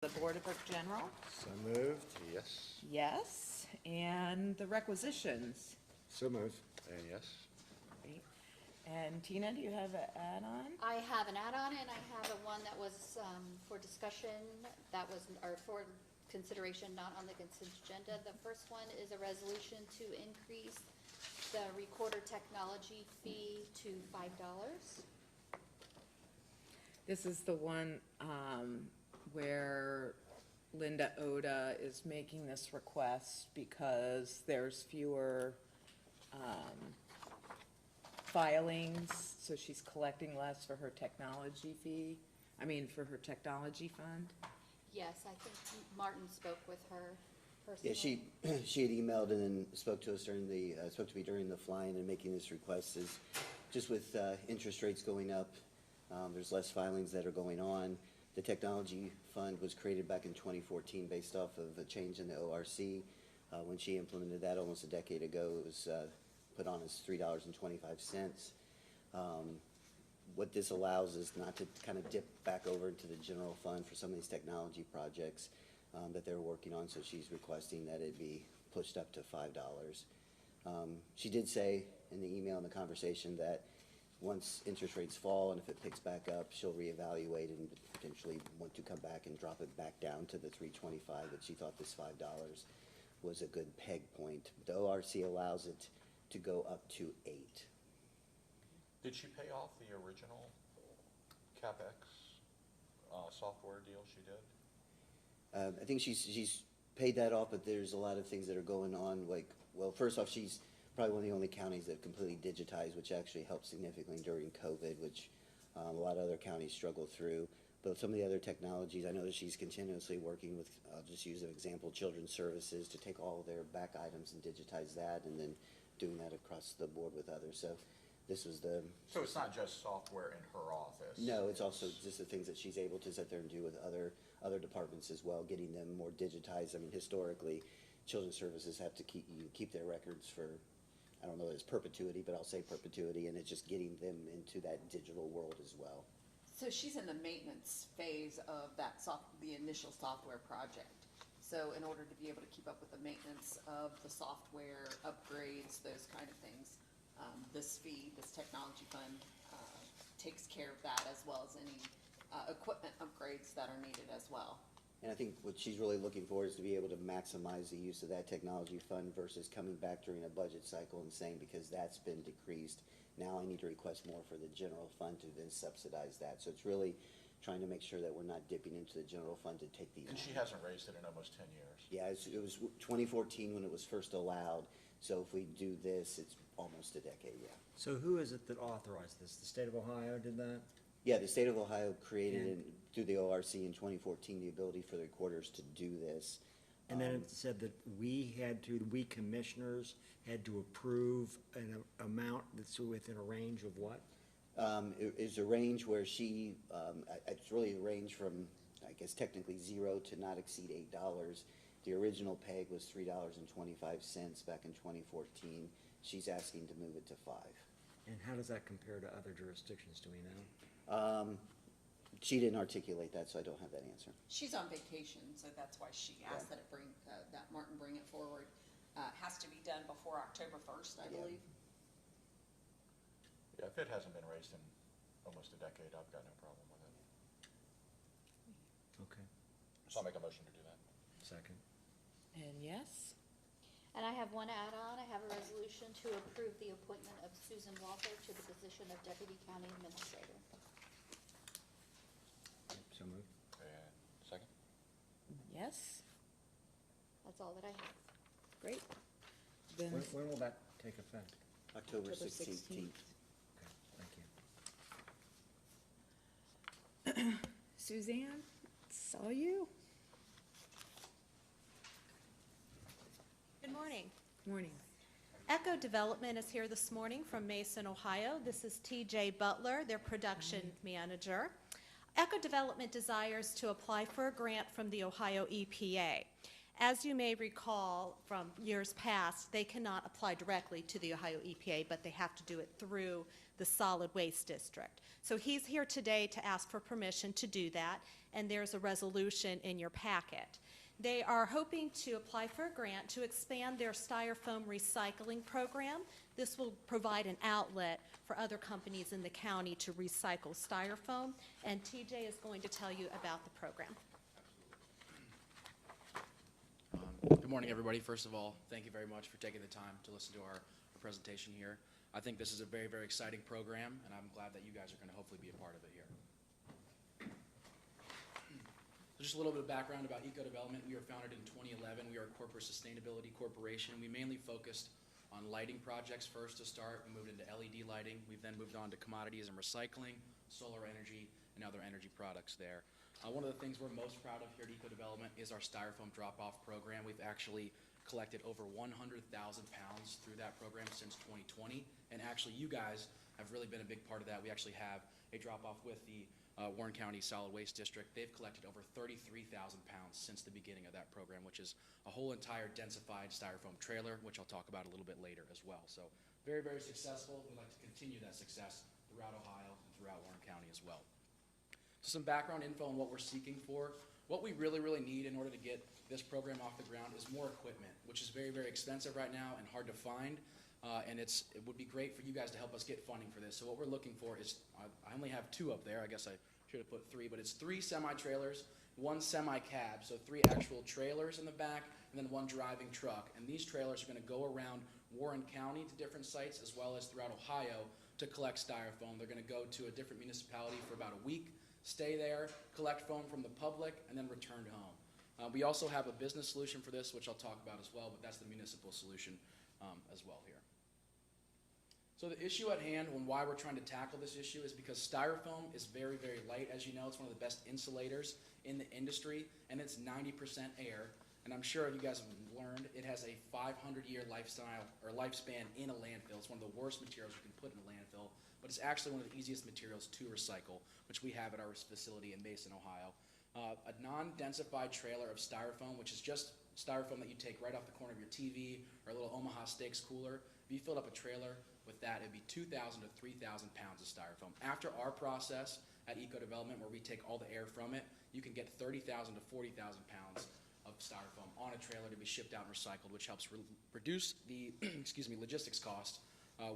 The Board of Work General? So moved. Yes, Yes. And the requisitions? So moved. and yes. Great. And Tina, do you have an add-on? I have an add-on, and I have a one that was for discussion, that was, or for consideration, not on the consent agenda. The first one is a resolution to increase the recorder technology fee to $5. This is the one where Linda Oda is making this request because there's fewer filings, so she's collecting less for her technology fee, for her technology fund. Yes, I think Martin spoke with her Yeah, personally. she had emailed and then spoke to us spoke to me during the fly-in and making this request is just with interest rates going up, there's less filings that are going on. The technology fund was created back in 2014 based off of a change in the ORC. When she implemented that almost a decade ago, it was put on as $3.25. What this allows is not to kind of dip back over into the general fund for some of these technology projects that they're working on, so she's requesting that it be pushed up to $5. She did say in the email and the conversation that once interest rates fall and if it picks back up, she'll reevaluate and potentially want to come back and drop it back down to the $3.25, but she thought this $5 was a good peg point. The ORC allows it to go up to $8. Did she pay off the original CapEx software deal she did? I think she's paid that off, but there's a lot of things that are going on, like, well, first off, she's probably one of the only counties that completely digitized, which actually helped significantly during COVID, which a lot of other counties struggle through. But some of the other technologies, I know that she's continuously working with, I'll just use an example, Children's Services, to take all of their back items and digitize that, and then doing that across the board with others. So this was the... So it's not just software in her office? No, it's also just the things that she's able to sit there and do with other departments as well, getting them more digitized. Historically, Children's Services have to keep their records for, I don't know if it's perpetuity, but I'll say perpetuity, and it's just getting them into that digital world as well. So she's in the maintenance phase of the initial software project. So in order to be able to keep up with the maintenance of the software, upgrades, those kind of things, this technology fund takes care of that, as well as any equipment upgrades that are needed as well. And I think what she's really looking for is to be able to maximize the use of that technology fund versus coming back during a budget cycle and saying, because that's been decreased, now I need to request more for the general fund to then subsidize that. So it's really trying to make sure that we're not dipping into the general fund to take these. And she hasn't raised it in almost 10 years? Yeah, it was 2014 when it was first allowed. So if we do this, it's almost a decade, yeah. So who is it that authorized this? The state of Ohio did that? Yeah, the state of Ohio created it through the ORC in 2014, the ability for the recorders to do this. And then it said that we commissioners had to approve an amount that's within a range of what? It is a range where it's really a range from, I guess technically 0 to not exceed $8. The original peg was $3.25 back in 2014. She's asking to move it to $5. And how does that compare to other jurisdictions, do we know? She didn't articulate that, so I don't have that answer. She's on vacation, so that's why she asked that Martin bring it forward. Has to be done before October 1st, I believe. Yeah, if it hasn't been raised in almost a decade, I've got no problem with it. Okay, So I'll make a motion to do that. second. And yes? And I have one add-on. I have a resolution to approve the appointment of Susan Walker to the position of Deputy County Administrator. So moved. And second? Yes? That's all that I have. Great. Then When will that take effect? October October 16th. 16th. Okay, thank you. Suzanne, it's all you. Good morning. Morning. Echo Development is here this morning from Mason, Ohio. This is TJ Butler, their production manager. Echo Development desires to apply for a grant from the Ohio EPA. As you may recall from years past, they cannot apply directly to the Ohio EPA, but they have to do it through the solid waste district. So he's here today to ask for permission to do that, and there's a resolution in your packet. They are hoping to apply for a grant to expand their styrofoam recycling program. This will provide an outlet for other companies in the county to recycle styrofoam, and TJ is going to tell you about the program. Good morning, everybody. First of all, thank you very much for taking the time to listen to our presentation here. I think this is a very, very exciting program, and I'm glad that you guys are going to hopefully be a part of it here. So just a little bit of background about Eco Development. We were founded in 2011. We are a corporate sustainability corporation. We mainly focused on lighting projects first to start. We moved into LED lighting. We've then moved on to commodities and recycling, solar energy, and other energy products there. One of the things we're most proud of here at Eco Development is our styrofoam drop-off program. We've actually collected over 100,000 pounds through that program since 2020, and actually you guys have really been a big part of that. We actually have a drop-off with the Warren County Solid Waste District. They've collected over 33,000 pounds since the beginning of that program, which is a whole entire densified styrofoam trailer, which I'll talk about a little bit later as well. So very, very successful. We'd like to continue that success throughout Ohio and throughout Warren County as well. So some background info on what we're seeking for. What we really, really need in order to get this program off the ground is more equipment, which is very, very expensive right now and hard to find. And it would be great for you guys to help us get funding for this. So what we're looking for is, I only have 2 up there. I guess I should have put 3, but it's 3 semi-trailers, 1 semi-cab, so 3 actual trailers in the back, and then 1 driving truck. And these trailers are going to go around Warren County to different sites as well as throughout Ohio to collect styrofoam. They're going to go to a different municipality for about a week, stay there, collect foam from the public, and then return home. We also have a business solution for this, which I'll talk about as well, but that's the municipal solution as well here. So the issue at hand and why we're trying to tackle this issue is because styrofoam is very, very light. As you know, it's one of the best insulators in the industry, and it's 90% air. And I'm sure you guys have learned it has a 500-year lifespan in a landfill. It's one of the worst materials you can put in a landfill, but it's actually one of the easiest materials to recycle, which we have at our facility in Mason, Ohio. A non-densified trailer of styrofoam, which is just styrofoam that you take right off the corner of your TV or a little Omaha Steaks cooler. If you filled up a trailer with that, it'd be 2,000 to 3,000 pounds of styrofoam. After our process at Eco Development, where we take all the air from it, you can get 30,000 to 40,000 pounds of styrofoam on a trailer to be shipped out and recycled, which helps reduce the logistics cost,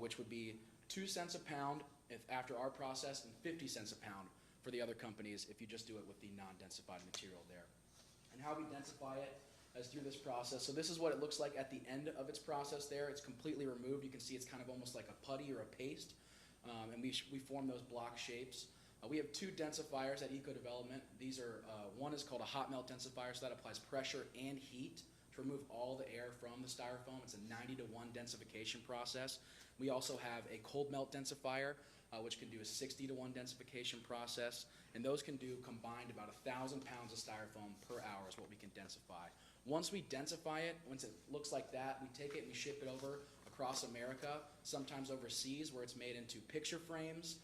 which would be 2 cents a pound after our process and 50 cents a pound for the other companies if you just do it with the non-densified material there. And how we densify it is through this process. So this is what it looks like at the end of its process there. It's completely removed. You can see it's kind of almost like a putty or a paste. And we form those block shapes. We have 2 densifiers at Eco Development. These are, one is called a hot melt densifier, so that applies pressure and heat to remove all the air from the styrofoam. It's a 90-to-1 densification process. We also have a cold melt densifier, which can do a 60-to-1 densification process. And those can do combined about 1,000 pounds of styrofoam per hour is what we can densify. Once we densify it, once it looks like that, we take it and we ship it over across America, sometimes overseas where it's made into picture frames,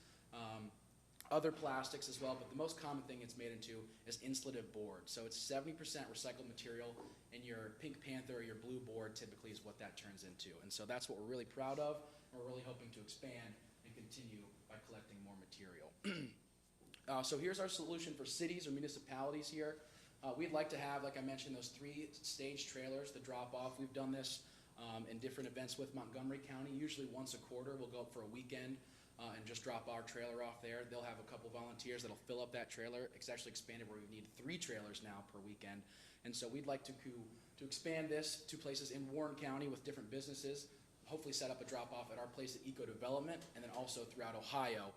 other plastics as well, but the most common thing it's made into is insulative board. So it's 70% recycled material, and your Pink Panther or your blue board typically is what that turns into. And so that's what we're really proud of, and we're really hoping to expand and continue by collecting more material. So here's our solution for cities or municipalities here. We'd like to have, like I mentioned, those 3-stage trailers to drop off. We've done this in different events with Montgomery County. Usually once a quarter, we'll go up for a weekend and just drop our trailer off there. They'll have a couple volunteers that'll fill up that trailer. It's actually expanded where we need 3 trailers now per weekend. And so we'd like to expand this to places in Warren County with different businesses, hopefully set up a drop-off at our place at Eco Development, and then also throughout Ohio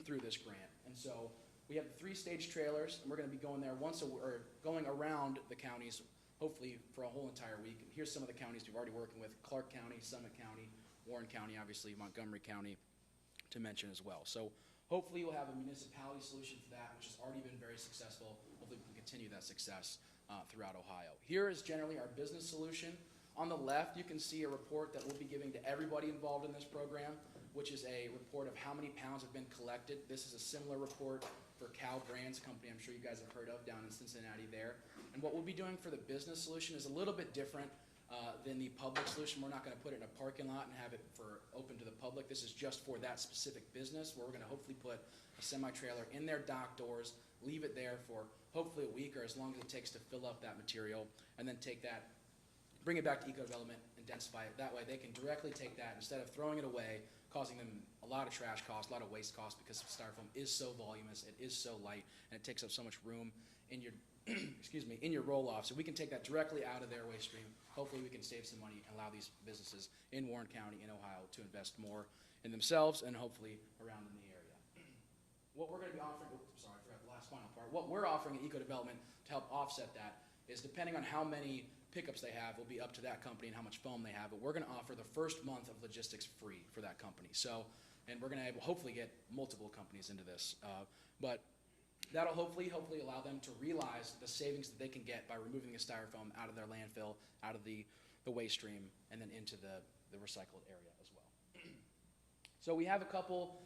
through this grant. And so we have 3-stage trailers, and we're going to be going there going around the counties, hopefully for a whole entire week. And here's some of the counties we've already working with: Clark County, Summit County, Warren County, obviously Montgomery County to mention as well. So hopefully you'll have a municipality solution for that, which has already been very successful. Hopefully we can continue that success throughout Ohio. Here is generally our business solution. On the left, you can see a report that we'll be giving to everybody involved in this program, which is a report of how many pounds have been collected. This is a similar report for Cal Brands, a company I'm sure you guys have heard of down in Cincinnati there. And what we'll be doing for the business solution is a little bit different. than the public solution. We're not gonna put it in a parking lot and have it for, open to the public. This is just for that specific business, where we're gonna hopefully put a semi-trailer in their dock doors, leave it there for hopefully a week or as long as it takes to fill up that material, and then take that, bring it back to eco-development and densify it. That way they can directly take that, instead of throwing it away, causing them a lot of trash costs, a lot of waste costs, because styrofoam is so voluminous, it is so light, and it takes up so much room in your, excuse me, in your roll-off. So we can take that directly out of their waste stream. Hopefully we can save some money and allow these businesses in Warren County, in Ohio, to invest more in themselves and hopefully around in the area. What we're gonna be offering, oops, sorry, I forgot the last final part. What we're offering at eco-development to help offset that is, depending on how many pickups they have, will be up to that company and how much foam they have, but we're gonna offer the first month of logistics free for that company. So, and we're gonna hopefully get multiple companies into this, but that'll hopefully allow them to realize the savings that they can get by removing the styrofoam out of their landfill, out of the waste stream, and then into the recycled area as well. So we have a couple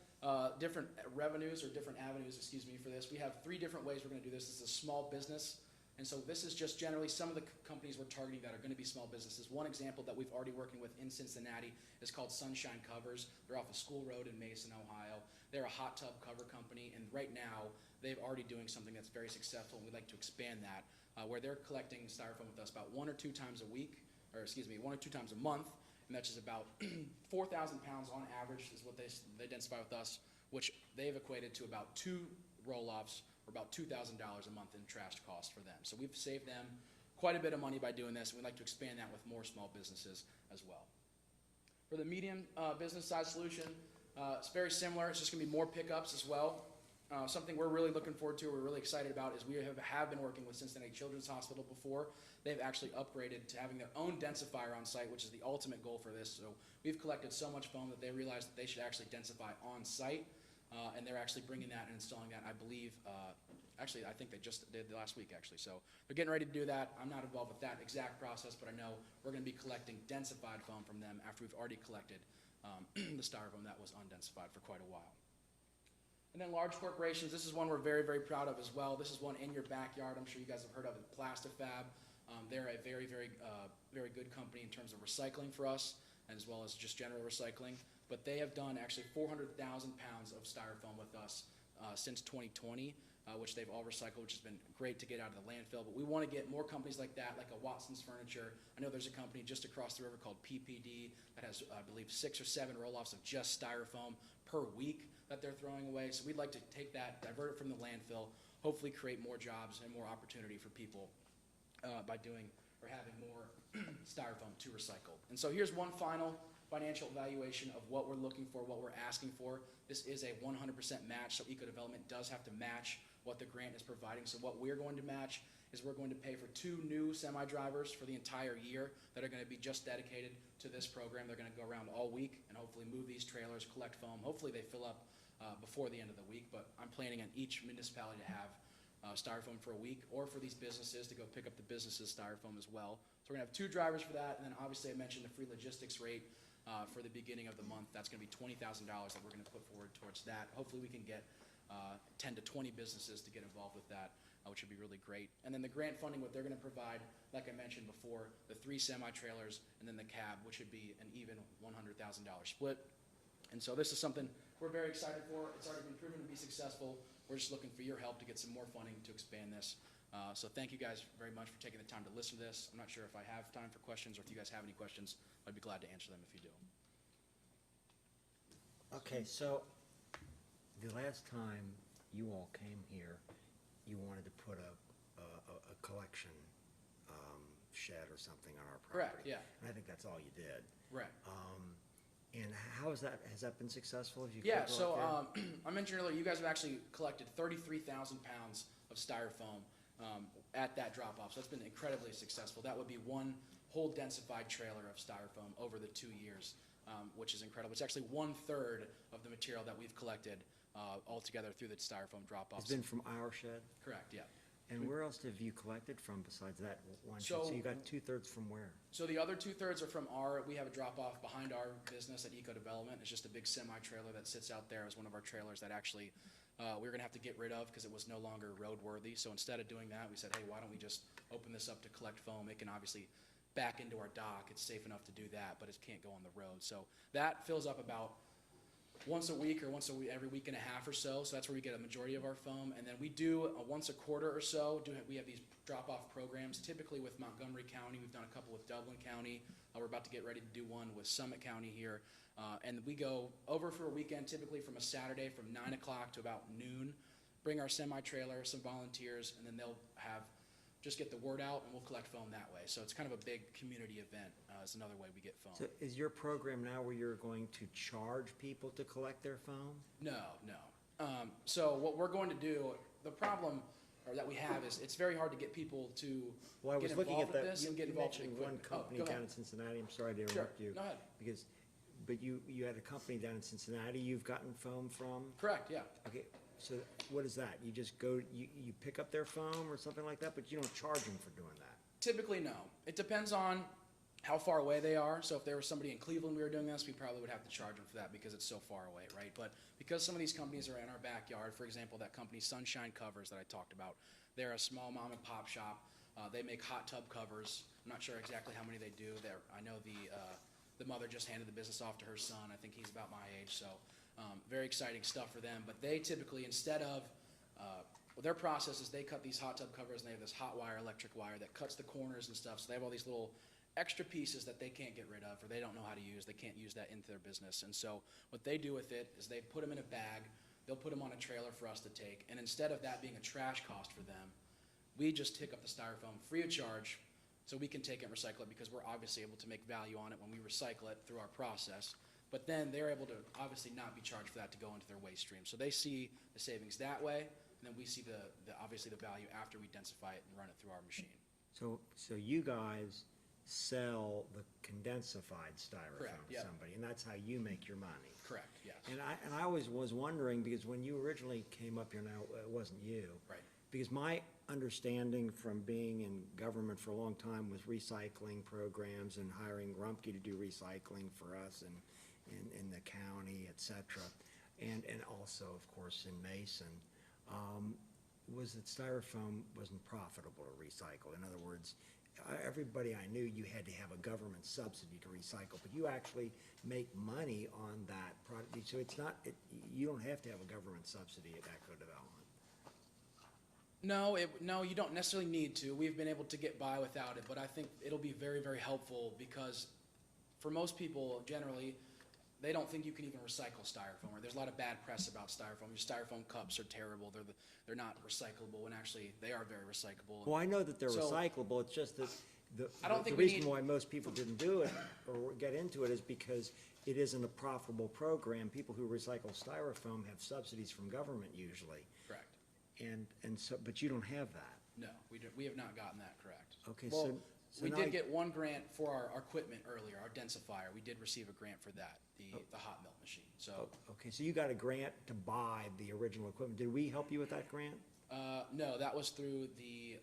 different revenues, or different avenues, excuse me, for this. We have 3 different ways we're gonna do this. This is a small business, and so this is just generally some of the companies we're targeting that are gonna be small businesses. One example that we've already working with in Cincinnati is called Sunshine Covers. They're off of School Road in Mason, Ohio. They're a hot tub cover company, and right now, they're already doing something that's very successful, and we'd like to expand that, where they're collecting styrofoam with us about 1 or 2 times a week, or excuse me, 1 or 2 times a month, and that's just about 4,000 pounds on average is what they densify with us, which they've equated to about 2 roll-offs, or about $2,000 a month in trash costs for them. So we've saved them quite a bit of money by doing this, and we'd like to expand that with more small businesses as well. For the medium business size solution, it's very similar. It's just gonna be more pickups as well. Something we're really looking forward to, we're really excited about, is we have been working with Cincinnati Children's Hospital before. They've actually upgraded to having their own densifier on site, which is the ultimate goal for this. So we've collected so much foam that they realized that they should actually densify on site, and they're actually bringing that and installing that, I believe, actually, I think they just did last week, actually. So they're getting ready to do that. I'm not involved with that exact process, but I know we're gonna be collecting densified foam from them after we've already collected the styrofoam that was undensified for quite a while. And then large corporations, this is one we're very, very proud of as well. This is one in your backyard. I'm sure you guys have heard of it, Plastifab. They're a very, very, very good company in terms of recycling for us, as well as just general recycling. But they have done actually 400,000 pounds of styrofoam with us since 2020, which they've all recycled, which has been great to get out of the landfill. But we want to get more companies like that, like a Watson's Furniture. I know there's a company just across the river called PPD that has, I believe, 6 or 7 roll-offs of just styrofoam per week that they're throwing away. So we'd like to take that, divert it from the landfill, hopefully create more jobs and more opportunity for people by doing or having more styrofoam to recycle. And so here's one final financial evaluation of what we're looking for, what we're asking for. This is a 100% match, so eco-development does have to match what the grant is providing. So what we're going to match is we're going to pay for 2 new semi-drivers for the entire year that are going to be just dedicated to this program. They're going to go around all week and hopefully move these trailers, collect foam. Hopefully they fill up before the end of the week, but I'm planning on each municipality to have styrofoam for a week, or for these businesses to go pick up the businesses' styrofoam as well. So we're going to have 2 drivers for that, and then obviously I mentioned the free logistics rate for the beginning of the month. That's going to be $20,000 that we're going to put forward towards that. Hopefully we can get 10 to 20 businesses to get involved with that, which would be really great. And then the grant funding, what they're going to provide, like I mentioned before, the 3 semi-trailers and then the cab, which would be an even $100,000 split. And so this is something we're very excited for. It's already been proven to be successful. We're just looking for your help to get some more funding to expand this. So thank you guys very much for taking the time to listen to this. I'm not sure if I have time for questions, or if you guys have any questions, I'd be glad to answer them if you do. Okay, so the last time you all came here, you wanted to put a collection shed or something on our property. Correct, yeah. And I think that's all you did. Right. And how is that, has that been successful? Have you Yeah, could go so out there? I mentioned earlier, you guys have actually collected 33,000 pounds of styrofoam at that drop-off. So that's been incredibly successful. That would be 1 whole densified trailer of styrofoam over the 2 years, which is incredible. It's actually 1/3 of the material that we've collected altogether through the styrofoam drop-offs. It's been from our shed? Correct, yeah. And where else have you collected from besides that one shed? So- So you got 2/3 from where? So the other 2/3 are from we have a drop-off behind our business at Eco Development. It's just a big semi-trailer that sits out there as one of our trailers that actually we're gonna have to get rid of because it was no longer roadworthy. So instead of doing that, we said, hey, why don't we just open this up to collect foam? It can obviously back into our dock. It's safe enough to do that, but it can't go on the road. So that fills up about once a week or every week and a half or so. So that's where we get a majority of our foam. And then we do once a quarter or so, we have these drop-off programs, typically with Montgomery County. We've done a couple with Dublin County. We're about to get ready to do one with Summit County here. And we go over for a weekend, typically from a Saturday from 9 o'clock to about noon, bring our semi-trailer, some volunteers, and then they'll just get the word out, and we'll collect foam that way. So it's kind of a big community event. It's another way we get foam. So is your program now where you're going to charge people to collect their foam? No. So what we're going to do, the problem that we have is it's very hard to get people to Well, I get was looking at involved with that, this you and get you involved in mentioned one equipment. company Go down ahead. in Cincinnati, I'm sorry to Sure, interrupt you. go ahead. But you had a company down in Cincinnati you've gotten foam from? Correct, yeah. Okay, so what is that? You just go, you pick up their foam or something like that, but you don't charge them for doing that? Typically, no. It depends on how far away they are. So if there was somebody in Cleveland we were doing this, we probably would have to charge them for that because it's so far away, right? But because some of these companies are in our backyard, for example, that company Sunshine Covers that I talked about, they're a small mom and pop shop. They make hot tub covers. I'm not sure exactly how many they do. I know the mother just handed the business off to her son. I think he's about my age, so very exciting stuff for them. But they typically, instead of their process is they cut these hot tub covers, and they have this hot wire, electric wire that cuts the corners and stuff. So they have all these little extra pieces that they can't get rid of or they don't know how to use. They can't use that into their business. And so what they do with it is they put them in a bag. They'll put them on a trailer for us to take. And instead of that being a trash cost for them, we just pick up the styrofoam free of charge so we can take it and recycle it because we're obviously able to make value on it when we recycle it through our process. But then they're able to obviously not be charged for that to go into their waste stream. So they see the savings that way, and then we see obviously the value after we densify it and run it through our machine. So you guys sell the condensified styrofoam Correct, to yeah. somebody, and that's how you make your money. Correct, yes. And I always was wondering, because when you originally came up here, now, it wasn't you. Right. Because my understanding from being in government for a long time was recycling programs and hiring Rumpke to do recycling for us and in the county, et cetera. And also, of course, in Mason, was that styrofoam wasn't profitable to recycle. In other words, everybody I knew, you had to have a government subsidy to recycle, but you actually make money on that product. So it's not, you don't have to have a government subsidy at Eco Development. No, you don't necessarily need to. We've been able to get by without it, but I think it'll be very, very helpful because for most people, generally, they don't think you can even recycle styrofoam. Or there's a lot of bad press about styrofoam. Your styrofoam cups are terrible. They're not recyclable, when actually they are very recyclable. Well, I know that they're So- recyclable, it's just that I don't the think we reason need- why most people didn't do it or get into it is because it isn't a profitable program. People who recycle styrofoam have subsidies from government usually. Correct. And so, but you don't have that. No, we have not gotten that correct. Okay, Well, so we now did get one grant for our equipment earlier, our densifier. We did receive a grant for that, the hot melt machine. So, Okay, so you got a grant to buy the original equipment. Did we help you with that grant? no, that was through the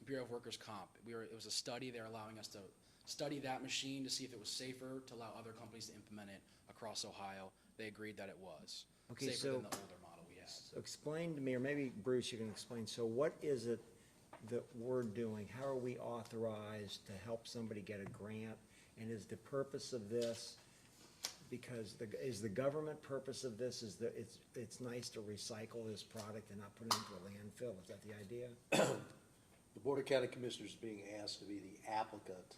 Bureau of Workers' Comp. It was a study. They're allowing us to study that machine to see if it was safer to allow other companies to implement it across Ohio. They agreed that it was Okay, safer so- than the older model we had. So explain to me, or maybe Bruce, you can explain, so what is it that we're doing? How are we authorized to help somebody get a grant? And is the purpose of this, because is the government purpose of this is that it's nice to recycle this product and not put it into a landfill? Is that the idea? The Board of County Commissioners being asked to be the applicant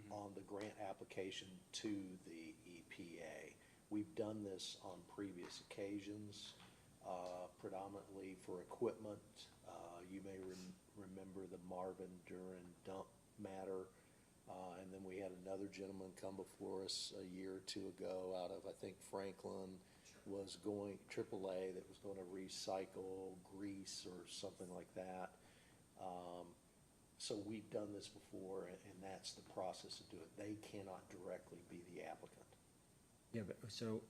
on the grant application to the EPA. We've done this on previous occasions, predominantly for equipment. You may remember the Marvin Duran dump matter. And then we had another gentleman come before us a year or two ago out of, I think, Franklin, was going, AAA, that was going to recycle grease or something like that. So we've done this before, and that's the process to do it. They cannot directly be the applicant. Yeah, but so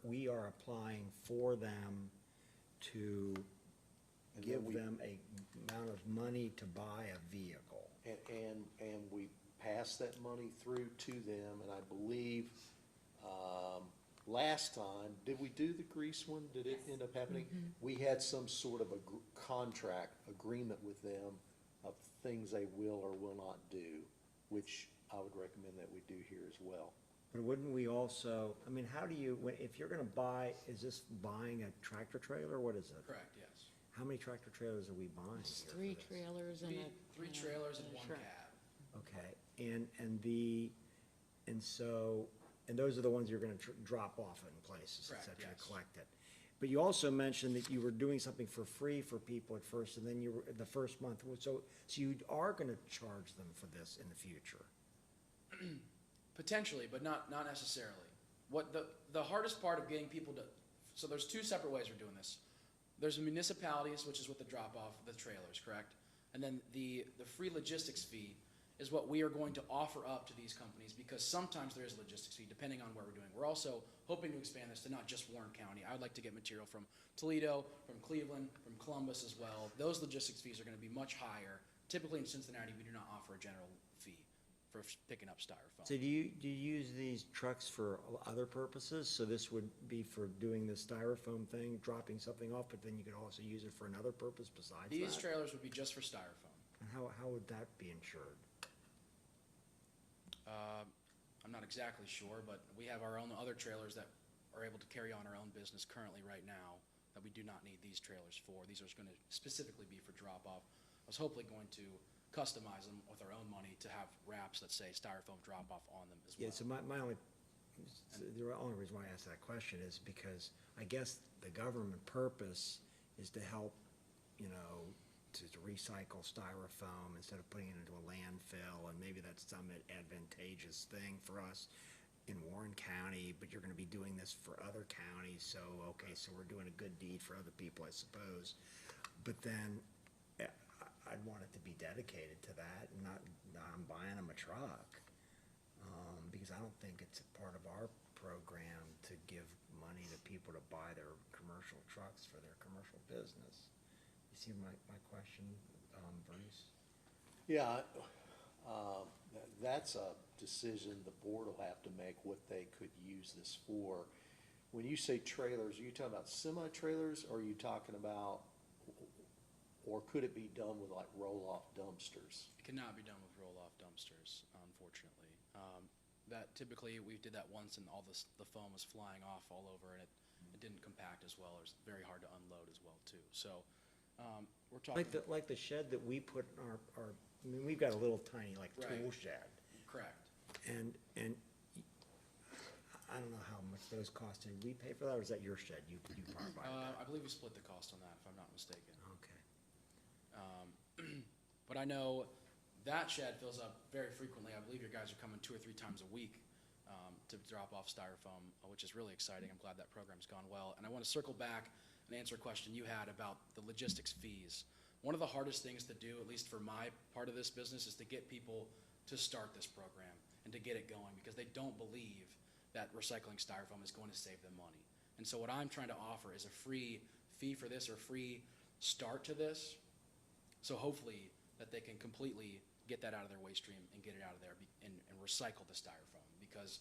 we are applying for them to And give then we- them a amount of money to buy a vehicle. And we pass that money through to them, and I believe, last time, did we do the grease one? Did it end up happening? We had some sort of a contract agreement with them of things they will or will not do. which I would recommend that we do here as well. But wouldn't we also, I mean, how do you, if you're gonna buy, is this buying a tractor trailer? What is it? Correct, yes. How many tractor trailers are we buying It's here for 3 this? trailers and a. Three trailers and a one truck. cab. Okay, and those are the ones you're gonna drop off in places, et Correct, cetera, yes. collect it. But you also mentioned that you were doing something for free for people at first, and then you were, the first month, so you are gonna charge them for this in the future? Potentially, but not necessarily. What the hardest part of getting people to, so there's two separate ways we're doing this. There's the municipalities, which is with the drop-off, the trailers, correct? And then the free logistics fee is what we are going to offer up to these companies, because sometimes there is a logistics fee, depending on where we're doing. We're also hoping to expand this to not just Warren County. I would like to get material from Toledo, from Cleveland, from Columbus as well. Those logistics fees are gonna be much higher. Typically in Cincinnati, we do not offer a general fee for picking up styrofoam. So do you use these trucks for other purposes? So this would be for doing the styrofoam thing, dropping something off, but then you could also use it for another purpose besides that? These trailers would be just for styrofoam. And how would that be insured? I'm not exactly sure, but we have our own other trailers that are able to carry on our own business currently right now that we do not need these trailers for. These are going to specifically be for drop-off. I was hopefully going to customize them with our own money to have wraps that say styrofoam drop-off on them as well. Yeah, so my only, the only reason why I asked that question is because I guess the government purpose is to help, you know, to recycle styrofoam instead of putting it into a landfill, and maybe that's some advantageous thing for us in Warren County, but you're gonna be doing this for other counties, so, okay, so we're doing a good deed for other people, I suppose. But then, I'd want it to be dedicated to that, and not, I'm buying them a truck. Because I don't think it's a part of our program to give money to people to buy their commercial trucks for their commercial business. You see my question, Bruce? Yeah, that's a decision the board will have to make, what they could use this for. When you say trailers, are you talking about semi-trailers, or are you talking about, or could it be done with like roll-off dumpsters? It cannot be done with roll-off dumpsters, unfortunately. That typically, we did that once and all the foam was flying off all over, and it didn't compact as well. It was very hard to unload as well too. So, we're talking. Like the shed that we put in our, I mean, we've got a little tiny like Right. tool shed. Correct. And I don't know how much those cost. Did we pay for that, or is that your shed? You probably buy that? I believe we split the cost on that, if I'm not mistaken. Okay. But I know that shed fills up very frequently. I believe your guys are coming 2 or 3 times a week to drop off styrofoam, which is really exciting. I'm glad that program's gone well. And I want to circle back and answer a question you had about the logistics fees. One of the hardest things to do, at least for my part of this business, is to get people to start this program and to get it going, because they don't believe that recycling styrofoam is going to save them money. And so what I'm trying to offer is a free fee for this, or free start to this. So hopefully that they can completely get that out of their waste stream and get it out of there and recycle the styrofoam. Because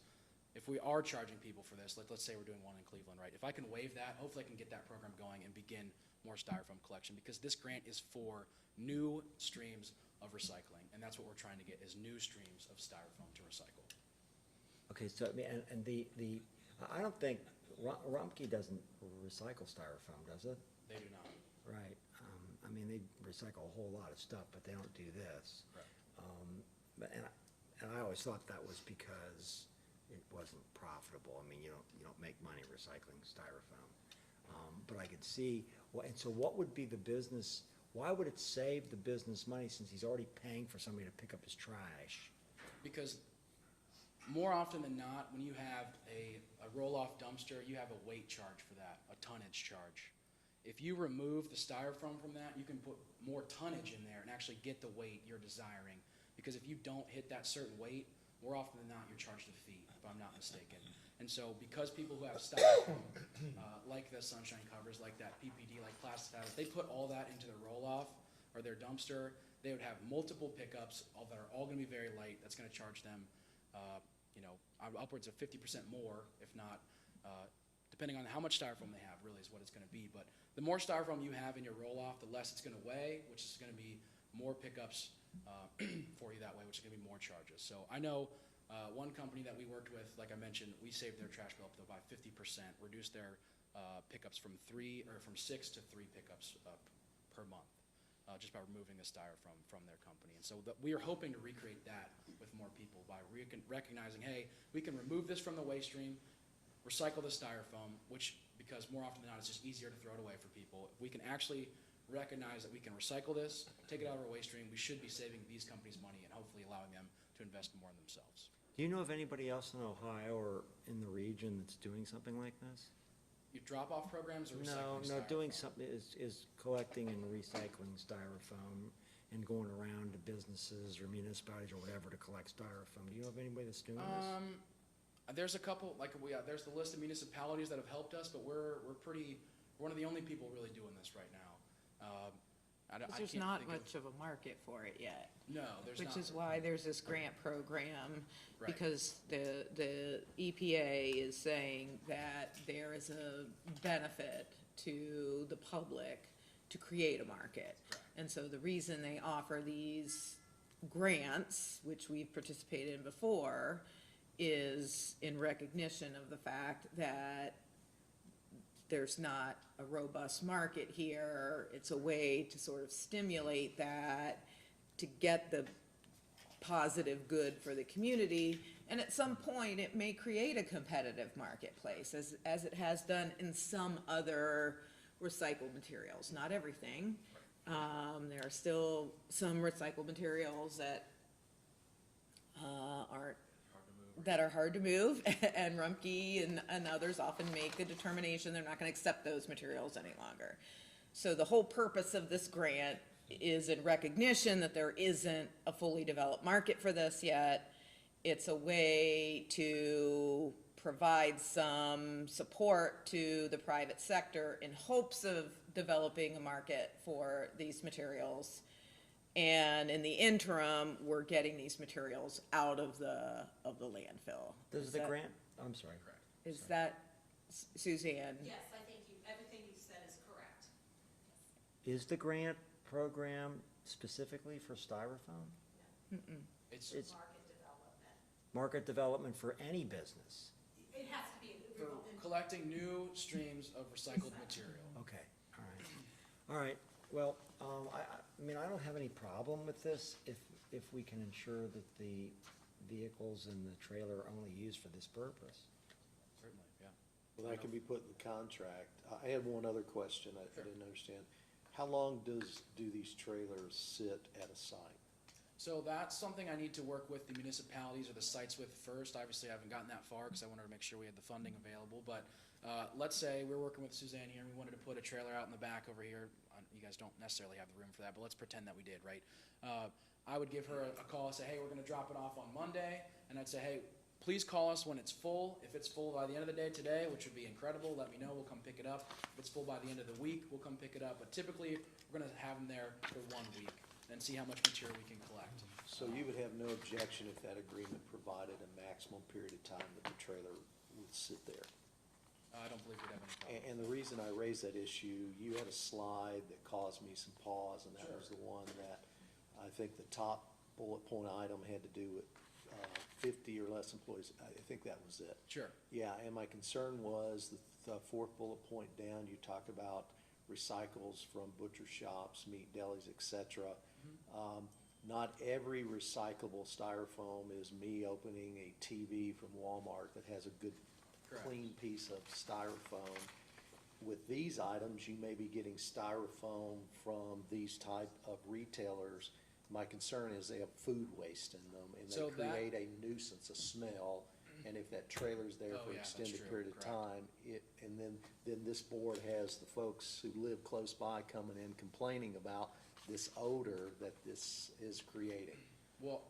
if we are charging people for this, let's say we're doing one in Cleveland, right? If I can waive that, hopefully I can get that program going and begin more styrofoam collection, because this grant is for new streams of recycling, and that's what we're trying to get, is new streams of styrofoam to recycle. Okay, so, I mean, and I don't think, Rumpke doesn't recycle styrofoam, does it? They do not. Right, I mean, they recycle a whole lot of stuff, but they don't do this. Correct. And I always thought that was because it wasn't profitable. I mean, you don't make money recycling styrofoam. But I could see, well, and so what would be the business, why would it save the business money since he's already paying for somebody to pick up his trash? Because more often than not, when you have a roll-off dumpster, you have a weight charge for that, a tonnage charge. If you remove the styrofoam from that, you can put more tonnage in there and actually get the weight you're desiring. Because if you don't hit that certain weight, more often than not, you're charged a fee, if I'm not mistaken. And so because people who have styrofoam, like the sunshine covers, like that PPD, like plastic fabric, they put all that into their roll-off or their dumpster, they would have multiple pickups that are all gonna be very light. That's gonna charge them, upwards of 50% more, if not, depending on how much styrofoam they have, really is what it's gonna be. But the more styrofoam you have in your roll-off, the less it's gonna weigh, which is gonna be more pickups for you that way, which is gonna be more charges. So I know, one company that we worked with, like I mentioned, we saved their trash bill up to by 50%, reduced their, pickups from 6 to 3 pickups, per month, just by removing the styrofoam from their company. And so we are hoping to recreate that with more people by recognizing, hey, we can remove this from the waste stream, recycle the styrofoam, which, because more often than not, it's just easier to throw it away for people. If we can actually recognize that we can recycle this, take it out of our waste stream, we should be saving these companies money and hopefully allowing them to invest more in themselves. Do you know of anybody else in Ohio or in the region that's doing something like this? Your drop-off programs or No, recycling no, doing styrofoam? something, is collecting and recycling styrofoam and going around to businesses or municipalities or whatever to collect styrofoam. Do you know of anybody that's doing this? There's a couple, there's the list of municipalities that have helped us, but we're one of the only people really doing this right now. I There's can't not think of- much of a market for it yet. No, there's not. Which is why there's this grant program, Right. because the EPA is saying that there is a benefit to the public to create a market. Correct. And so the reason they offer these grants, which we've participated in before, is in recognition of the fact that there's not a robust market here. It's a way to sort of stimulate that, to get the positive good for the community. And at some point, it may create a competitive marketplace, as it has done in some other recycled materials. Not everything. There are still some recycled materials that aren't that are hard to move, and Rumpke and others often make the determination they're not gonna accept those materials any longer. So the whole purpose of this grant is in recognition that there isn't a fully developed market for this yet. It's a way to provide some support to the private sector in hopes of developing a market for these materials. And in the interim, we're getting these materials out of the landfill. Does Is the that- grant, I'm sorry. Is that, Suzanne? Yes, I think everything you said is correct. Is the grant program specifically for styrofoam? It's It's Market development. market development for any business. It has to be. for collecting new streams of recycled material. Okay, all right. All right, well, I mean, I don't have any problem with this if we can ensure that the vehicles and the trailer are only used for this purpose. Certainly, yeah. Well, that can be put in the contract. I had one other question I didn't understand. How long do these trailers sit at a site? So that's something I need to work with the municipalities or the sites with first. Obviously, I haven't gotten that far because I wanted to make sure we had the funding available. But let's say we're working with Suzanne here and we wanted to put a trailer out in the back over here. You guys don't necessarily have the room for that, but let's pretend that we did, right? I would give her a call and say, hey, we're going to drop it off on Monday. And I'd say, hey, please call us when it's full. If it's full by the end of the day today, which would be incredible, let me know. We'll come pick it up. If it's full by the end of the week, we'll come pick it up. But typically, we're going to have them there for 1 week and see how much material we can collect. So you would have no objection if that agreement provided a maximum period of time that the trailer would sit there? I don't believe we'd have any problem. And the reason I raised that issue, you had a slide that caused me some pause, and that was the one that I think the top bullet point item had to do with 50 or less employees. I think that was it. Sure. Yeah, and my concern was the fourth bullet point down, you talk about recycles from butcher shops, meat delis, et cetera. Not every recyclable styrofoam is me opening a TV from Walmart that has a good, Correct. clean piece of styrofoam. With these items, you may be getting styrofoam from these type of retailers. My concern is they have food waste in them, and So they that- create a nuisance, a smell. And if that trailer's there Oh, for an yeah, that's extended true. period of Correct. time, and then this board has the folks who live close by coming in complaining about this odor that this is creating. Well,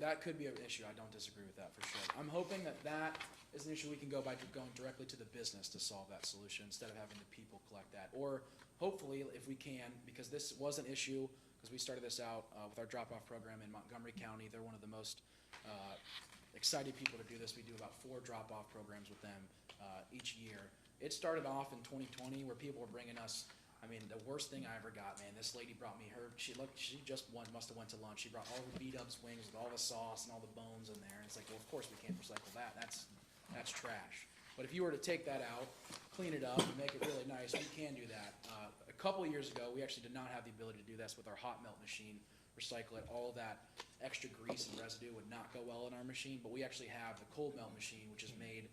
that could be an issue. I don't disagree with that for sure. I'm hoping that is an issue we can go by going directly to the business to solve that solution instead of having the people collect that. Or hopefully, if we can, because this was an issue, because we started this out with our drop-off program in Montgomery County. They're one of the most excited people to do this. We do about 4 drop-off programs with them each year. It started off in 2020 where people were bringing us I mean, the worst thing I ever got, man, this lady brought me her, she just must have went to lunch. She brought all the beat up wings with all the sauce and all the bones in there. And it's like, well, of course we can't recycle that. That's trash. But if you were to take that out, clean it up, and make it really nice, we can do that. A couple of years ago, we actually did not have the ability to do this with our hot melt machine, recycle it. All that extra grease and residue would not go well in our machine, but we actually have the cold melt machine, which is made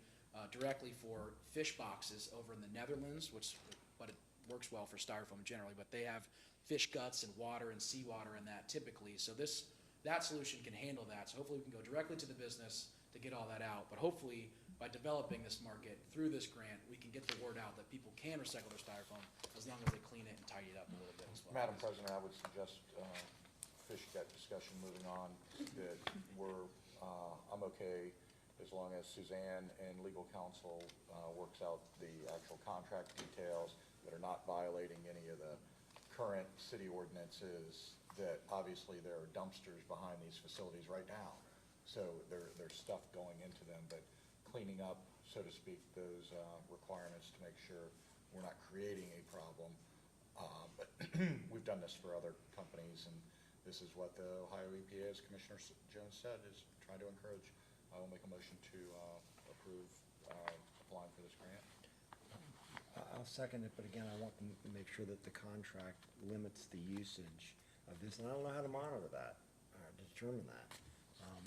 directly for fish boxes over in the Netherlands, but it works well for styrofoam generally, but they have fish guts and water and seawater in that typically. So that solution can handle that. So hopefully we can go directly to the business to get all that out. But hopefully by developing this market through this grant, we can get the word out that people can recycle their styrofoam as long as they clean it and tidy it up a little bit as well. Madam President, I would suggest, fish gut discussion moving on, that I'm okay as long as Suzanne and legal counsel works out the actual contract details that are not violating any of the current city ordinances, that obviously there are dumpsters behind these facilities right now. So there's stuff going into them, but cleaning up, so to speak, those requirements to make sure we're not creating a problem. But we've done this for other companies, and this is what the Ohio EPA, as Commissioner Jones said, is trying to encourage. I will make a motion to approve applying for this grant. I'll second it, but again, I want to make sure that the contract limits the usage of this, and I don't know how to monitor that, determine that.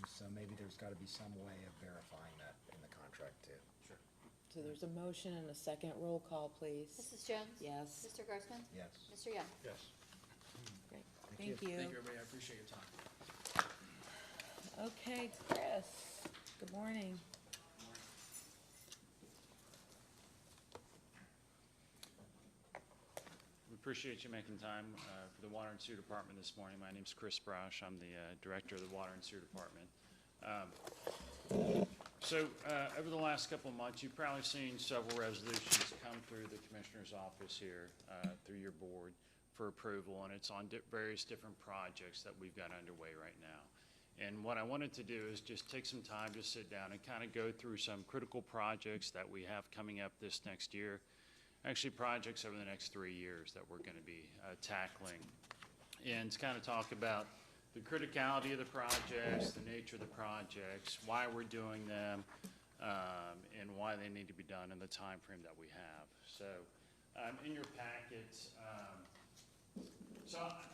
So maybe there's got to be some way of verifying that in the contract too. Sure. So there's a motion and a second. Roll call, please. Mrs. Jones? Yes. Mr. Grossman? Yes. Mr. Young? Yes. Great. Thank Thank you. Thank you, everybody. I appreciate your time. Okay, Chris, good morning. We appreciate you making time for the Water and Sewer Department this morning. My name's Chris Broush. I'm the Director of the Water and Sewer Department. Over the last couple of months, you've probably seen several resolutions come through the Commissioner's office here, through your board for approval, and it's on various different projects that we've got underway right now. And what I wanted to do is just take some time to sit down and kind of go through some critical projects that we have coming up this next year. Actually, projects over the next 3 years that we're going to be tackling, and to kind of talk about the criticality of the projects, the nature of the projects, why we're doing them, and why they need to be done in the time frame that we have. So in your packets,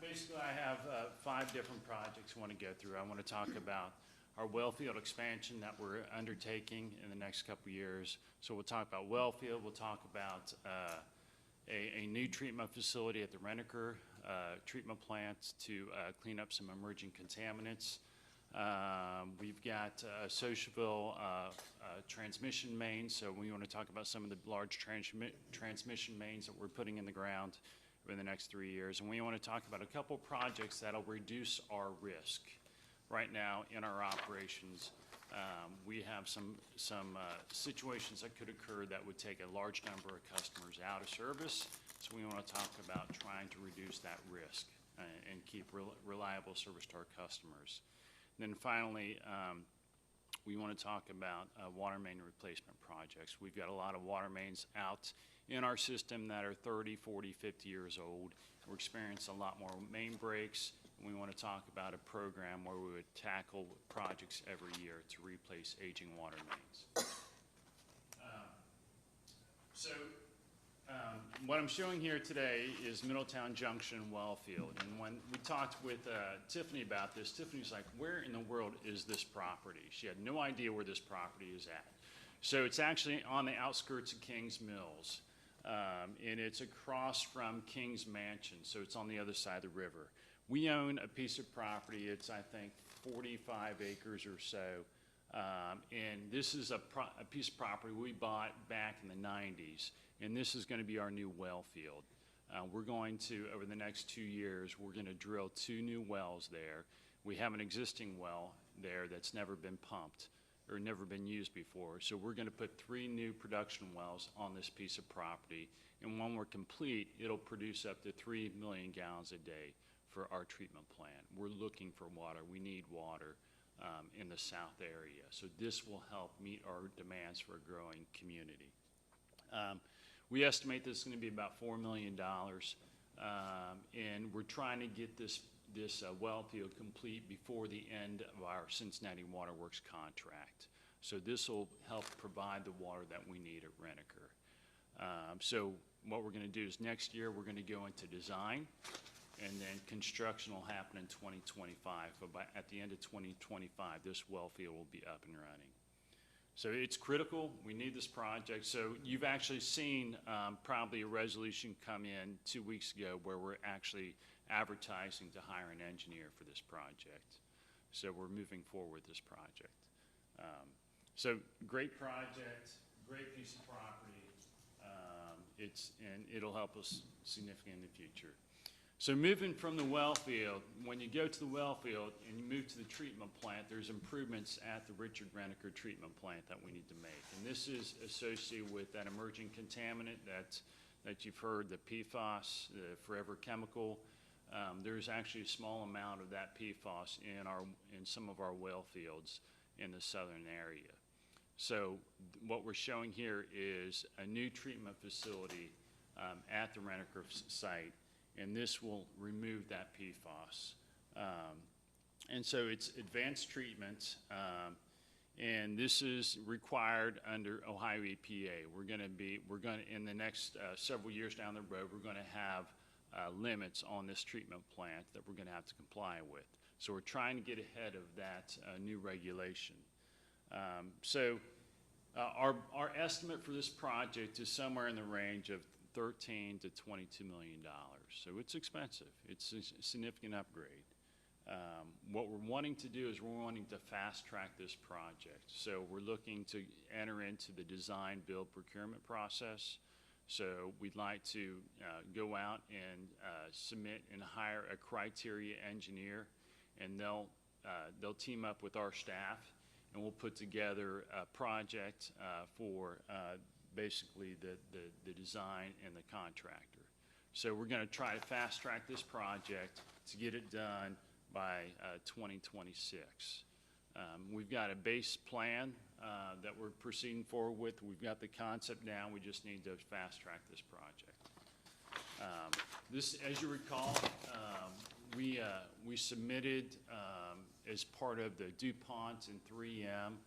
basically I have 5 different projects I want to go through. I want to talk about our wellfield expansion that we're undertaking in the next couple of years. So we'll talk about wellfield, we'll talk about a new treatment facility at the Reniker treatment plant to clean up some emerging contaminants. We've got Sociaville transmission mains, so we want to talk about some of the large transmission mains that we're putting in the ground over the next 3 years. And we want to talk about a couple projects that'll reduce our risk. Right now in our operations, we have some situations that could occur that would take a large number of customers out of service. So we want to talk about trying to reduce that risk and keep reliable service to our customers. And then finally, we want to talk about water main replacement projects. We've got a lot of water mains out in our system that are 30, 40, 50 years old. We're experiencing a lot more main breaks. We want to talk about a program where we would tackle projects every year to replace aging water mains. What I'm showing here today is Middletown Junction Wellfield. And when we talked with Tiffany about this, Tiffany's like, where in the world is this property? She had no idea where this property is at. So it's actually on the outskirts of Kings Mills. And it's across from King's Mansion, so it's on the other side of the river. We own a piece of property, it's I think 45 acres or so, and this is a piece of property we bought back in the 90s, and this is going to be our new well field. We're going to, over the next 2 years, we're going to drill 2 new wells there. We have an existing well there that's never been pumped or never been used before, so we're going to put 3 new production wells on this piece of property, and when we're complete, it'll produce up to 3 million gallons a day for our treatment plant. We're looking for water. We need water in the south area. So this will help meet our demands for a growing community. We estimate this is going to be about $4 million, and we're trying to get this well field complete before the end of our Cincinnati Water Works contract. So this will help provide the water that we need at Reniker. So what we're going to do is next year we're going to go into design, and then construction will happen in 2025. But at the end of 2025, this well field will be up and running. So it's critical. We need this project. So you've actually seen probably a resolution come in 2 weeks ago where we're actually advertising to hire an engineer for this project. So we're moving forward with this project. So great project, great piece of property. And it'll help us significantly in the future. So moving from the well field, when you go to the well field and you move to the treatment plant, there's improvements at the Richard Reniker treatment plant that we need to make. And this is associated with that emerging contaminant that you've heard, the PFAS, the forever chemical. There's actually a small amount of that PFAS in some of our well fields in the southern area. So what we're showing here is a new treatment facility at the Reniker site, and this will remove that PFAS. And so it's advanced treatment, and this is required under Ohio EPA. We're going to in the next several years down the road, we're going to have limits on this treatment plant that we're going to have to comply with. So we're trying to get ahead of that new regulation. Our estimate for this project is somewhere in the range of $13 to $22 million. So it's expensive. It's a significant upgrade. What we're wanting to do is we're wanting to fast track this project. So we're looking to enter into the design, build, procurement process. So we'd like to go out and submit and hire a criteria engineer, and they'll team up with our staff, and we'll put together a project for basically the design and the contractor. So we're going to try to fast track this project to get it done by 2026. We've got a base plan that we're proceeding forward with. We've got the concept down. We just need to fast track this project. This, as you recall, we submitted as part of the DuPont and 3M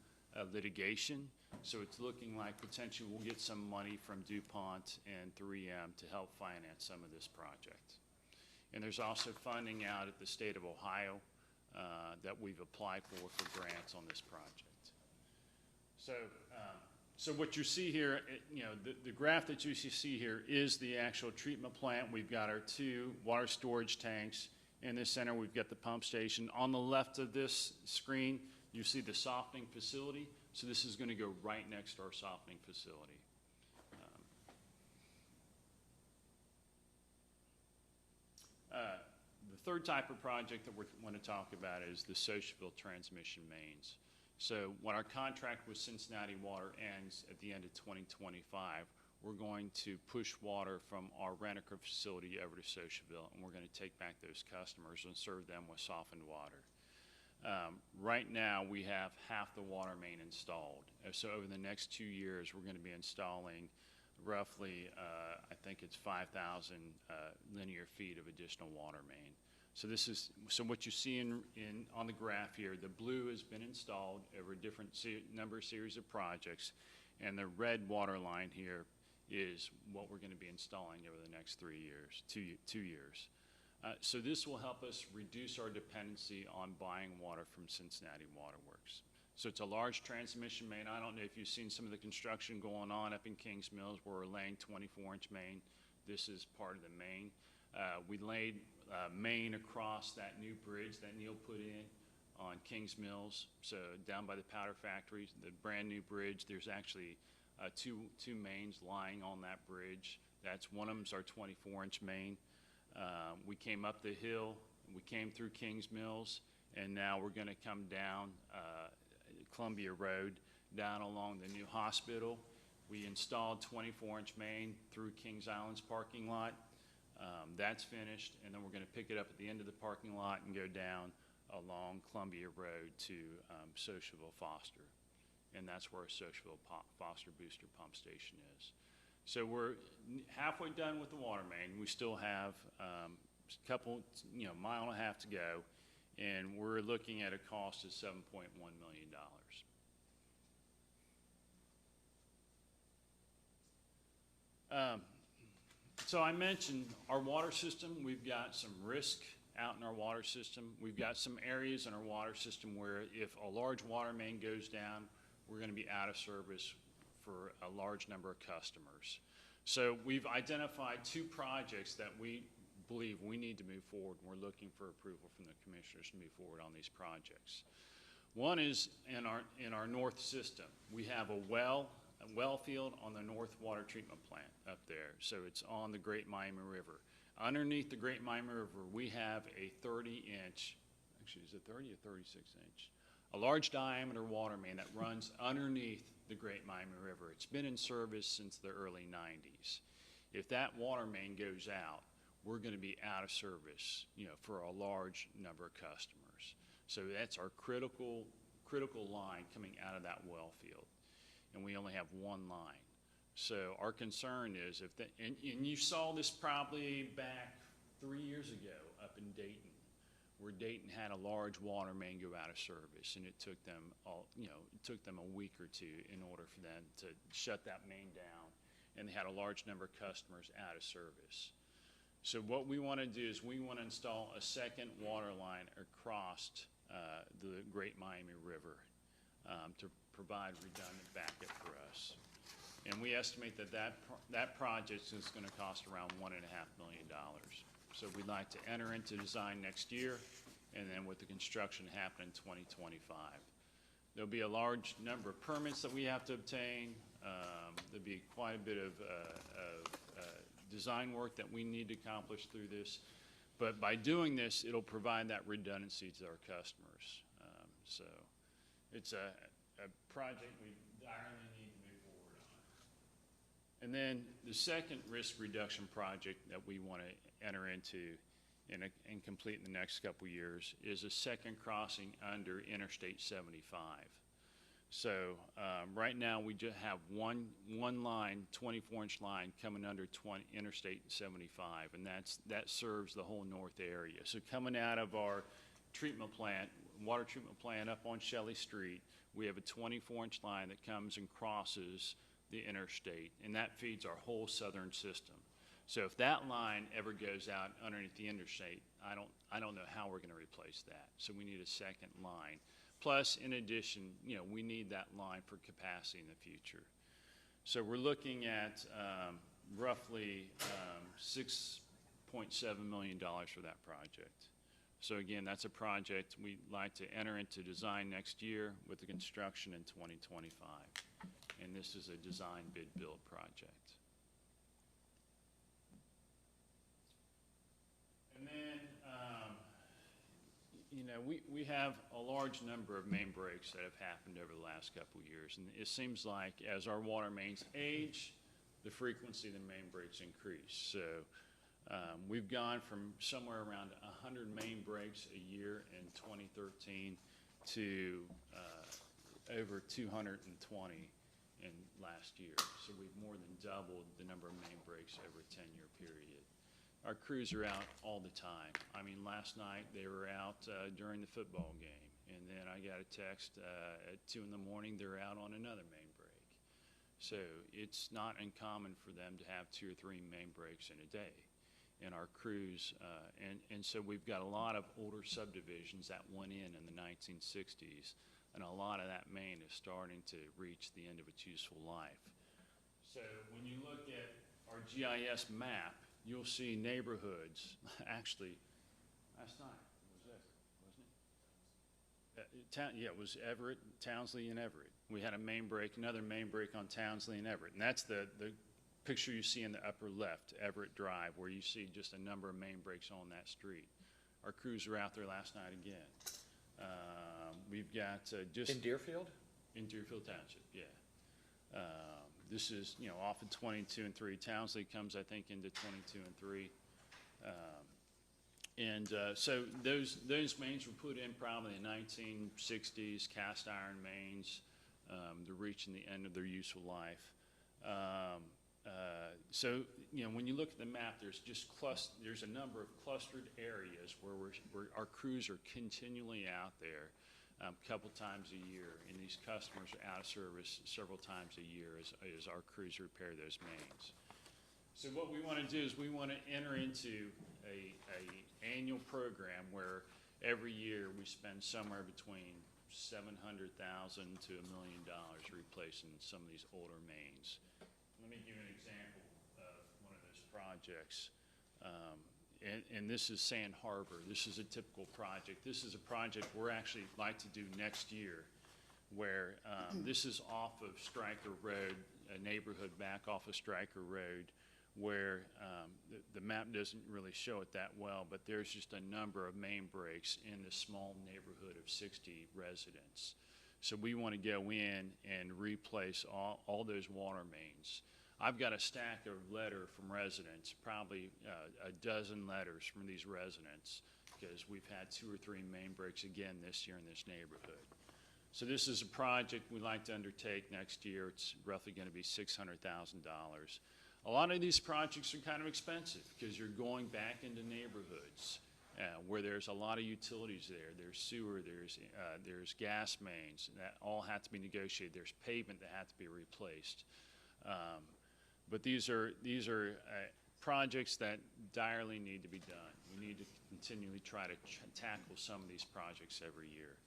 litigation. So it's looking like potentially we'll get some money from DuPont and 3M to help finance some of this project. And there's also funding out at the state of Ohio that we've applied for grants on this project. So what you see here, the graph that you see here is the actual treatment plant. We've got our 2 water storage tanks. In the center, we've got the pump station. On the left of this screen, you see the softening facility. So this is going to go right next to our softening facility. The third type of project that we want to talk about is the Sociaville transmission mains. So when our contract with Cincinnati Water ends at the end of 2025, we're going to push water from our Reniker facility over to Sociaville, and we're going to take back those customers and serve them with softened water. Right now, we have half the water main installed. So over the next 2 years, we're going to be installing roughly, I think it's 5,000 linear feet of additional water main. So what you see on the graph here, the blue has been installed over a different number of series of projects, and the red water line here is what we're going to be installing over the next 3 years, 2 years. So this will help us reduce our dependency on buying water from Cincinnati Water Works. So it's a large transmission main. I don't know if you've seen some of the construction going on up in Kings Mills where we're laying 24-inch main. This is part of the main. We laid main across that new bridge that Neil put in on Kings Mills. So down by the powder factory, the brand new bridge, there's actually two mains lying on that bridge. One of them's our 24-inch main. We came up the hill, we came through Kings Mills, and now we're going to come down Columbia Road, down along the new hospital. We installed 24-inch main through Kings Island's parking lot. That's finished, and then we're going to pick it up at the end of the parking lot and go down along Columbia Road to Sociaville Foster. And that's where our Sociaville Foster booster pump station is. So we're halfway done with the water main. We still have a couple, mile and a half to go, and we're looking at a cost of $7.1 million. So I mentioned our water system. We've got some risk out in our water system. We've got some areas in our water system where if a large water main goes down, we're going to be out of service for a large number of customers. So we've identified 2 projects that we believe we need to move forward, and we're looking for approval from the commissioners to move forward on these projects. One is in our north system. We have a well field on the North Water Treatment Plant up there. So it's on the Great Miami River. Underneath the Great Miami River, we have a 30-inch, actually is it 30 or 36-inch? A large diameter water main that runs underneath the Great Miami River. It's been in service since the early 90s. If that water main goes out, we're going to be out of service, for a large number of customers. So that's our critical line coming out of that well field. And we only have one line. So our concern is and you saw this probably back 3 years ago up in Dayton, where Dayton had a large water main go out of service, and it took them a week or 2 in order for them to shut that main down, and they had a large number of customers out of service. So what we want to do is we want to install a second water line across the Great Miami River to provide redundant backup for us. And we estimate that project is going to cost around $1.5 million. So we'd like to enter into design next year, and then with the construction happen in 2025. There'll be a large number of permits that we have to obtain. There'll be quite a bit of design work that we need to accomplish through this. But by doing this, it'll provide that redundancy to our customers. So it's a project we direly need to move forward on. And then the second risk reduction project that we want to enter into and complete in the next couple years is a second crossing under Interstate 75. So right now we just have one line, 24-inch line coming under Interstate 75, and that serves the whole north area. So coming out of our treatment plant, water treatment plant up on Shelley Street, we have a 24-inch line that comes and crosses the interstate, and that feeds our whole southern system. So if that line ever goes out underneath the interstate, I don't know how we're going to replace that. So we need a second line. Plus, in addition, we need that line for capacity in the future. So we're looking at roughly $6.7 million for that project. So again, that's a project we'd like to enter into design next year with the construction in 2025. And this is a design bid build project. And then, we have a large number of main breaks that have happened over the last couple of years. And it seems like as our water mains age, the frequency of the main breaks increase. So we've gone from somewhere around 100 main breaks a year in 2013 to over 220 in last year. So we've more than doubled the number of main breaks over a 10-year period. Our crews are out all the time. I mean, last night they were out during the football game, and then I got a text at 2 in the morning, they're out on another main break. So it's not uncommon for them to have 2 or 3 main breaks in a day. And our crews, and so we've got a lot of older subdivisions that went in the 1960s, and a lot of that main is starting to reach the end of its useful life. So when you look at our GIS map, you'll see neighborhoods. Actually, last night was it, wasn't it? It was Everett, Townsley, and Everett. We had a main break, another main break on Townsley and Everett, and that's the picture you see in the upper left, Everett Drive, where you see just a number of main breaks on that street. Our crews were out there last night again. We've got just In Deerfield? in Deerfield Township, yeah. This is, off of 22 and 3. Townsley comes, I think, into 22 and 3. So those mains were put in probably in the 1960s, cast iron mains. They're reaching the end of their useful life. So, when you look at the map, there's a number of clustered areas where our crews are continually out there a couple times a year, and these customers are out of service several times a year as our crews repair those mains. So what we want to do is we want to enter into a annual program where every year we spend somewhere between $700,000 to $1 million replacing some of these older mains. Let me give you an example of one of those projects. And this is Sand Harbor. This is a typical project. This is a project we're actually like to do next year, where this is off of Stryker Road, a neighborhood back off of Stryker Road, where the map doesn't really show it that well, but there's just a number of main breaks in this small neighborhood of 60 residents. So we want to go in and replace all those water mains. I've got a stack of letter from residents, probably a dozen letters from these residents, because we've had 2 or 3 main breaks again this year in this neighborhood. So this is a project we'd like to undertake next year. It's roughly going to be $600,000. A lot of these projects are kind of expensive because you're going back into neighborhoods where there's a lot of utilities there. There's sewer, there's gas mains that all have to be negotiated. There's pavement that has to be replaced. But these are projects that direly need to be done. We need to continually try to tackle some of these projects every year.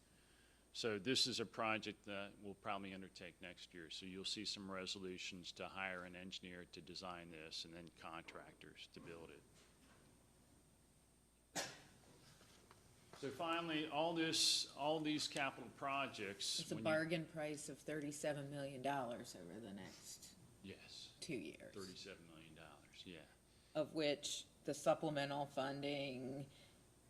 So this is a project that we'll probably undertake next year. So you'll see some resolutions to hire an engineer to design this and then contractors to build it. So finally, all these capital projects. It's a bargain price of $37 million over the next Yes. 2 years. $37 million, yeah. Of which the supplemental funding,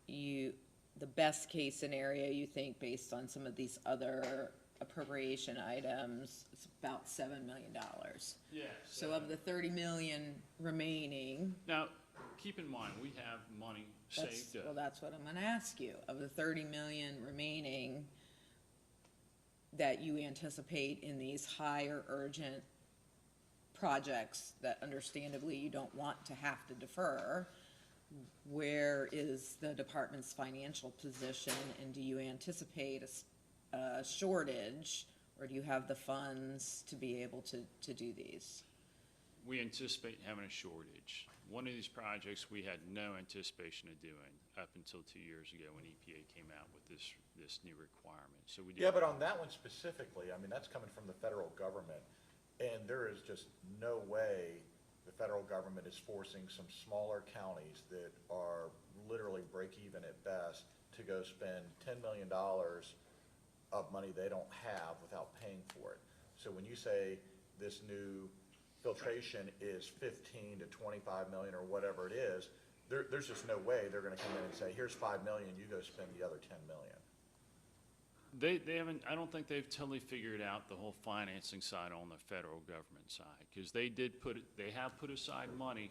the best case scenario, you think, based on some of these other appropriation items, it's about $7 million. Yes. So of the 30 million remaining, Now, keep in mind, we have money saved up. well, that's what I'm gonna ask you. Of the 30 million remaining that you anticipate in these higher urgent projects that understandably you don't want to have to defer, where is the department's financial position, and do you anticipate a shortage, or do you have the funds to be able to do these? We anticipate having a shortage. One of these projects we had no anticipation of doing up until 2 years ago when EPA came out with this new requirement. So we did. Yeah, but on that one specifically, I mean, that's coming from the federal government, and there is just no way the federal government is forcing some smaller counties that are literally break even at best to go spend $10 million of money they don't have without paying for it. So when you say this new filtration is 15 to 25 million or whatever it is, there's just no way they're gonna come in and say, here's 5 million, you go spend the other 10 million. They haven't, I don't think they've totally figured out the whole financing side on the federal government side, because they have put aside money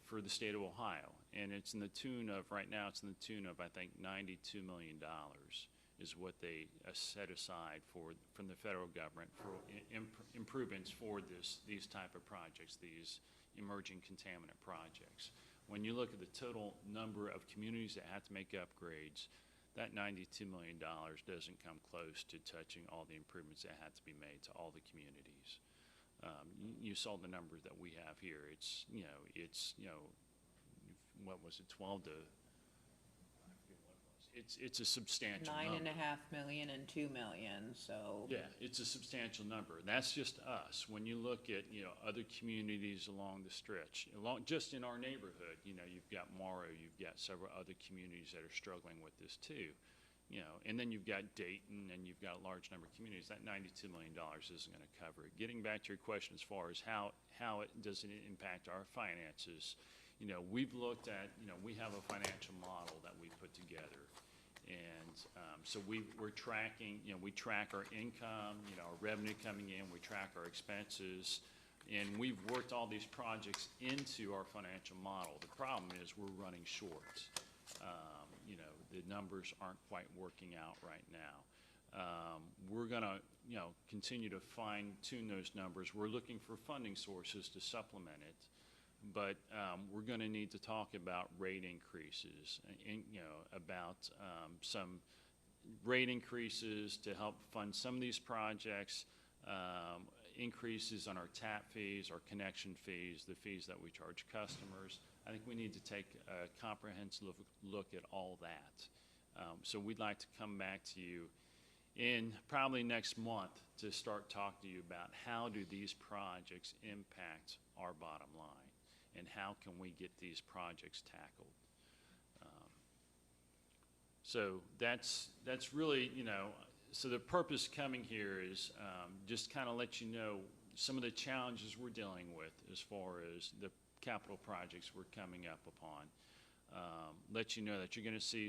for the state of Ohio, and it's in the tune of, right now, it's in the tune of, I think, $92 million is what they set aside from the federal government for improvements for these type of projects, these emerging contaminant projects. When you look at the total number of communities that have to make upgrades, that $92 million doesn't come close to touching all the improvements that have to be made to all the communities. You saw the numbers that we have here. It's what was it, 12 to, I forget what it was. It's a substantial number. 9.5 million and 2 million, so. Yeah, it's a substantial number. That's just us. When you look at, other communities along the stretch, just in our neighborhood, you've got Morrow, you've got several other communities that are struggling with this too. And then you've got Dayton, and you've got a large number of communities. That $92 million isn't going to cover it. Getting back to your question as far as how does it impact our finances, we've looked at, we have a financial model that we put together. And so we're tracking, we track our income, our revenue coming in, we track our expenses, and we've worked all these projects into our financial model. The problem is we're running short. The numbers aren't quite working out right now. We're gonna, continue to fine tune those numbers. We're looking for funding sources to supplement it. But we're going to need to talk about rate increases, and, about some rate increases to help fund some of these projects, increases on our tap fees, our connection fees, the fees that we charge customers. I think we need to take a comprehensive look at all that. So we'd like to come back to you in probably next month to start talking to you about how do these projects impact our bottom line, and how can we get these projects tackled. So that's really, so the purpose coming here is just kind of let you know some of the challenges we're dealing with as far as the capital projects we're coming up upon. Let you know that you're going to see,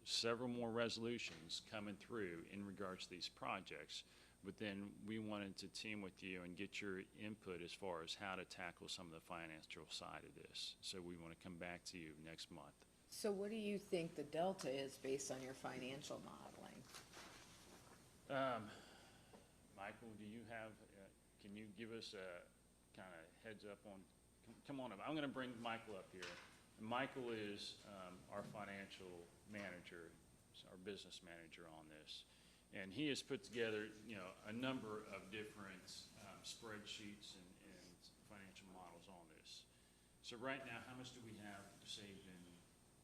several more resolutions coming through in regards to these projects. But then we wanted to team with you and get your input as far as how to tackle some of the financial side of this. So we want to come back to you next month. So what do you think the delta is based on your financial modeling? Michael, do you have, can you give us a kind of heads up on, come on up. I'm going to bring Michael up here. And Michael is our financial manager, our business manager on this. And he has put together, a number of different spreadsheets and financial models on this. So right now, how much do we have saved in?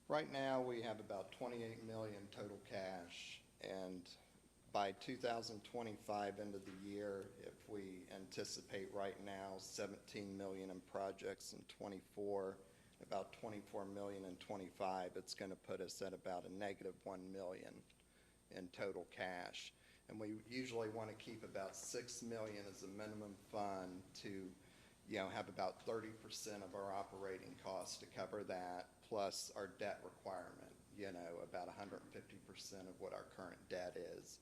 Right now, we have about 28 million total cash, and by 2025, end of the year, if we anticipate right now 17 million in projects in 24, about 24 million in 25, it's going to put us at about a negative 1 million in total cash. And we usually want to keep about 6 million as a minimum fund to, have about 30% of our operating costs to cover that, plus our debt requirement, about 150% of what our current debt is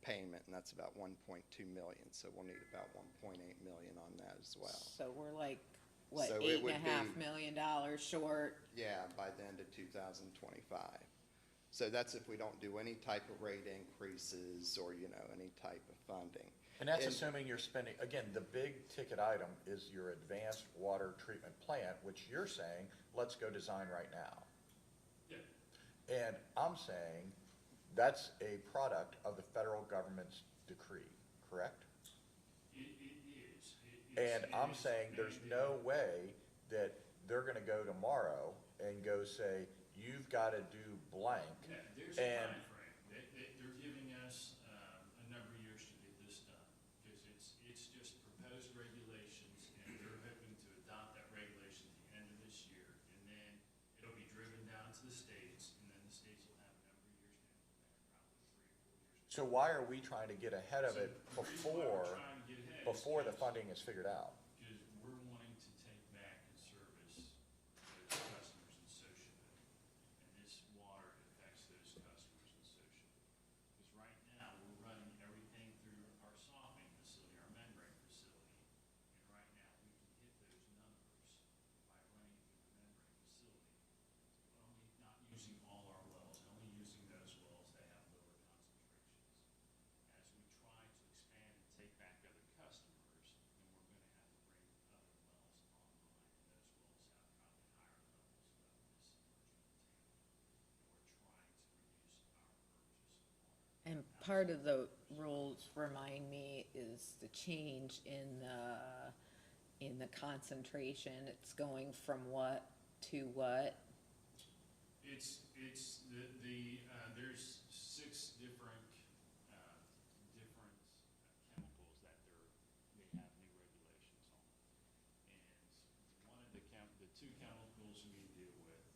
payment, and that's about 1.2 million. So we'll need about 1.8 million on that as well. So we're like, what, So it would $8.5 be- million short? Yeah, by the end of 2025. So that's if we don't do any type of rate increases or, any type of funding. And that's assuming you're spending, again, the big ticket item is your advanced water treatment plant, which you're saying, let's go design right now. Yeah. And I'm saying that's a product of the federal government's decree, correct? It is. And I'm saying there's no way that they're gonna go tomorrow and go say, you've gotta do blank. Yeah, there's a And timeframe. They're giving us a number of years to get this done, because it's just proposed regulations, and they're hoping to adopt that regulation at the end of this year, and then it'll be driven down to the states, and then the states will have a number of years to implement it, probably 3 or 4 years. so why are we trying to get ahead of it So the reason why we're before, trying to get ahead is before the because- funding is figured out? Because we're wanting to take back and service those customers in Sociable. And this water affects those customers in Sociable. Because right now, we're running everything through our softening facility, our membrane facility. And right now, we can hit those numbers by running it through the membrane facility. Only not using all our wells, only using those wells that have lower concentrations. As we try to expand and take back other customers, then we're gonna have to bring other wells online, and those wells have probably higher levels of this emerging contaminant. And we're trying to reduce our purchase of water. And part of the rules, remind me, is the change in the concentration. It's going from what to what? It's there's 6 different chemicals that they have new regulations on. And one of the 2 chemicals we deal with,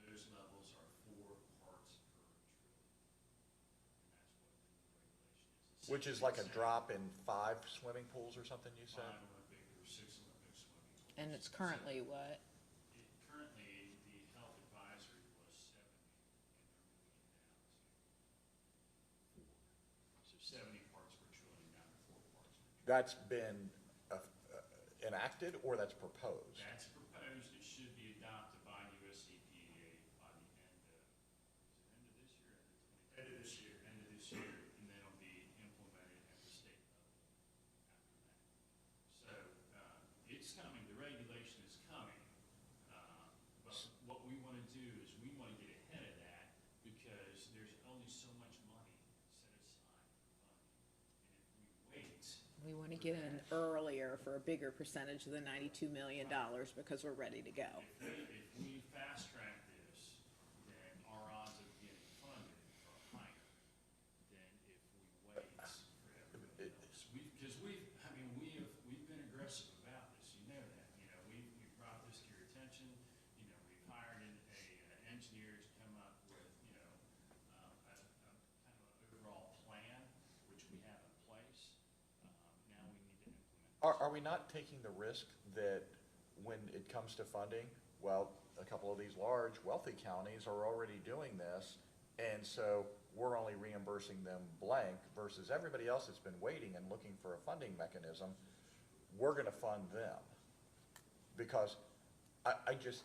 those levels are 4 parts per trillion. And that's what the new regulation is. Which is like a drop in 5 swimming pools or something, you said? 5 Olympic or 6 Olympic swimming pools. And it's currently what? Currently, the health advisory was 70, and they're moving it down to 4. So 70 parts per trillion down to 4 parts per trillion. That's been enacted or that's proposed? That's proposed. It should be adopted by US EPA by the end of this year, end of this get in earlier for a bigger percentage of the $92 million because we're ready to go. If we fast track this, then our odds of getting funded are higher than if we wait forever. Because we've been aggressive about this, you know that, we've brought this to your attention, we've hired an engineer to come up with, a kind of an overall plan, which we have in place. Now we need to implement. Are we not taking the risk that when it comes to funding, well, a couple of these large wealthy counties are already doing this, and so we're only reimbursing them blank versus everybody else that's been waiting and looking for a funding mechanism, we're gonna fund them? Because I just,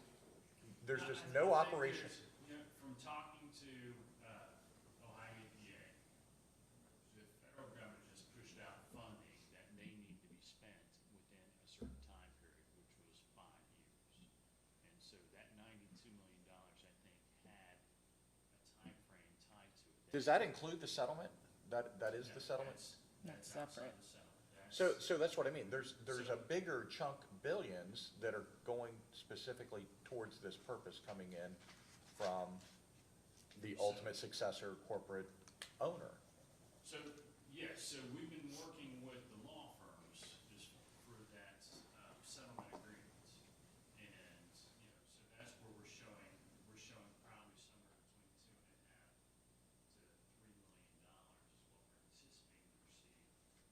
there's just no I think operation. there's, from talking to Ohio EPA, the federal government has pushed out funding that they need to be spent within a certain time period, which was 5 years. And so that $92 million, I think, had a time frame tied to it. Does that include the settlement? That is the settlement? That's outside separate. the settlement. So that's what I mean. There's a bigger chunk, billions, that are going specifically towards this purpose coming in from the ultimate successor corporate owner. So, yes, so we've been working with the law firms just for that settlement agreement. And, so that's where we're showing probably somewhere between $2.5 to $3 million is what we're anticipating to receive for those settlement agreements.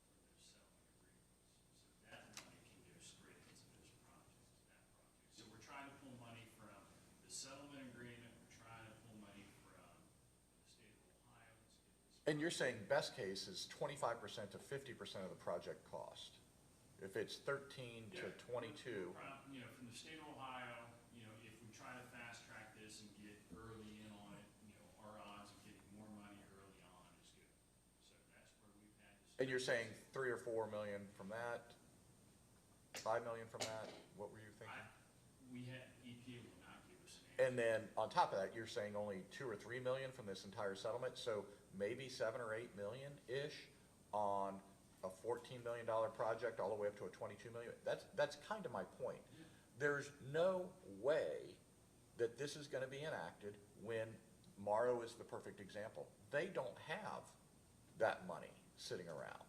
So that money can go straight into those projects, that project. So we're trying to pull money from the settlement agreement, we're trying to pull money from the state of Ohio to get this. And you're saying best case is 25% to 50% of the project cost. If it's 13 to 22, From the state of Ohio, if we try to fast track this and get early in on it, our odds of getting more money early on is good. So that's where we've had this. and you're saying 3 or 4 million from that, 5 million from that, what were you thinking? EPA will not give us an answer. And then on top of that, you're saying only 2 or 3 million from this entire settlement, so maybe 7 or 8 million-ish on a $14 million project all the way up to a 22 million. That's kind of my point. There's no way that this is gonna be enacted when Morrow is the perfect example. They don't have that money sitting around,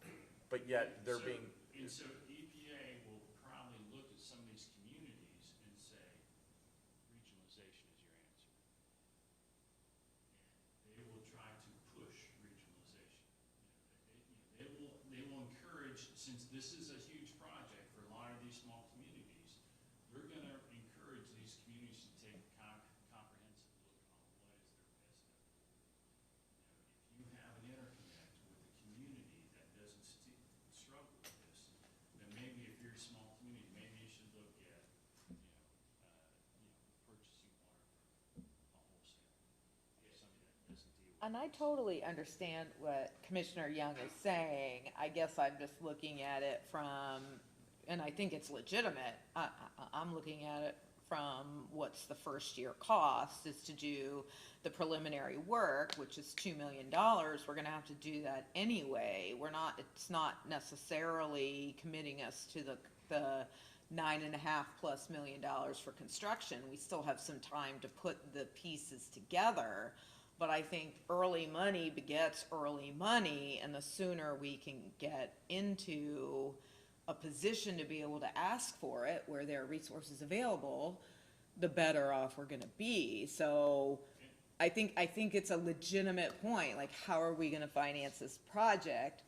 but yet they're being, And so EPA will probably look at some of these communities and say, regionalization is your answer. And they will try to push regionalization. They will encourage, since this is a huge project for a lot of these small communities, they're gonna encourage these communities to take a comprehensive look on what is their best effort. If you have an interconnect with a community that doesn't struggle with this, then maybe if you're a small community, maybe you should look at, purchasing water from a wholesale. Somebody that doesn't deal with. And I totally understand what Commissioner Young is saying. I guess I'm just looking at it from, and I think it's legitimate. I'm looking at it from what's the first year cost is to do the preliminary work, which is $2 million. We're gonna have to do that anyway. It's not necessarily committing us to the $9.5+ million for construction. We still have some time to put the pieces together. But I think early money begets early money, and the sooner we can get into a position to be able to ask for it, where there are resources available, the better off we're gonna be. So I think it's a legitimate point, like, how are we gonna finance this project?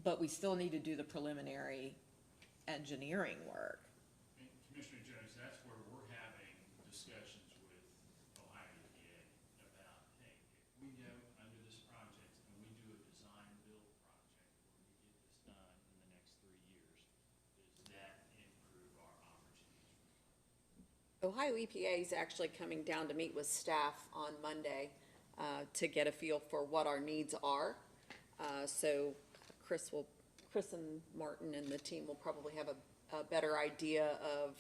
But we still need to do the preliminary engineering work. And Commissioner Jones, that's where we're having discussions with Ohio EPA about, hey, if we go under this project and we do a design-build project where we get this done in the next 3 years, does that improve our opportunities? Ohio EPA is actually coming down to meet with staff on Monday to get a feel for what our needs are. So Chris and Martin and the team will probably have a better idea of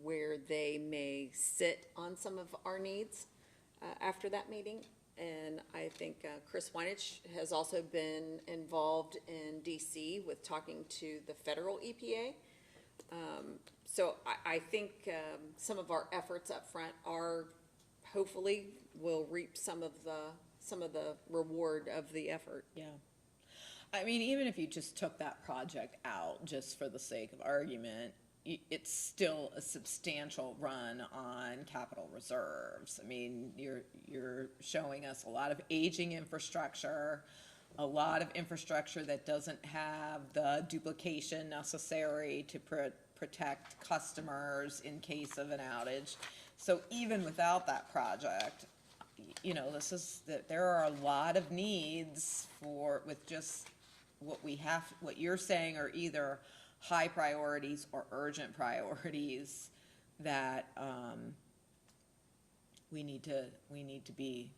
where they may sit on some of our needs after that meeting. And I think Chris Weinich has also been involved in DC with talking to the federal EPA. So I think some of our efforts up front are, hopefully, will reap some of the reward of the effort. Yeah. I mean, even if you just took that project out, just for the sake of argument, it's still a substantial run on capital reserves. I mean, you're showing us a lot of aging infrastructure, a lot of infrastructure that doesn't have the duplication necessary to protect customers in case of an outage. So even without that project, you know, there are a lot of needs with just what you're saying are either high priorities or urgent priorities that we need to be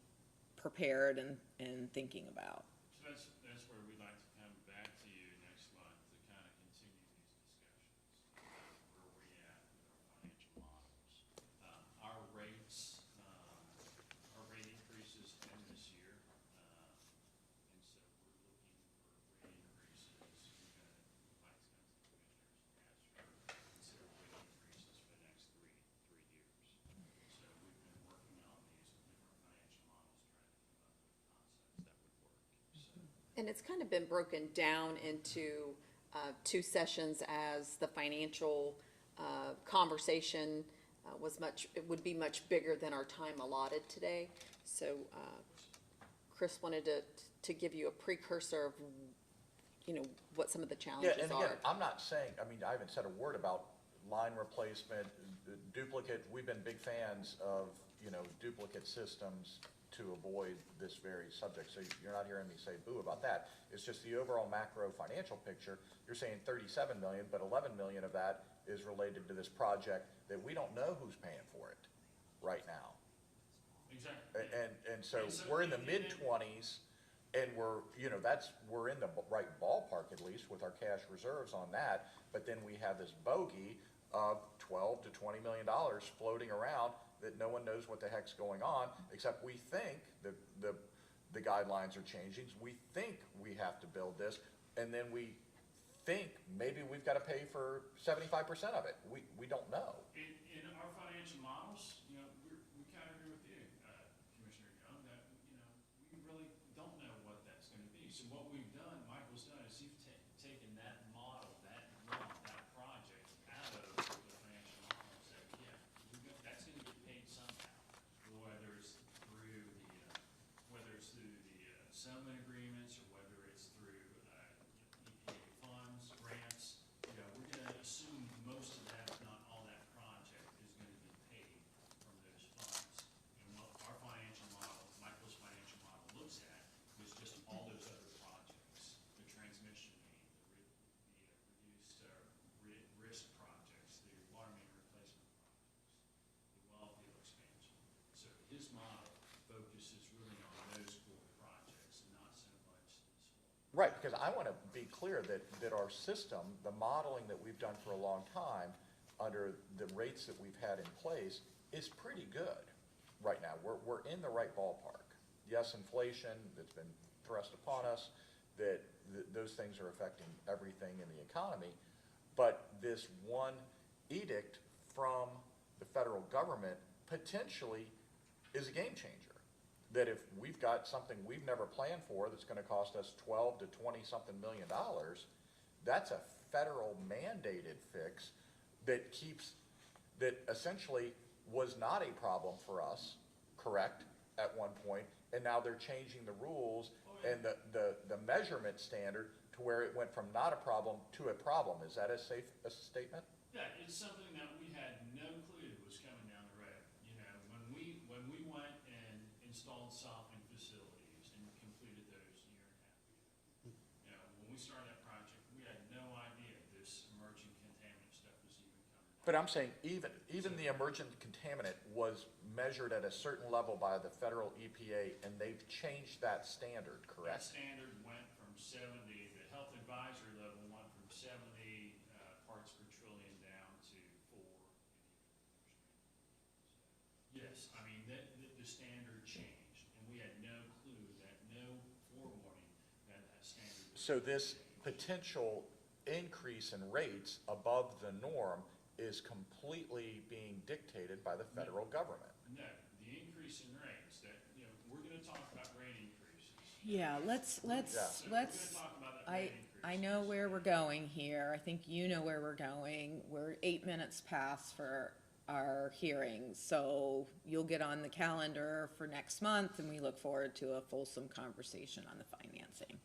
prepared and thinking about. So that's where we'd like to come back to you next month to kind of continue these discussions about where we're at with our financial models. Our rates, our rate increases end this year, and so we're looking for rate increases. We're gonna, like to come to the commissioners and ask for consider rate increases for the next three years. So we've been working on these different financial models, trying to come up with concepts that would work. So. And it's kind of been broken down into two sessions, as the financial conversation would be much bigger than our time allotted today. So Chris wanted to give you a precursor of, you know, what some of the challenges Yeah, and are. again, I'm not saying, I mean, I haven't said a word about line replacement, duplicate. We've been big fans of, you know, duplicate systems to avoid this very subject. So you're not hearing me say boo about that. It's just the overall macro financial picture. You're saying 37 million, but 11 million of that is related to this project that we don't know who's paying for it right now. Exactly. And so we're in the mid-20s, and we're in the right ballpark at least with our cash reserves on that, but then we have this bogey of $12 to $20 million floating around that no one knows what the heck's going on, except we think the guidelines are changing. We think we have to build this, and then we think maybe we've got to pay for 75% of it. We don't know. In our financial models, you know, we kind of agree with you, Commissioner Young, that, you know, we really don't know what that's going to be. So what we've done, Michael's done, is he's taken that model, that project out of the financial model and said, yeah, that's going to get paid somehow, whether it's through the settlement agreements or whether it's through EPA funds, grants. You know, we're going to assume most of that, if not all that project, is going to be paid from those funds. And what our financial model, Michael's financial model, looks at is just all those other projects, the transmission main, the reduced risk projects, the water main replacement projects, the well field expansion. So his model focuses really on those core projects and not so much this one. Right, because I want to be clear that our system, the modeling that we've done for a long time, under the rates that we've had in place, is pretty good right now. We're in the right ballpark. Yes, inflation that's been thrust upon us, those things are affecting everything in the economy, but this one edict from the federal government potentially is a game changer. That if we've got something we've never planned for that's going to cost us 12 to 20-something million dollars, that's a federal mandated fix that essentially was not a problem for us, correct, at one point, and now they're changing the rules and the measurement standard to where it went from not a problem to a problem. Is that a safe statement? Yeah, it's something that we had no clue was coming down the road. You know, when we went and installed softening facilities and completed those a year and a half ago, you know, when we started that project, we had no idea this emerging contaminant stuff was even coming. But I'm saying even the emergent contaminant was measured at a certain level by the federal EPA, and they've changed that standard, That correct? standard went from 70, the health advisory level went from 70 parts per trillion down to 4. Yes, I mean, the standard changed, and we had no So this potential increase in rates above the norm is completely being dictated by the federal government. No, the increase in rates, that, you know, we're gonna talk about rate increases. Yeah, let's, So we're gonna talk about that rate I increases. know where we're going here. I think you know where we're going. We're 8 minutes past for our hearing, so you'll get on the calendar for next month, and we look forward to a fulsome conversation on the financing.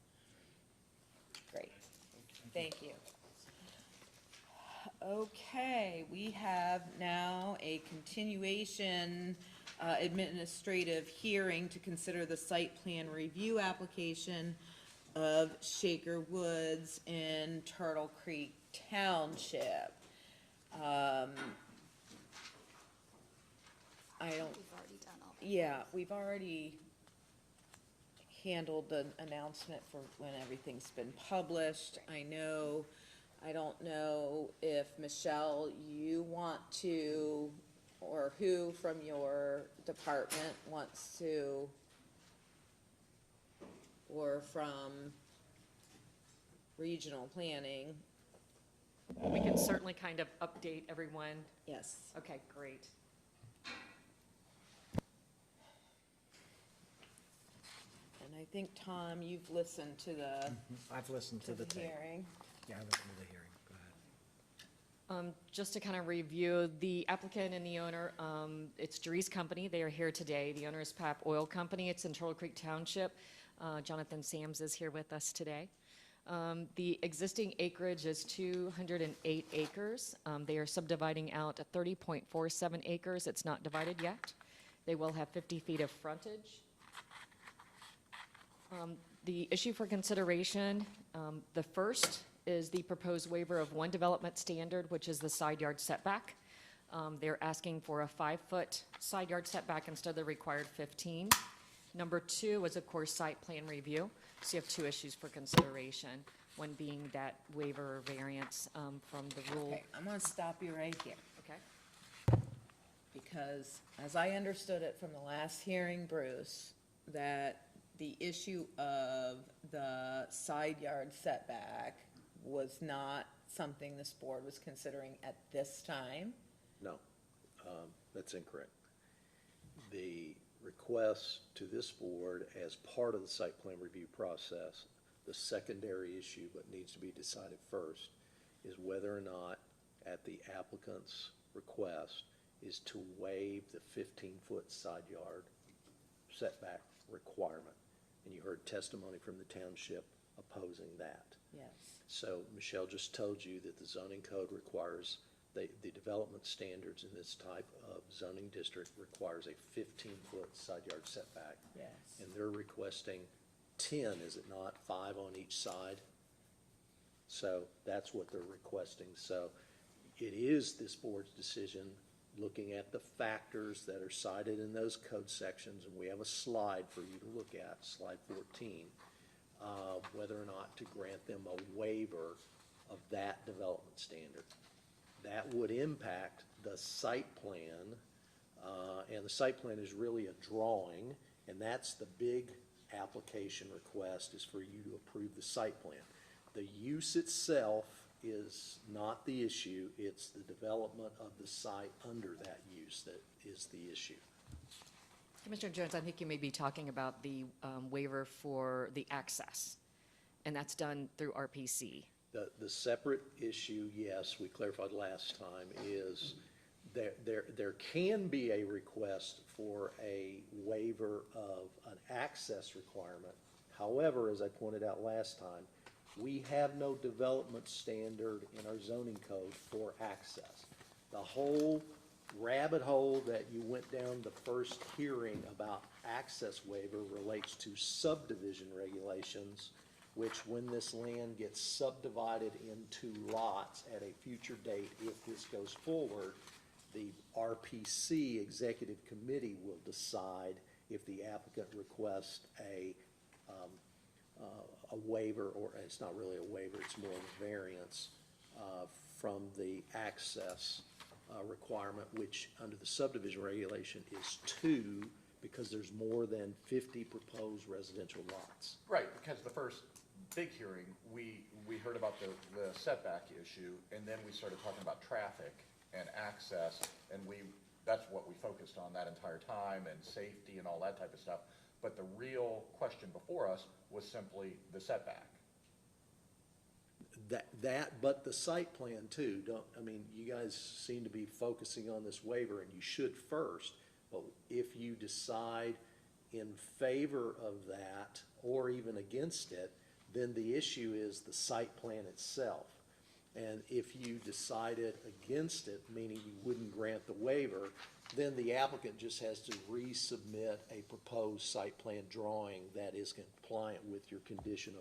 Great, thank you. Okay, we have now a continuation administrative hearing to consider the site plan review application of Shaker Woods in Turtle Creek Township. I don't, We've already done all. yeah, we've already handled the announcement for when everything's been published. I don't know if, Michelle, you want to, or who from your department wants to, or from regional planning. We can certainly kind of update everyone. Yes. Okay, great. And I think, Tom, you've listened to the, I've listened to to the the tape. hearing. Yeah, I listened to the hearing. Go ahead. Just to kind of review, the applicant and the owner, it's Jerry's company. They are here today. The owner is PAP Oil Company. It's in Turtle Creek Township. Jonathan Sams is here with us today. The existing acreage is 208 acres. They are subdividing out 30.47 acres. It's not divided yet. They will have 50 feet of frontage. The issue for consideration, the first is the proposed waiver of one development standard, which is the side yard setback. They're asking for a 5-foot side yard setback instead of the required 15. Number two is, of course, site plan review. So you have two issues for consideration, one being that waiver or variance from the rule. Okay, I'm gonna stop you right here, Okay. because as I understood it from the last hearing, Bruce, that the issue of the side yard setback was not something this board was considering at this time. No, that's incorrect. The request to this board as part of the site plan review process, the secondary issue, but needs to be decided first, is whether or not, at the applicant's request, is to waive the 15-foot side yard setback requirement. And you heard testimony from the township opposing that. Yes. So Michelle just told you that the zoning code requires, the development standards in this type of zoning district requires a 15-foot side yard setback. Yes. And they're requesting 10, is it not, 5 on each side? So that's what they're requesting. So it is this board's decision, looking at the factors that are cited in those code sections, and we have a slide for you to look at, slide 14, whether or not to grant them a waiver of that development standard. That would impact the site plan, and the site plan is really a drawing, and that's the big application request, is for you to approve the site plan. The use itself is not the issue, it's the development of the site under that use that is the issue. Commissioner Jones, I think you may be talking about the waiver for the access, and that's done through RPC. The separate issue, yes, we clarified last time, is there can be a request for a waiver of an access requirement. However, as I pointed out last time, we have no development standard in our zoning code for access. The whole rabbit hole that you went down the first hearing about access waiver relates to subdivision regulations, which when this land gets subdivided into lots at a future date, if this goes forward, the RPC Executive Committee will decide if the applicant requests a waiver, or it's not really a waiver, it's more of a variance from the access requirement, which under the subdivision regulation is 2, because there's more than 50 proposed residential lots. Right, because the first big hearing, we heard about the setback issue, and then we started talking about traffic and access, and that's what we focused on that entire time, and safety and all that type of stuff. But the real question before us was simply the setback. But the site plan too, you guys seem to be focusing on this waiver, and you should first, but if you decide in favor of that, or even against it, then the issue is the site plan itself. And if you decided against it, meaning you wouldn't grant the waiver, then the applicant just has to resubmit a proposed site plan drawing that is compliant with your condition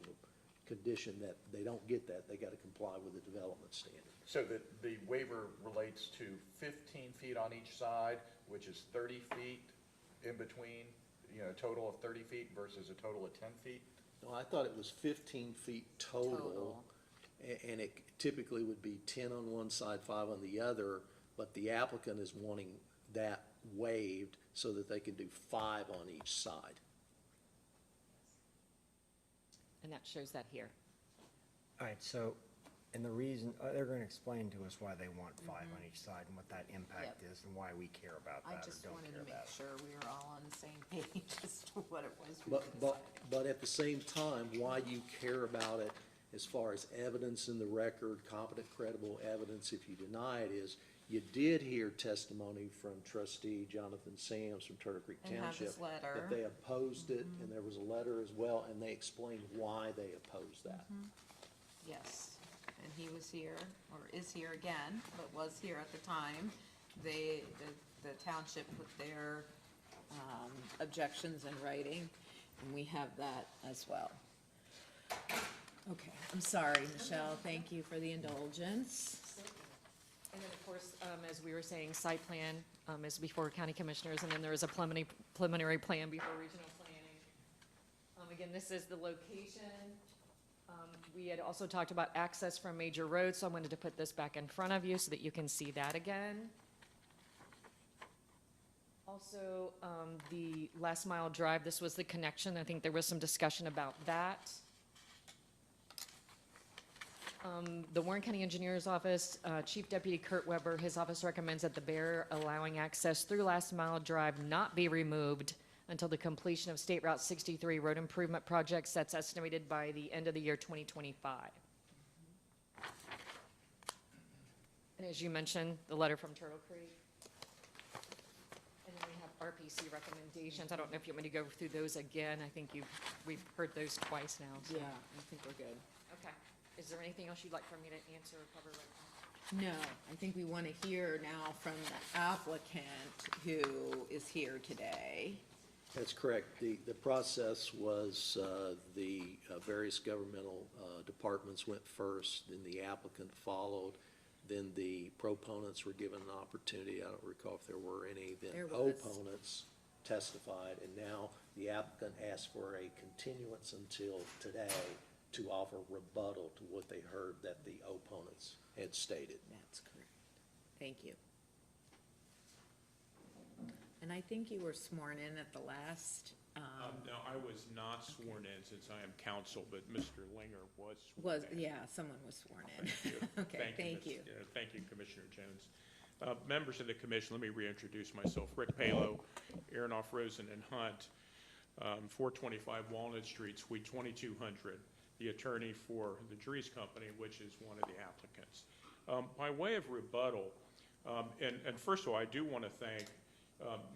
that they don't get that, they gotta comply with the development standard. So the waiver relates to 15 feet on each side, which is 30 feet in between, a total of 30 feet versus a total of 10 feet? No, I thought it was 15 feet total. And it typically would be 10 on one side, 5 on the other, but the applicant is wanting that waived so that they can do 5 on each side. And that shows that here. All right, so, and the reason, they're gonna explain to us why they want 5 on each side and what that impact is and why we care about I that or just don't wanted care to make about it. sure we were all on the same page as to what it was we were But at the same time, why you care about it as far as evidence in the record, competent, credible evidence, if you deny it, is you did hear testimony from trustee Jonathan Sams from Turtle Creek And have Township. his letter. That they opposed it, and there was a letter as well, and they explained why they opposed that. Yes, and he was here, or is here again, but was here at the time. The township put their objections in writing, and we have that as well. Okay, I'm sorry, Michelle, thank you for the indulgence. And then, of course, as we were saying, site plan is before county commissioners, and then there is a preliminary plan before regional planning. Again, this is the location. We had also talked about access from major roads, so I wanted to put this back in front of you so that you can see that again. Also, the last mile drive, this was the connection. I think there was some discussion about that. The Warren County Engineers Office, Chief Deputy Kurt Weber, his office recommends that the barrier allowing access through Last Mile Drive not be removed until the completion of State Route 63 road improvement projects that's estimated by the end of the year 2025. And as you mentioned, the letter from Turtle Creek. And then we have RPC recommendations. I don't know if you want me to go through those again. I think we've heard those twice now. So. Yeah, I think we're good. Okay. Is there anything else you'd like for me to answer or cover right now? No, I think we want to hear now from the applicant who is here today. That's correct. The process was, the various governmental departments went first, then the applicant followed, then the proponents were given an opportunity. I don't recall if there were any. Then There was. opponents testified, and now the applicant asked for a continuance until today to offer rebuttal to what they heard that the opponents had stated. That's correct. Thank you. And I think you were sworn in at the last, No, I was not sworn in since I am counsel, but Mr. Linger was sworn in. yeah, someone was sworn in. Thank you. Okay, thank you. Thank you, Commissioner Jones. Members of the commission, let me reintroduce myself. Rick Palo, Aronoff, Rosen, and Hunt, 425 Walnut Street, Suite 2200, the attorney for the Dries Company, which is one of the applicants. By way of rebuttal, and first of all, I do want to thank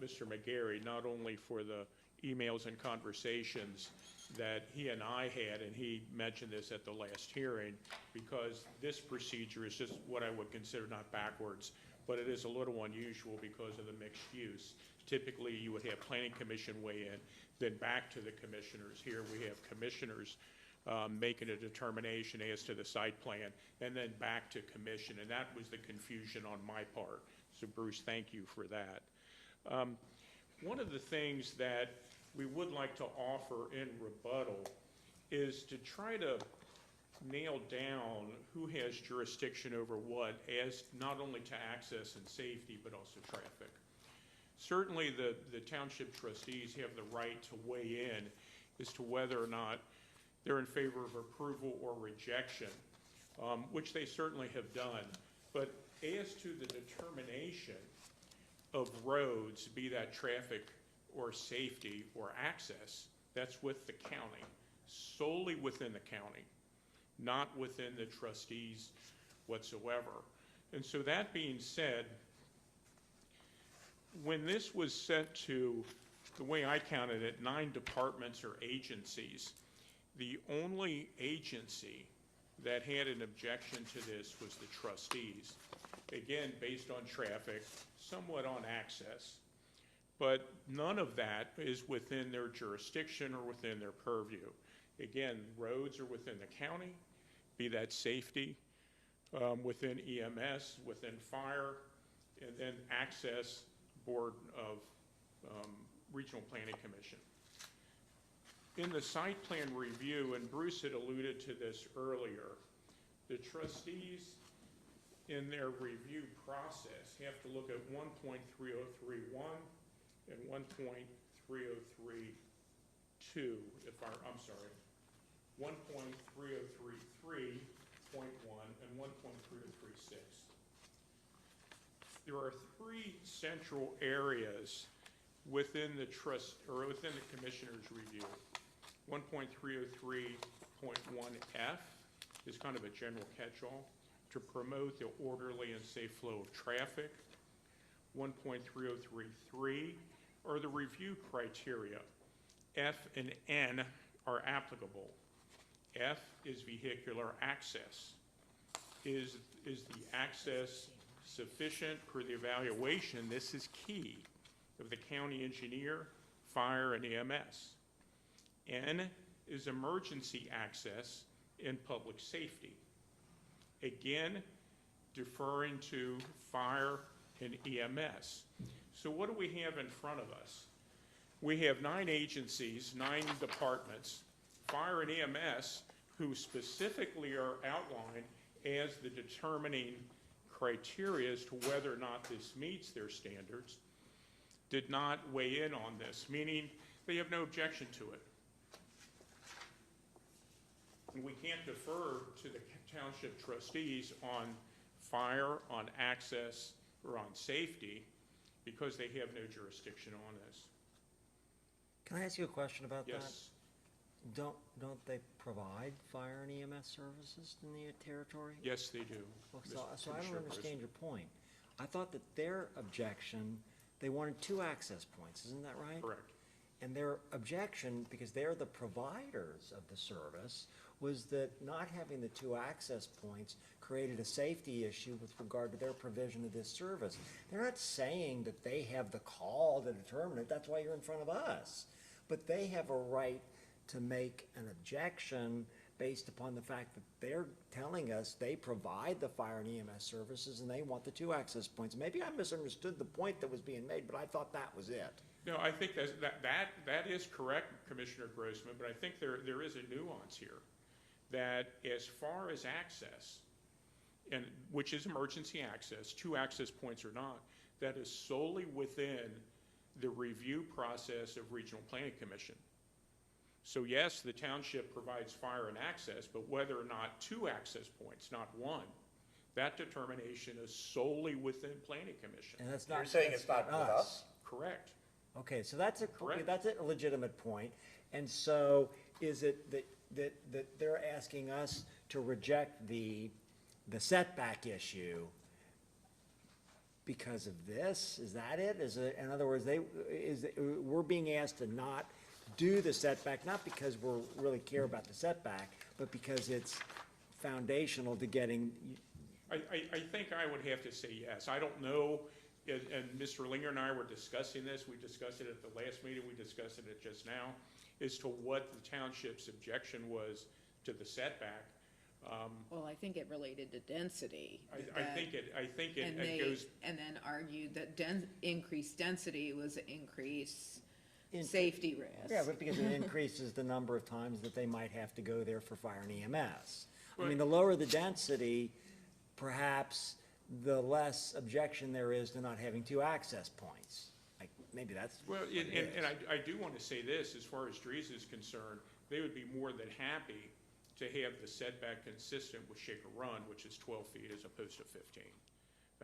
Mr. McGarry, not only for the emails and conversations that he and I had, and he mentioned this at the last hearing, because this procedure is just what I would consider not backwards, but it is a little unusual because of the mixed use. Typically, you would have planning commission weigh in, then back to the commissioners. Here we have commissioners making a determination as to the site plan, and then back to commission, and that was the confusion on my part. So Bruce, thank you for that. One of the things that we would like to offer in rebuttal is to try to nail down who has jurisdiction over what, as not only to access and safety, but also traffic. Certainly, the township trustees have the right to weigh in as to whether or not they're in favor of approval or rejection, which they certainly have done. But as to the determination of roads, be that traffic or safety or access, that's with the county, solely within the county, not within the trustees whatsoever. And so that being said, when this was sent to, the way I counted it, 9 departments or agencies, the only agency that had an objection to this was the trustees. Again, based on traffic, somewhat on access, but none of that is within their jurisdiction or within their purview. Again, roads are within the county, be that safety, within EMS, within fire, and then access, Board of Regional Planning Commission. In the site plan review, and Bruce had alluded to this earlier, the trustees in their review process have to look at 1.3031 and 1.3032, I'm sorry, 1.3033.1 and 1.3036. There are 3 central areas within the within the commissioner's review. 1.303.1F is kind of a general catch-all to promote the orderly and safe flow of traffic. 1.3033 are the review criteria. F and N are applicable. F is vehicular access. Is the access sufficient for the evaluation? This is key of the county engineer, fire, and EMS. N is emergency access in public safety. Again, deferring to fire and EMS. So what do we have in front of us? We have 9 agencies, 9 departments, fire and EMS, who specifically are outlined as the determining criteria as to whether or not this meets their standards, did not weigh in on this, meaning they have no objection to it. And we can't defer to the township trustees on fire, on access, or on safety because they have no jurisdiction on this. Can I ask you a question about that? Yes, Don't they provide fire and EMS services in the territory? yes, they do. Well, Mr. So I don't Commissioner understand Grossman. your point. I thought that their objection, they wanted 2 access points, isn't that right? Correct. And their objection, because they're the providers of the service, was that not having the 2 access points created a safety issue with regard to their provision of this service. They're not saying that they have the call to determine it, that's why you're in front of us. But they have a right to make an objection based upon the fact that they're telling us they provide the fire and EMS services and they want the 2 access points. Maybe I misunderstood the point that was being made, but I thought that was it. No, I think that is correct, Commissioner Grossman, but I think there is a nuance here. That as far as access, and which is emergency access, 2 access points or not, that is solely within the review process of Regional Planning Commission. So yes, the township provides fire and access, but whether or not 2 access points, not 1, that determination is solely within Planning Commission. And that's not. You're saying that's it's not with us? Correct. Okay, so that's Correct. that's a legitimate point. And so is it that they're asking us to reject the setback issue because of this? Is that it? Is it, in other words, we're being asked to not do the setback, not because we really care about the setback, but because it's foundational to getting. I think I would have to say yes. I don't know, and Mr. Linger and I were discussing this. We discussed it at the last meeting. We discussed it just now, as to what the township's objection was to the setback. Well, I think it related to density. I think it goes. And then argued that increased density was increased safety risk. Yeah, but because it increases the number of times that they might have to go there for fire and EMS. I mean, Right. the lower the density, perhaps the less objection there is to not having 2 access points. maybe that's. Well, what it and is. I do want to say this, as far as Dries is concerned, they would be more than happy to have the setback consistent with Shaker Run, which is 12 feet as opposed to 15.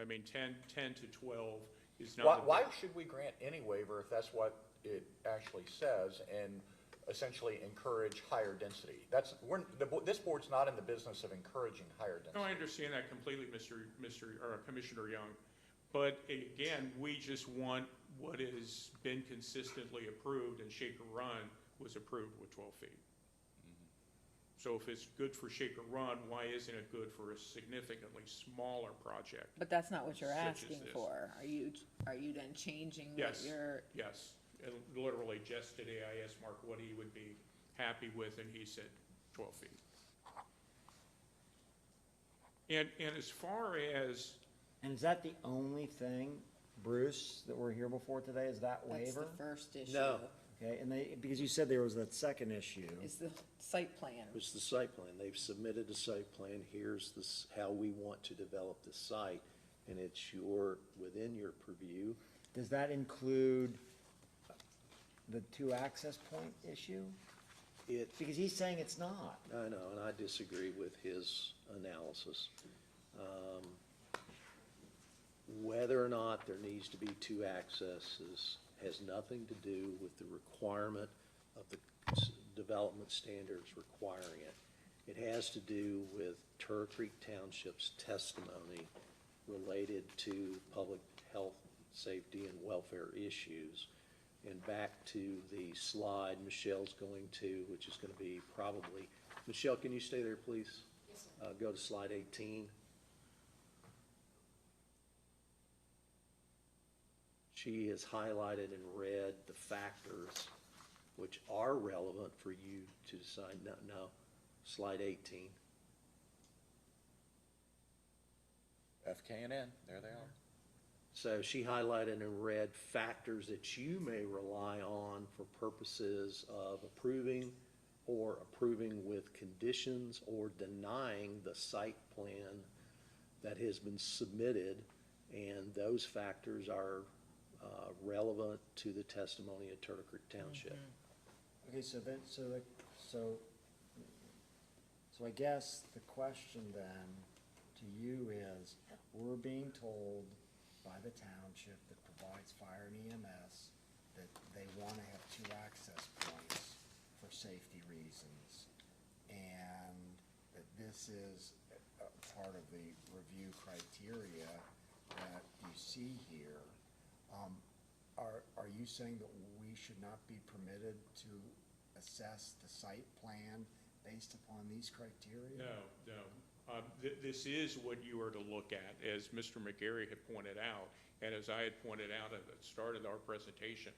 I mean, 10 to 12 is not. Why should we grant any waiver if that's what it actually says and essentially encourage higher density? This board's not in the business of encouraging higher No, I density. understand that completely, Commissioner Young. But again, we just want what has been consistently approved, and Shaker Run was approved with 12 feet. So if it's good for Shaker Run, why isn't it good for a significantly smaller project? But that's not what you're Such as asking this. for. Are you then changing what Yes, you're? yes. And literally just today, I asked Mark what he would be happy with, and he said 12 feet. And as far as, And is that the only thing, Bruce, that we're here before today, is that That's waiver? the first issue. No. Okay, and because you said there was that second issue. Is the site plan. It was the site plan. They've submitted a site plan. Here's this, how we want to develop the site, and it's within your purview. Does that include the two access point issue? Because he's saying it's not. I know, and I disagree with his analysis. Whether or not there needs to be two accesses has nothing to do with the requirement of the development standards requiring it. It has to do with Turtle Creek Township's testimony related to public health, safety, and welfare issues. And back to the slide Michelle's going to, which is going to be probably, Michelle, can you stay there, please? Yes, sir. Go to slide 18. She has highlighted in red the factors which are relevant for you to decide. No, slide 18. FK&N, there they are. So she highlighted in red factors that you may rely on for purposes of approving or approving with conditions or denying the site plan that has been submitted, and those factors are relevant to the testimony of Turtle Creek Township. Okay, so I guess the question then to you is, we're being told by the township that provides fire and EMS that they want to have two access points for safety reasons, and that this is a part of the review criteria that you see here. Are you saying that we should not be permitted to assess the site plan based upon these criteria? no. This is what you are to look at, as Mr. McGarry had pointed out, and as I had pointed out at the start of our presentation.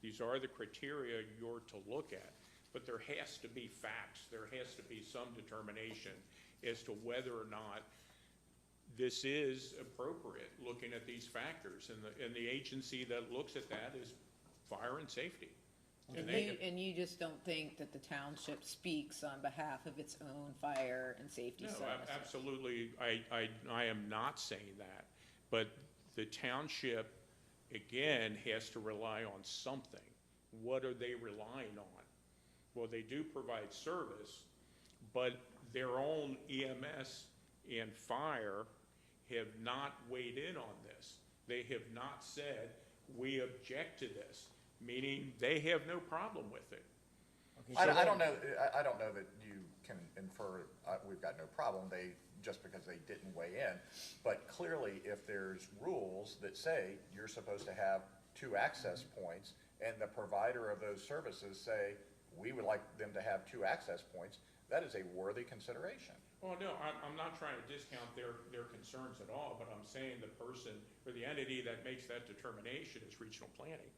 These are the criteria you're to look at, but there has to be facts. There has to be some determination as to whether or not this is appropriate, looking at these factors. And the agency that looks at that is Fire and Safety. And you just don't think that the township speaks on behalf of its own fire and safety No, services? absolutely, I am not saying that. But the township, again, has to rely on something. What are they relying on? Well, they do provide service, but their own EMS and fire have not weighed in on this. They have not said, we object to this, meaning they have no problem with it. Okay, I don't know that you can infer, we've got no problem, just because they didn't weigh in. But clearly, if there's rules that say you're supposed to have two access points, and the provider of those services say, we would like them to have two access points, that is a worthy consideration. Well, no, I'm not trying to discount their concerns at all, but I'm saying the person or the entity that makes that determination is regional planning,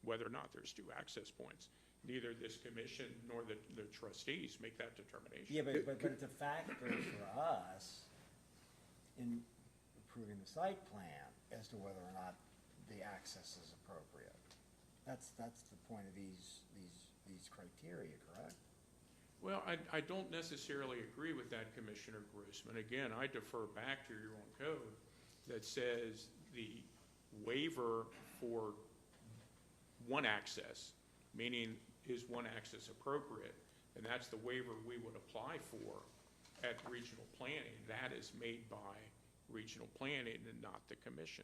whether or not there's two access points. Neither this commission nor the trustees make that determination. Yeah, but it's a factor for us in approving the site plan as to whether or not the access is appropriate. That's the point of these criteria, correct? Well, I don't necessarily agree with that, Commissioner Grossman. Again, I defer back to your own code that says the waiver for one access, meaning is one access appropriate? And that's the waiver we would apply for at regional planning. That is made by regional planning and not the commission.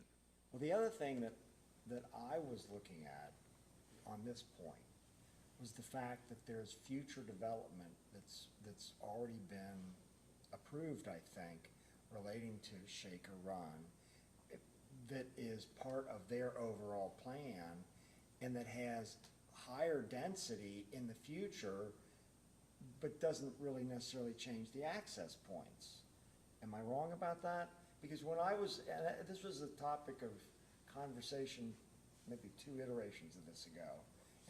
Well, the other thing that I was looking at on this point was the fact that there's future development that's already been approved, I think, relating to Shaker Run, that is part of their overall plan, and that has higher density in the future, but doesn't really necessarily change the access points. Am I wrong about that? Because when I was, and this was a topic of conversation maybe 2 iterations of this ago,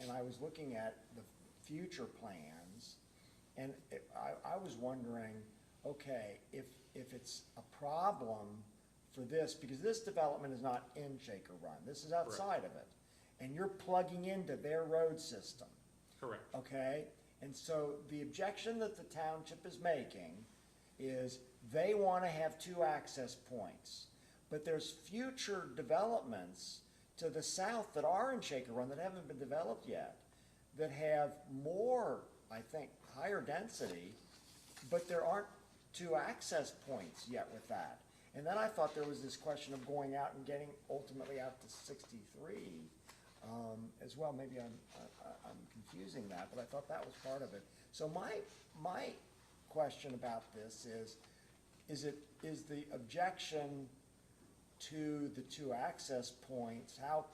and I was looking at the future plans, and I was wondering, okay, if it's a problem for this, because this development is not in Shaker Run, this is outside of it, and you're plugging into their road system. Correct. Okay, and so the objection that the township is making is they want to have 2 access points, but there's future developments to the south that are in Shaker Run that haven't been developed yet, that have more, I think, higher density, but there aren't 2 access points yet with that. And then I thought there was this question of going out and getting ultimately out to 63 as well. Maybe I'm confusing that, but I thought that was part of it. So my question about this is the objection to the 2 access points, how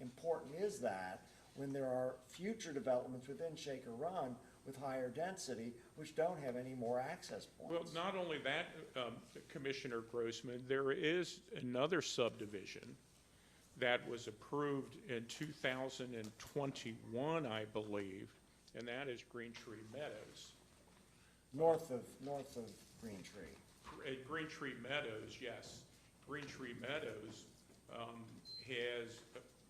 important is that when there are future developments within Shaker Run with higher density, which don't have any more access points? Well, not only that, Commissioner Grossman, there is another subdivision that was approved in 2021, I believe, and that is Green Tree Meadows. North of Green Tree. At Green Tree Meadows, yes. Green Tree Meadows has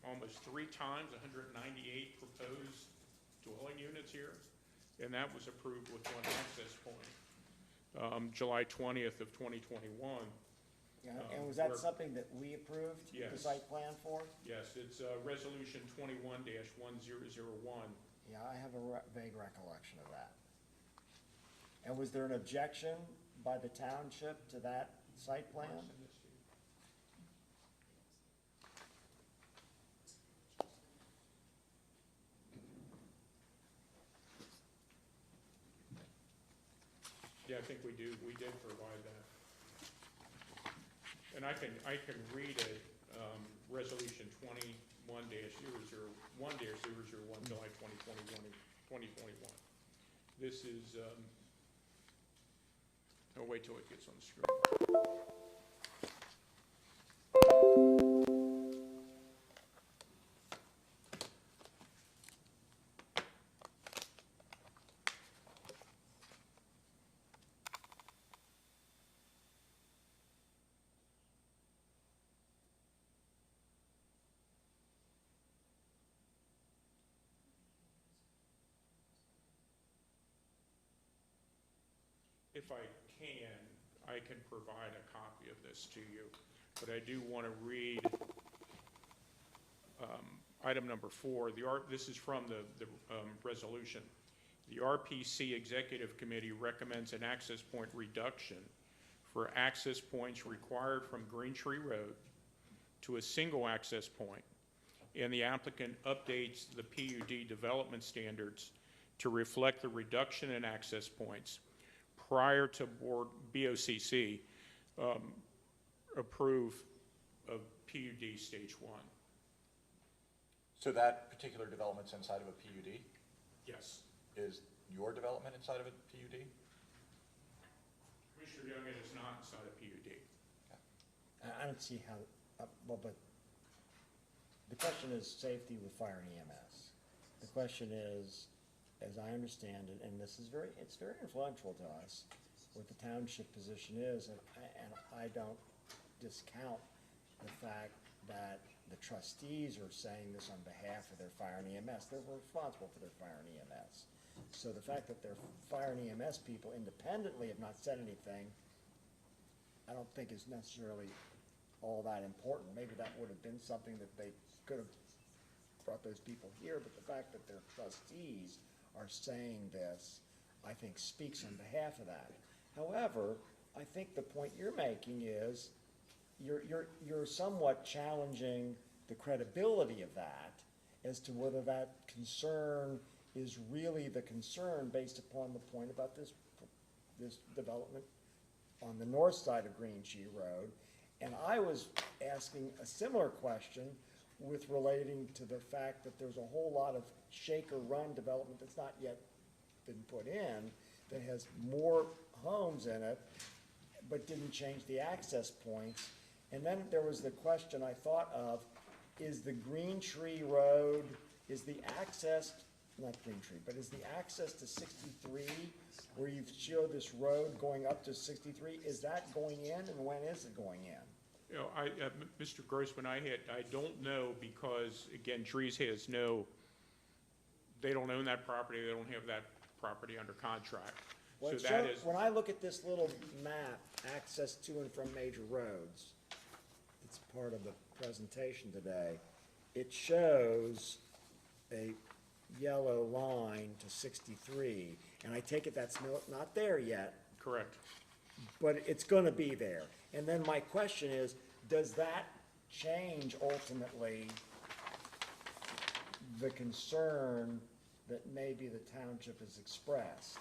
almost 3 times 198 proposed dwelling units here, and that was approved with 1 access point, July 20th of 2021. Yeah, and was that something that we approved the Yes. site plan for? Yes, it's Resolution 21-1001. Yeah, I have a vague recollection of that. And was there an objection by the township to that site plan? Yeah, I think we do. We did provide that. And I can read it, Resolution 21-001-001, July 2021. This is, I'll wait till it gets on the screen. If I can provide a copy of this to you, but I do want to read item number 4. This is from the resolution. The RPC Executive Committee recommends an access point reduction for access points required from Green Tree Road to a single access point, and the applicant updates the PUD development standards to reflect the reduction in access points prior to board BOCC approve of PUD stage 1. So that particular development's inside of a PUD? Yes. Is your development inside of a PUD? Commissioner Young, it is not inside a PUD. I don't see how, well, but the question is safety with fire and EMS. The question is, as I understand it, and this is it's very influential to us, what the township position is, and I don't discount the fact that the trustees are saying this on behalf of their fire and EMS. They're responsible for their fire and EMS. So the fact that their fire and EMS people independently have not said anything, I don't think is necessarily all that important. Maybe that would have been something that they could have brought those people here, but the fact that their trustees are saying this, I think speaks on behalf of that. However, I think the point you're making is, you're somewhat challenging the credibility of that as to whether that concern is really the concern based upon the point about this development on the north side of Green Tree Road. And I was asking a similar question with relating to the fact that there's a whole lot of Shaker Run development that's not yet been put in, that has more homes in it, but didn't change the access points. And then there was the question I thought of, is the Green Tree Road, is the access, not Green Tree, but is the access to 63, where you showed this road going up to 63, is that going in, and when is it going in? You know, Mr. Grossman, I don't know, because, again, Dries has they don't own that property, they don't have that property under contract. Well, So it that shows- is, when I look at this little map, access to and from major roads, it's part of the presentation today, it shows a yellow line to 63, and I take it that's not there yet, correct. but it's gonna be there. And then my question is, does that change ultimately the concern that maybe the township has expressed?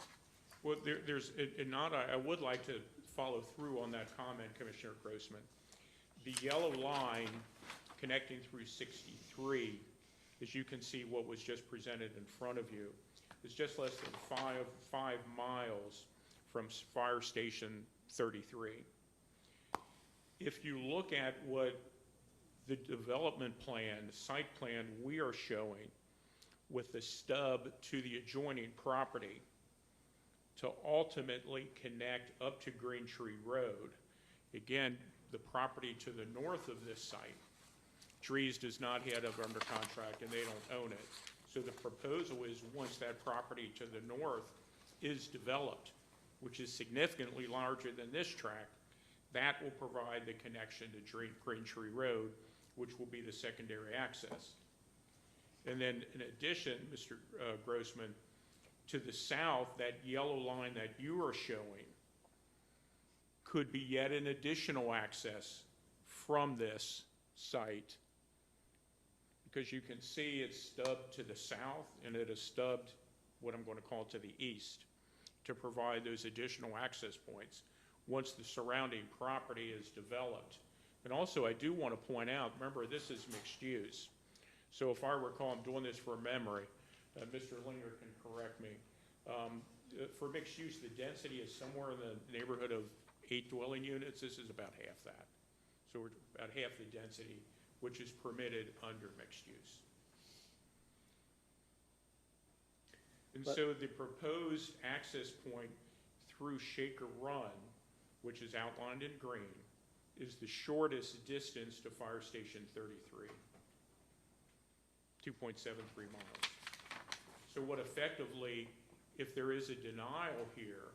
Well, I would like to follow through on that comment, Commissioner Grossman. The yellow line connecting through 63, as you can see what was just presented in front of you, is just less than five miles from Fire Station 33. If you look at what the development plan, the site plan we are showing with the stub to the adjoining property to ultimately connect up to Green Tree Road, again, the property to the north of this site, Dries does not have it under contract and they don't own it. So the proposal is, once that property to the north is developed, which is significantly larger than this tract, that will provide the connection to Green Tree Road, which will be the secondary access. And then in addition, Mr. Grossman, to the south, that yellow line that you are showing could be yet an additional access from this site, because you can see it's stubbed to the south and it is stubbed, what I'm going to call to the east, to provide those additional access points once the surrounding property is developed. And also, I do want to point out, remember, this is mixed use. So if I recall, I'm doing this from memory, Mr. Linger can correct me. For mixed use, the density is somewhere in the neighborhood of 8 dwelling units. This is about half that. So we're about half the density, which is permitted under mixed use. And so the proposed access point through Shaker Run, which is outlined in green, is the shortest distance to Fire Station 33, 2.73 miles. So what effectively, if there is a denial here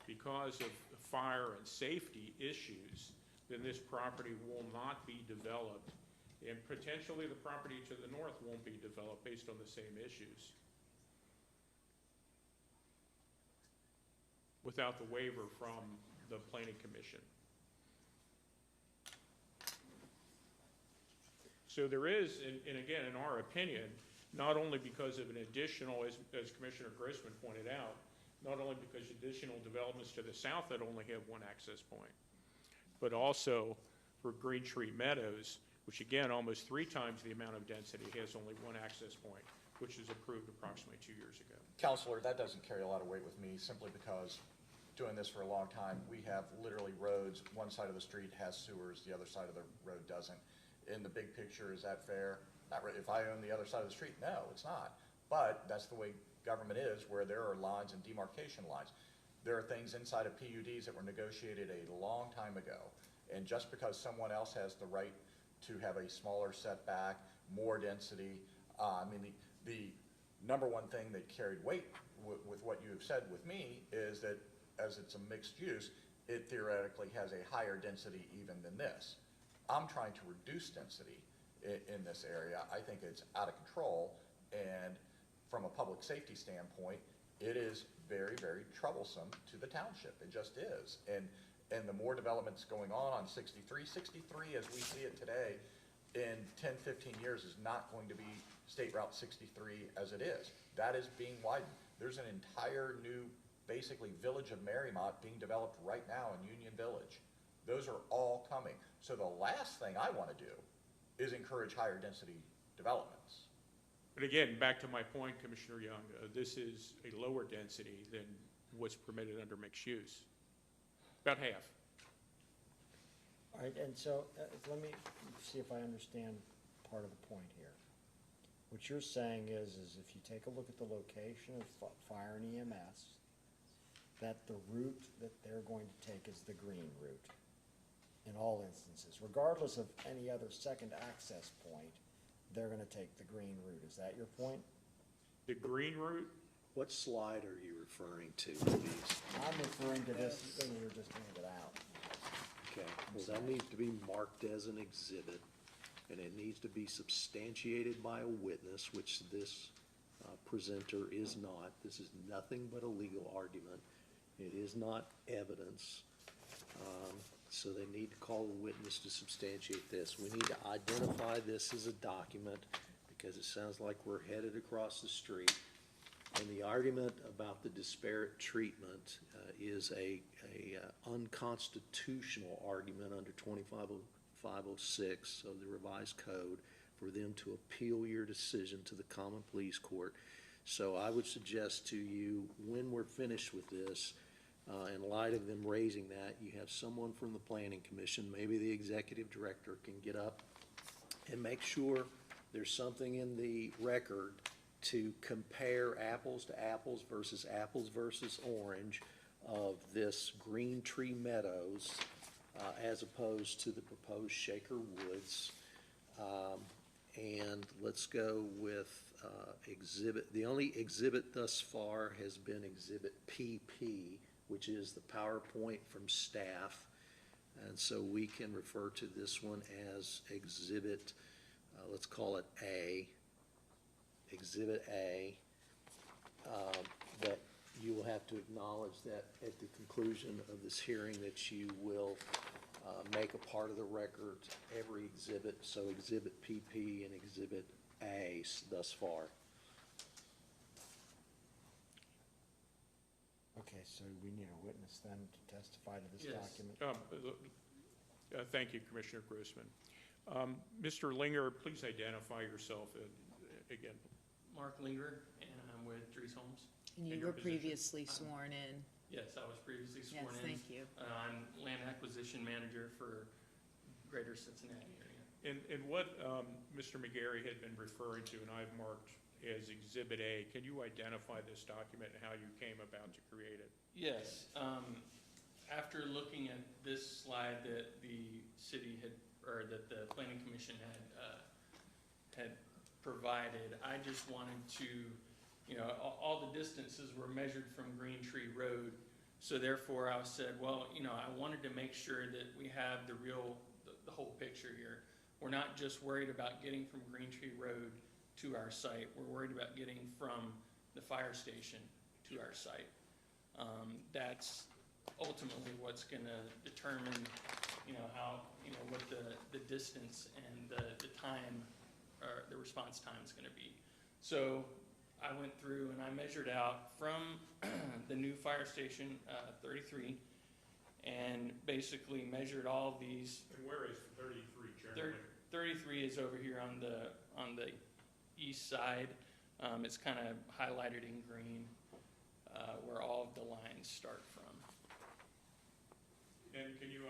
because of fire and safety issues, then this property will not be developed, and potentially the property to the north won't be developed based on the same issues, without the waiver from the Planning Commission. So there is, and again, in our opinion, not only because of an additional, as Commissioner Grossman pointed out, not only because additional developments to the south that only have one access point, but also for Green Tree Meadows, which again, almost 3 times the amount of density, has only one access point, which was approved approximately 2 years ago. Counselor, that doesn't carry a lot of weight with me, simply because doing this for a long time, we have literally roads, one side of the street has sewers, the other side of the road doesn't. In the big picture, is that fair? Not really. If I own the other side of the street, no, it's not. But that's the way government is, where there are lines and demarcation lines. There are things inside of PUDs that were negotiated a long time ago. And just because someone else has the right to have a smaller setback, more density, the number one thing that carried weight with what you have said with me is that as it's a mixed use, it theoretically has a higher density even than this. I'm trying to reduce density, in this area. I think it's out of control, and from a public safety standpoint, it is very, very troublesome to the township. It just is. And the more developments going on 63 as we see it today, in 10, 15 years is not going to be State Route 63 as it is. That is being widened. There's an entire new, basically, village of Marymount being developed right now in Union Village. Those are all coming. So the last thing I want to do is encourage higher density developments. But again, back to my point, Commissioner Young, this is a lower density than what's permitted under mixed use. About half. All right, and so, let me see if I understand part of the point here. What you're saying is if you take a look at the location of fire and EMS, that the route that they're going to take is the green route in all instances, regardless of any other second access point, they're gonna take the green route. Is that your point? The green route, What slide are you referring to with these? I'm referring to this thing you just handed out. Okay, well, that needs to be marked as an exhibit, and it needs to be substantiated by a witness, which this presenter is not. This is nothing but a legal argument. It is not evidence. So they need to call a witness to substantiate this. We need to identify this as a document, because it sounds like we're headed across the street. And the argument about the disparate treatment is a unconstitutional argument under 2506 of the revised code for them to appeal your decision to the common pleas court. So I would suggest to you, when we're finished with this, in light of them raising that, you have someone from the planning commission, maybe the executive director, can get up and make sure there's something in the record to compare apples to apples versus orange of this Green Tree Meadows as opposed to the proposed Shaker Woods. And let's go with the only exhibit thus far has been Exhibit PP, which is the PowerPoint from staff. And so we can refer to this one as Exhibit, let's call it A. Exhibit A, that you will have to acknowledge that at the conclusion of this hearing that you will make a part of the record every exhibit, so Exhibit PP and Exhibit A thus far. Okay, so we need a witness then to testify to this Yes. document? Thank you, Commissioner Grossman. Mr. Linger, please identify yourself again. Mark Linger, and I'm with Dries Homes. And you And your were position? previously sworn in. Yes, I was previously Yes, sworn in. thank you. I'm land acquisition manager for Greater Cincinnati area. And what Mr. McGarry had been referring to, and I've marked as Exhibit A, can you identify this document and how you came about to create it? Yes, after looking at this slide that the city had, or that the planning commission had provided, I just wanted to, all the distances were measured from Green Tree Road. So therefore I said, well, I wanted to make sure that we have the whole picture here. We're not just worried about getting from Green Tree Road to our site. We're worried about getting from the fire station to our site. That's ultimately what's gonna determine, what the distance and the time, or the response time is gonna be. So I went through and I measured out from the new fire station, 33, and basically measured all of these. And where is 33 generally? 33 is over here on the east side. It's kind of highlighted in green, where all of the lines start from. And can you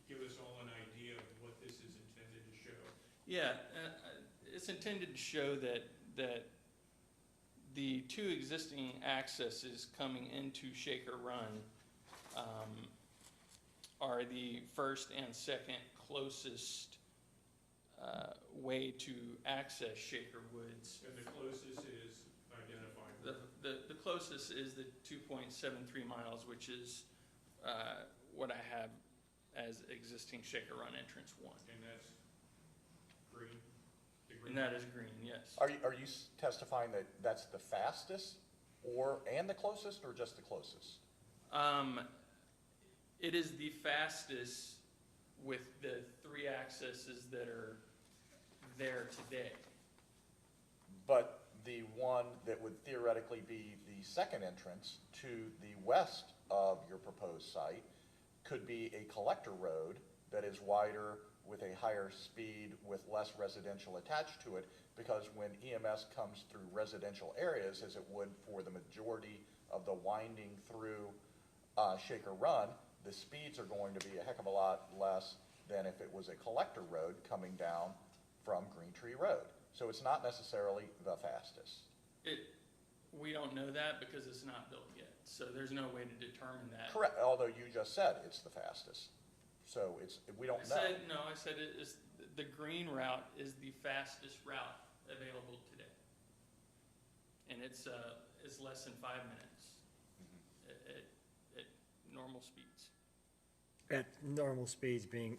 give us all an idea of what this is intended to show? Yeah, it's intended to show that the two existing accesses coming into Shaker Run are the first and second closest way to access Shaker Woods. And the closest is identified. The closest is the 2.73 miles, which is what I have as existing Shaker Run entrance 1. And that's green? And that is green, yes. Are you testifying that that's the fastest and the closest, or just the closest? It is the fastest with the 3 accesses that are there today. But the one that would theoretically be the second entrance to the west of your proposed site could be a collector road that is wider with a higher speed with less residential attached to it, because when EMS comes through residential areas, as it would for the majority of the winding through Shaker Run, the speeds are going to be a heck of a lot less than if it was a collector road coming down from Green Tree Road. So it's not necessarily the fastest. We don't know that because it's not built yet, so there's no way to determine that. Correct, although you just said it's the fastest. So we don't know. I said it is, the green route is the fastest route available today. And it's less than 5 minutes at normal speeds. At normal speeds being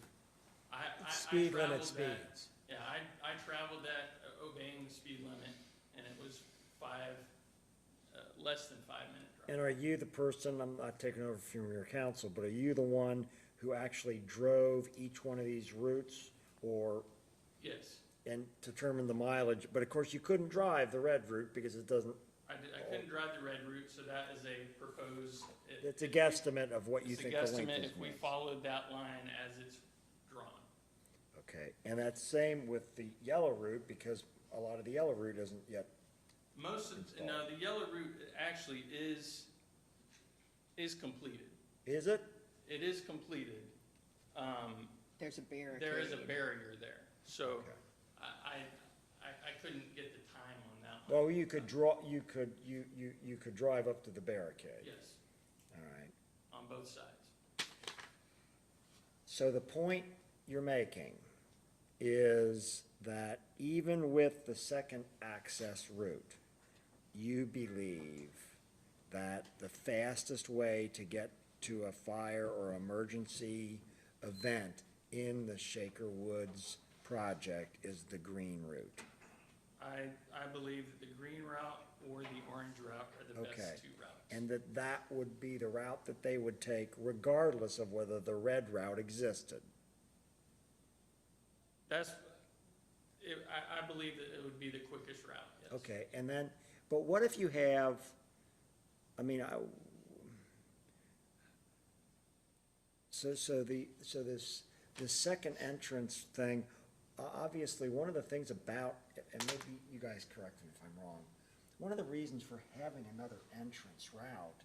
I speed limit traveled that- speeds. Yeah, I traveled that obeying the speed limit, and it was less than 5 minute drive. And are you the person, I'm not taking over from your council, but are you the one who actually drove each one of these routes Yes, and determined the mileage? But of course, you couldn't drive the red route because it doesn't, I couldn't drive the red route, so that is a proposed. it's a guesstimate of what you think the It's a length guesstimate is. if we followed that line as it's drawn. Okay, and that's same with the yellow route, because a lot of the yellow route isn't yet. No, the yellow route actually is completed. Is it? It is completed. There's a barricade. There is a barrier there, so Okay. I couldn't get the time on that one. Well, you could you could drive up to the barricade. Yes, All right. on both sides. So the point you're making is that even with the second access route, you believe that the fastest way to get to a fire or emergency event in the Shaker Woods project is the green route? I believe that the green route or the orange route are the Okay. best 2 routes. And that would be the route that they would take regardless of whether the red route existed? I believe that it would be the quickest route, yes. Okay, and then, but what if you have, the second entrance thing, obviously, one of the things about, and maybe you guys correct me if I'm wrong, one of the reasons for having another entrance route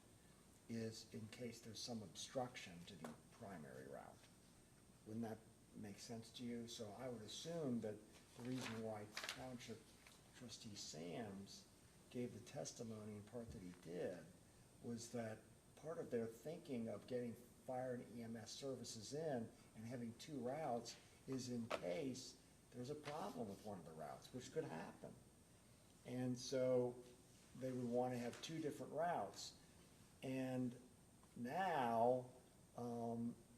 is in case there's some obstruction to the primary route. Wouldn't that make sense to you? So I would assume that the reason why Township Trustee Sams gave the testimony in part that he did was that part of their thinking of getting fire and EMS services in and having 2 routes is in case there's a problem with one of the routes, which could happen. And so they would want to have 2 different routes. And now,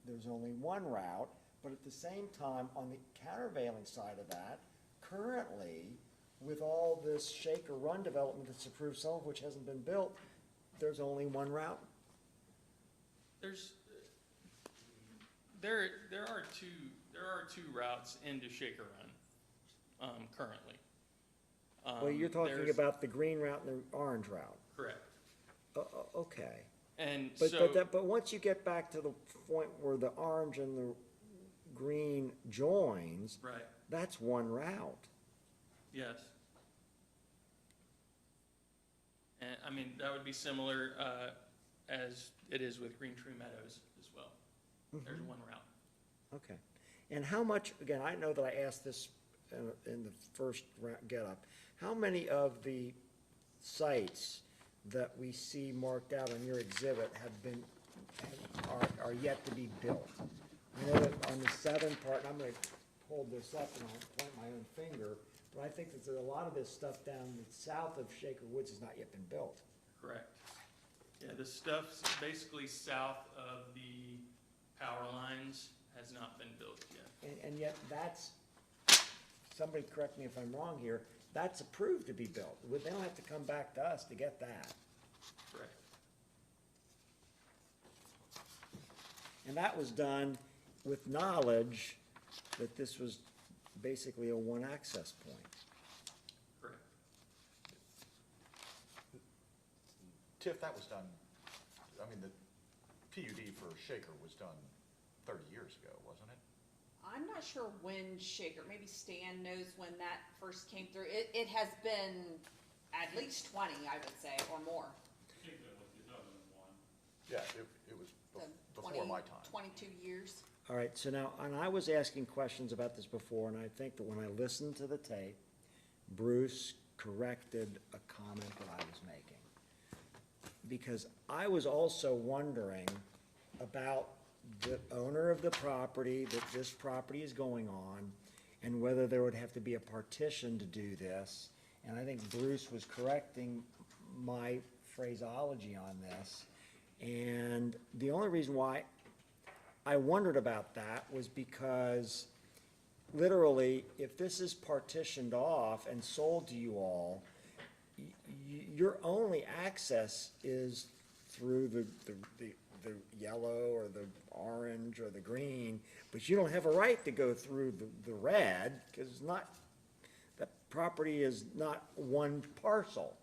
there's only 1 route, but at the same time, on the countervailing side of that, currently, with all this Shaker Run development that's approved, some of which hasn't been built, there's only 1 route? There are two routes into Shaker Run, currently. Well, you're talking There's- about the green route and the orange route. Correct. Okay. And But once you get back to the point where the orange and the green joins, right, that's 1 route. yes. And, that would be similar, as it is with Green Tree Meadows as well. There's 1 route. Okay. And how much, again, I know that I asked this in the first get-up, how many of the sites that we see marked out on your exhibit are yet to be built? I know that on the southern part, and I'm gonna hold this up and I'll point my own finger, but I think that a lot of this stuff down the south of Shaker Woods has not yet been built. Correct. Yeah, the stuff basically south of the power lines has not been built yet. And yet that's somebody correct me if I'm wrong here, that's approved to be built. They don't have to come back to us to get that. Correct. And that was done with knowledge that this was basically a one access point. Correct. Tiff, that was done, I mean, the PUD for Shaker was done 30 years ago, wasn't it? I'm not sure when Shaker, maybe Stan knows when that first came through. It has been at least 20, I would say, or more. Yeah, it was The before my time. 22 years. All right, so now, and I was asking questions about this before, and I think that when I listened to the tape, Bruce corrected a comment that I was making. Because I was also wondering about the owner of the property that this property is going on, and whether there would have to be a partition to do this. And I think Bruce was correcting my phraseology on this. And the only reason why I wondered about that was because literally, if this is partitioned off and sold to you all, your only access is through the yellow or the orange or the green, but you don't have a right to go through the red, because it's not, that property is not one parcel.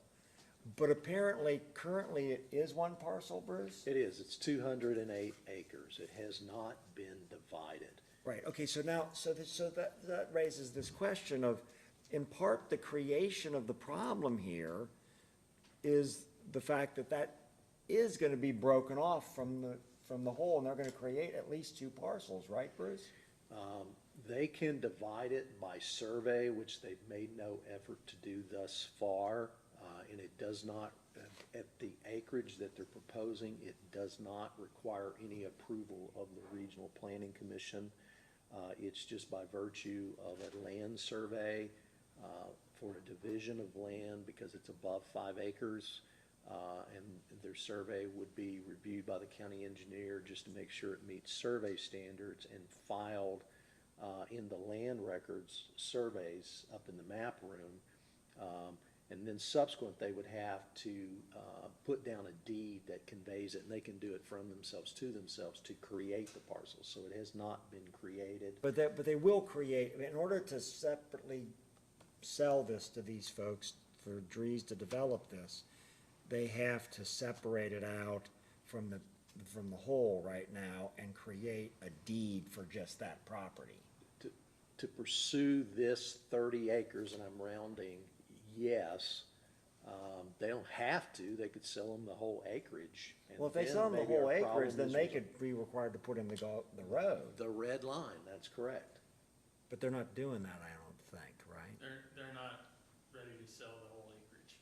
But apparently, currently, it is one parcel, Bruce? It is, it's 208 acres. It has not been divided. Right, okay, so now, so that raises this question of, in part, the creation of the problem here is the fact that that is gonna be broken off from the whole, and they're gonna create at least two parcels, right, Bruce? They can divide it by survey, which they've made no effort to do thus far. And it does not, at the acreage that they're proposing, it does not require any approval of the Regional Planning Commission. It's just by virtue of a land survey for a division of land because it's above 5 acres. And their survey would be reviewed by the county engineer just to make sure it meets survey standards and filed in the land records surveys up in the map room. And then subsequent, they would have to put down a deed that conveys it, and they can do it from themselves to themselves to create the parcel. So it has not been created. But they will create, in order to separately sell this to these folks, for Dries to develop this, they have to separate it out from the whole right now and create a deed for just that property. To pursue this 30 acres, and I'm rounding, yes. They don't have to. They could sell them the whole acreage. And Well, if they then sell them the maybe whole our acreage, problem then is they could be required to put in the road. The red line, that's correct. But they're not doing that, I don't think, right? They're not ready to sell the whole acreage.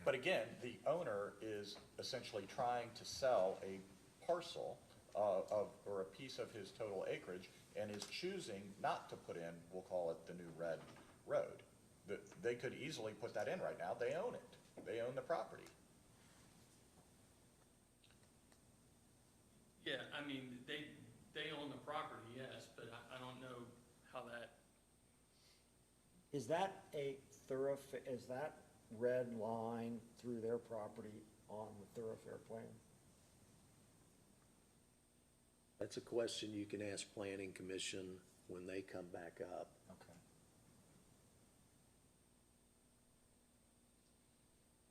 But again, the owner is essentially trying to sell a parcel or a piece of his total acreage and is choosing not to put in, we'll call it the new red road. They could easily put that in right now. They own it. They own the property. Yeah, I mean, they own the property, yes, but I don't know how that, Is that a thoroughfare, is that red line through their property on the thoroughfare plan? That's a question you can ask Planning Commission when they come back up. Okay.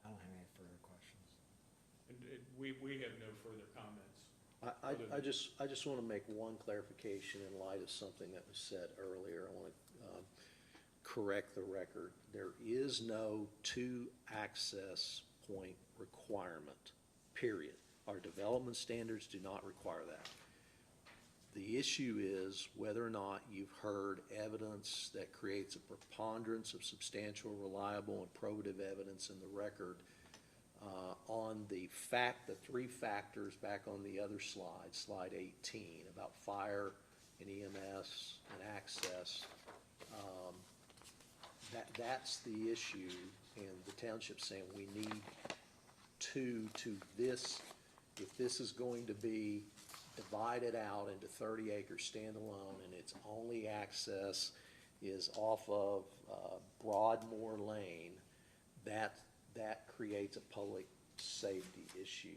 I don't have any further questions. And we have no further comments. I just want to make one clarification in light of something that was said earlier. I want to correct the record. There is no two access point requirement, period. Our development standards do not require that. The issue is whether or not you've heard evidence that creates a preponderance of substantial, reliable, and probative evidence in the record on the three factors back on the other slide, slide 18, about fire and EMS and access. That's the issue, and the township's saying we need two to this. If this is going to be divided out into 30 acres standalone, and its only access is off of Broadmoor Lane, that creates a public safety issue.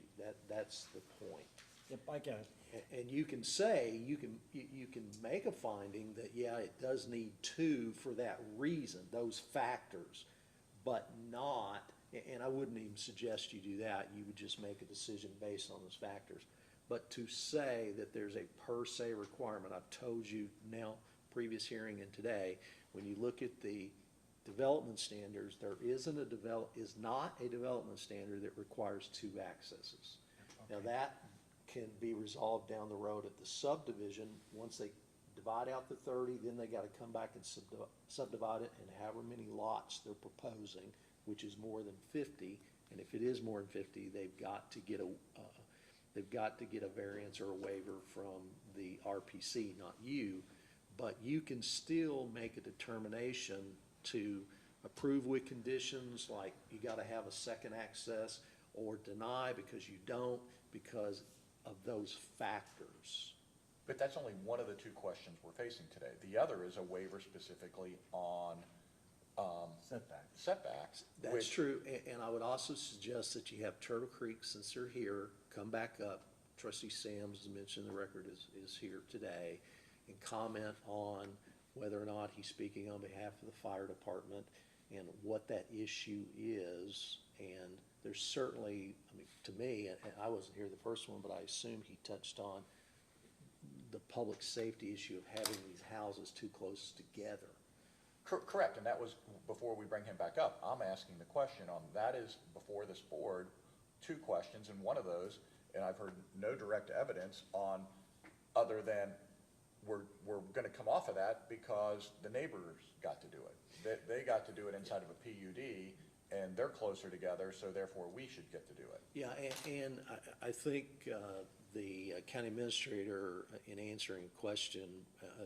That's the point. Yep, I get it. And you can say, you can make a finding that, yeah, it does need two for that reason, those factors, but not, and I wouldn't even suggest you do that, you would just make a decision based on those factors. But to say that there's a per se requirement, I've told you now, previous hearing and today, when you look at the development standards, there is not a development standard that requires two accesses. Now that can be resolved down the road at the subdivision. Once they divide out the 30, then they gotta come back and subdivide it, and however many lots they're proposing, which is more than 50, and if it is more than 50, they've got to get a variance or a waiver from the RPC, not you, but you can still make a determination to approve with conditions, like you gotta have a second access, or deny because you don't, because of those factors. But that's only one of the two questions we're facing today. The other is a waiver specifically on setbacks. That's which- true, and I would also suggest that you have Turtle Creek, since they're here, come back up. Trustee Sams, as mentioned, the record is here today, and comment on whether or not he's speaking on behalf of the fire department and what that issue is. And there's certainly, I mean, to me, and I wasn't here the first one, but I assume he touched on the public safety issue of having these houses too close together. Correct, and that was before we bring him back up. I'm asking the question on, that is before this board, two questions, and one of those, and I've heard no direct evidence on, other than we're gonna come off of that because the neighbors got to do it. They got to do it inside of a PUD, and they're closer together, so therefore we should get to do it. Yeah, and I think the county administrator, in answering a question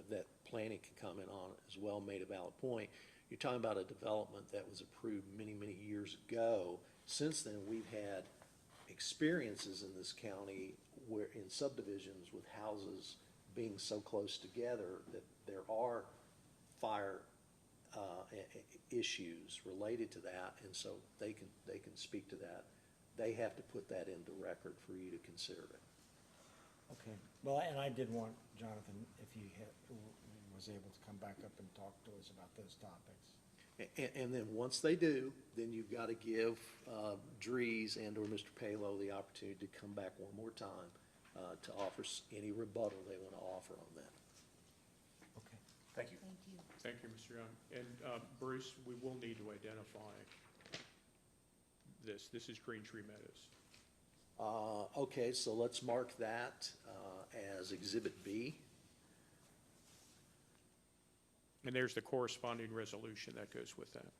that planning can comment on as well, made a valid point. You're talking about a development that was approved many, many years ago. Since then, we've had experiences in this county where, in subdivisions with houses being so close together, that there are fire issues related to that, and so they can speak to that. They have to put that into record for you to consider it. Okay, well, and I did want Jonathan, if he was able to come back up and talk to us about those topics. And then once they do, then you've got to give Dries and/or Mr. Palo the opportunity to come back one more time to offer any rebuttal they want to offer on that. Okay. Thank you. Thank you, Mr. Young. And Bruce, we will need to identify this. This is Green Tree Meadows. Okay, so let's mark that as Exhibit B. And there's the corresponding resolution that goes with that.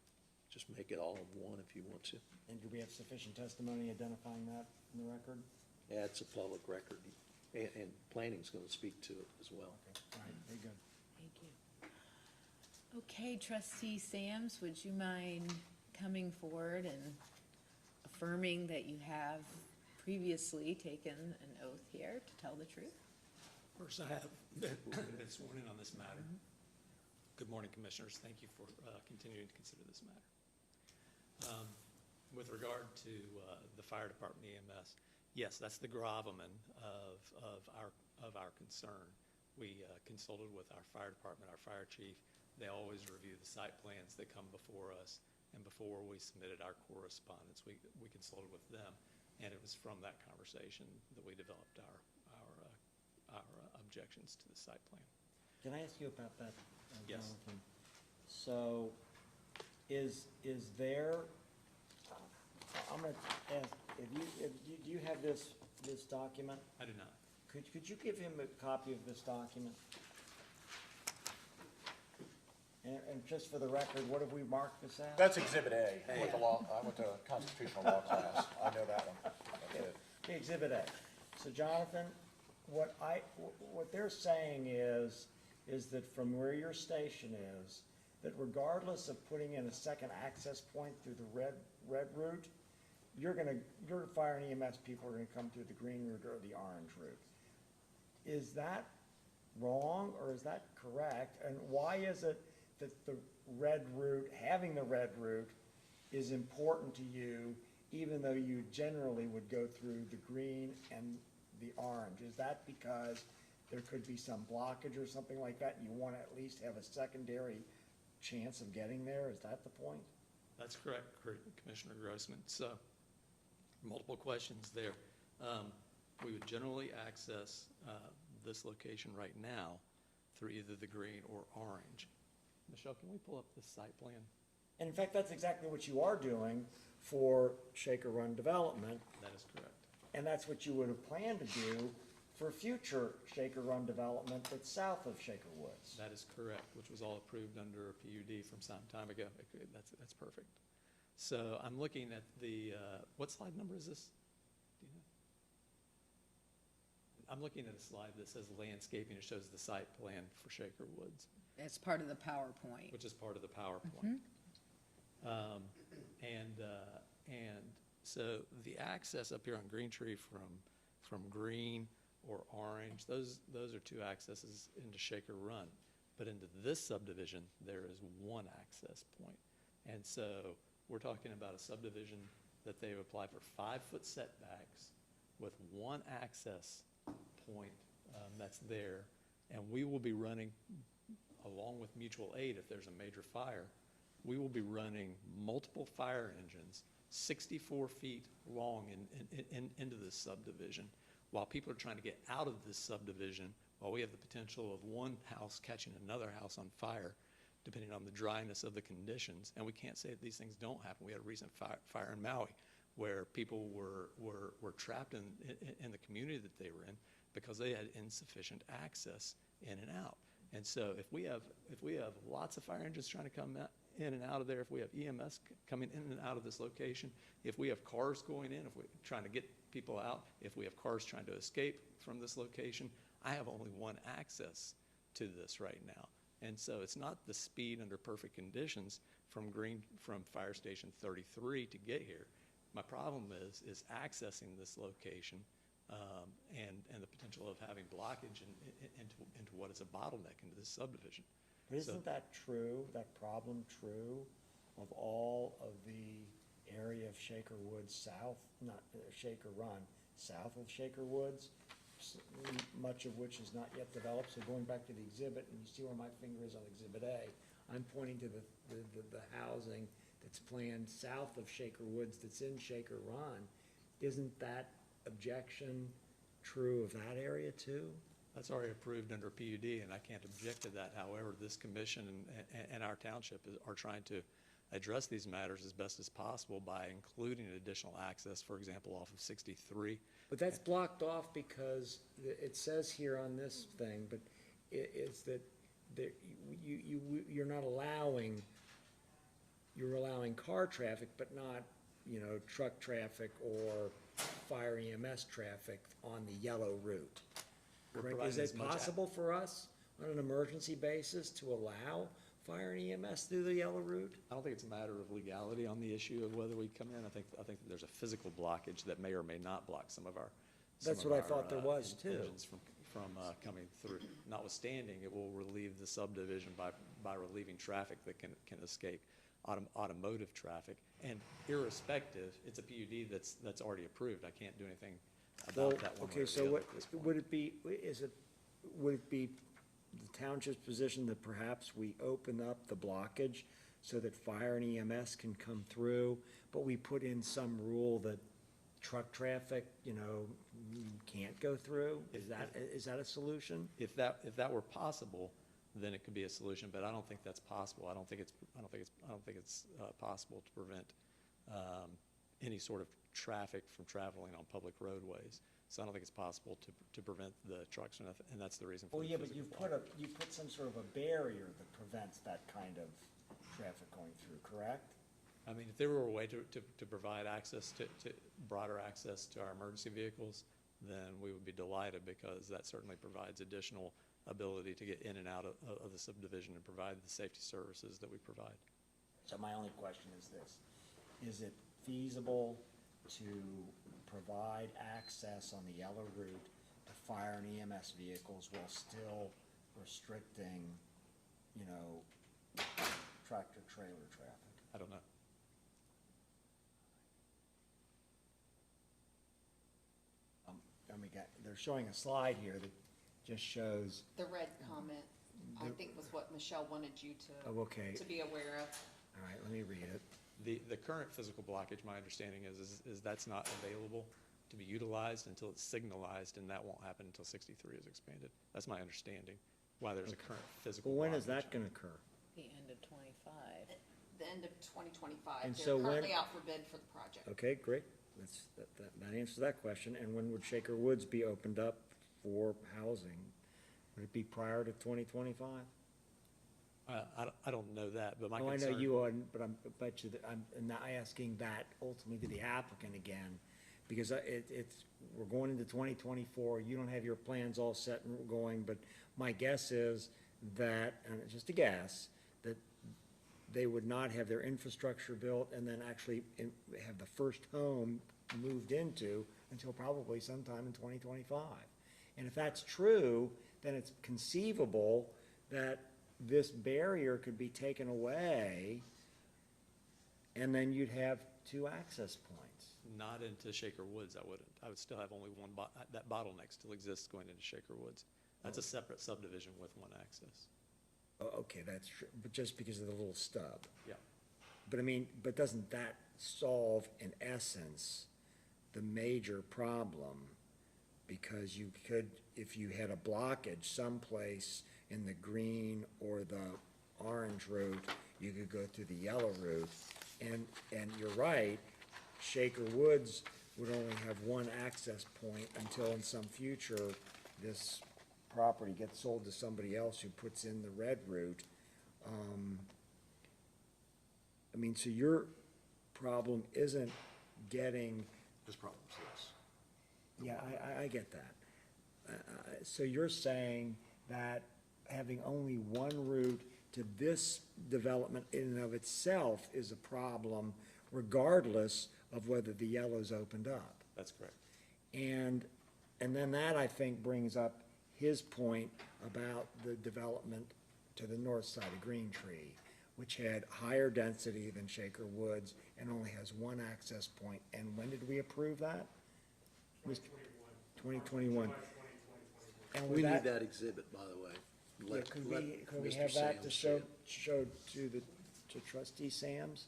Just make it all in one if you want to. And do we have sufficient testimony identifying that in the record? Yeah, it's a public record, and planning's going to speak to it as well. Okay, all right, very good. Thank you. Okay, trustee Sams, would you mind coming forward and affirming that you have previously taken an oath here to tell the truth? Of course, I have been sworn in on this matter. Good morning, Commissioners. Thank you for continuing to consider this matter. With regard to the fire department EMS, yes, that's the gravamen of our concern. We consulted with our fire department, our fire chief. They always review the site plans that come before us, and before we submitted our correspondence, we consulted with them, and it was from that conversation that we developed our objections to the site plan. Can I ask you about that, Yes. Jonathan? So, is there, I'm gonna ask, do you have this document? I do not. Could you give him a copy of this document? And just for the record, what have we marked this as? That's Exhibit A. I went to constitutional law class. I know that one. That's it. Okay, Exhibit A. So Jonathan, what they're saying is that from where your station is, that regardless of putting in a second access point through the red route, your fire and EMS people are gonna come through the green route or the orange route. is that wrong or is that correct? And why is it that the red route, having the red route is important to you, even though you generally would go through the green and the orange? Is that because there could be some blockage or something like that, and you want to at least have a secondary chance of getting there? Is that the point? That's correct, Commissioner Grossman. So, multiple questions there. We would generally access this location right now through either the green or orange. Michelle, can we pull up the site plan? And in fact, that's exactly what you are doing for Shaker Run development, That is correct. and that's what you would have planned to do for future Shaker Run development that's south of Shaker Woods. That is correct, which was all approved under a PUD from some time ago. That's perfect. So I'm looking at the, what slide number is this? Do you know? I'm looking at a slide that says landscaping. It shows the site plan for Shaker Woods, It's part of the PowerPoint. which is part of the PowerPoint. And so the access up here on Green Tree from green or orange, those are two accesses into Shaker Run. But into this subdivision, there is one access point. And so we're talking about a subdivision that they apply for 5-foot setbacks with one access point that's there. And we will be running, along with mutual aid if there's a major fire, we will be running multiple fire engines 64 feet long into this subdivision. While people are trying to get out of this subdivision, while we have the potential of one house catching another house on fire, depending on the dryness of the conditions. And we can't say that these things don't happen. We had a recent fire in Maui where people were trapped in the community that they were in because they had insufficient access in and out. And so if we have lots of fire engines trying to come in and out of there, if we have EMS coming in and out of this location, if we have cars going in, if we're trying to get people out, if we have cars trying to escape from this location, I have only one access to this right now. And so it's not the speed under perfect conditions from Fire Station 33 to get here. My problem is accessing this location and the potential of having blockage into what is a bottleneck into this subdivision. But isn't that true, that problem true of all of the area of Shaker Woods south, not Shaker Run, south of Shaker Woods, much of which is not yet developed? So going back to the exhibit, and you see where my finger is on Exhibit A, I'm pointing to the housing that's planned south of Shaker Woods that's in Shaker Run. Isn't that objection true of that area too? That's already approved under PUD, and I can't object to that. However, this commission and our township are trying to address these matters as best as possible by including additional access, for example, off of 63. But that's blocked off because it says here on this thing, but it's that you're not allowing, you're allowing car traffic, but not, truck traffic or fire EMS traffic on the yellow route. Correct? Is it possible for us on an emergency basis to allow fire and EMS through the yellow route? I don't think it's a matter of legality on the issue of whether we come in. I think that there's a physical blockage that may or may not block some of our. That's what I thought there was too. Engines from coming through. Notwithstanding, it will relieve the subdivision by relieving traffic that can escape, automotive traffic. And irrespective, it's a PUD that's already approved. I can't do anything about that one way or the other at this point. Would it be the township's position that perhaps we open up the blockage so that fire and EMS can come through, but we put in some rule that truck traffic, can't go through? Is that a solution? If that were possible, then it could be a solution, but I don't think that's possible. I don't think it's possible to prevent any sort of traffic from traveling on public roadways. So I don't think it's possible to prevent the trucks, and that's the reason for the But physical you put some sort of a barrier that prevents that kind of traffic going through, correct? I mean, if there were a way to provide access to broader access to our emergency vehicles, then we would be delighted, because that certainly provides additional ability to get in and out of the subdivision and provide the safety services that we provide. So my only question is this: is it feasible to provide access on the yellow route to fire and EMS vehicles while still restricting, you know, tractor-trailer traffic? I don't know. They're showing a slide here that just shows, The red comment, I think was what Michelle wanted you oh, okay, to be aware of. all right, let me read it. The current physical blockage, my understanding is that's not available to be utilized until it's signalized, and that won't happen until 63 is expanded. That's my understanding, why there's a current physical Well, when blockage. is that gonna occur? The end of 25. The end of 2025. And They're so when- currently out for bid for the project. Okay, great, that answers that question, and when would Shaker Woods be opened up for housing? Would it be prior to 2025? I don't know that, but my Oh, I concern. know you are, but I bet you that I'm not asking that ultimately to the applicant again, because we're going into 2024, you don't have your plans all set and going, but my guess is that, and it's just a guess, that they would not have their infrastructure built and then actually have the first home moved into until probably sometime in 2025. And if that's true, then it's conceivable that this barrier could be taken away, and then you'd have two access points. Not into Shaker Woods, I wouldn't. I would still have only one, that bottleneck still exists going into Shaker Woods. That's a separate subdivision with one access. Oh, okay, that's true, but just because of the little stub. Yeah. But I mean, but doesn't that solve, in essence, the major problem? Because you could, if you had a blockage someplace in the green or the orange route, you could go through the yellow route. And you're right, Shaker Woods would only have one access point until in some future, this property gets sold to somebody else who puts in the red route. I mean, so your problem isn't getting. This problem's this. Yeah, I get that. So you're saying that having only one route to this development in and of itself is a problem regardless of whether the yellow's opened up? That's correct. And then that, I think, brings up his point about the development to the north side of Green Tree, which had higher density than Shaker Woods and only has one access point. And when did we approve that? 2021. And We was need that exhibit, by the way. Yeah, could we Mr. have that to Sams show see it. to trustee Sams?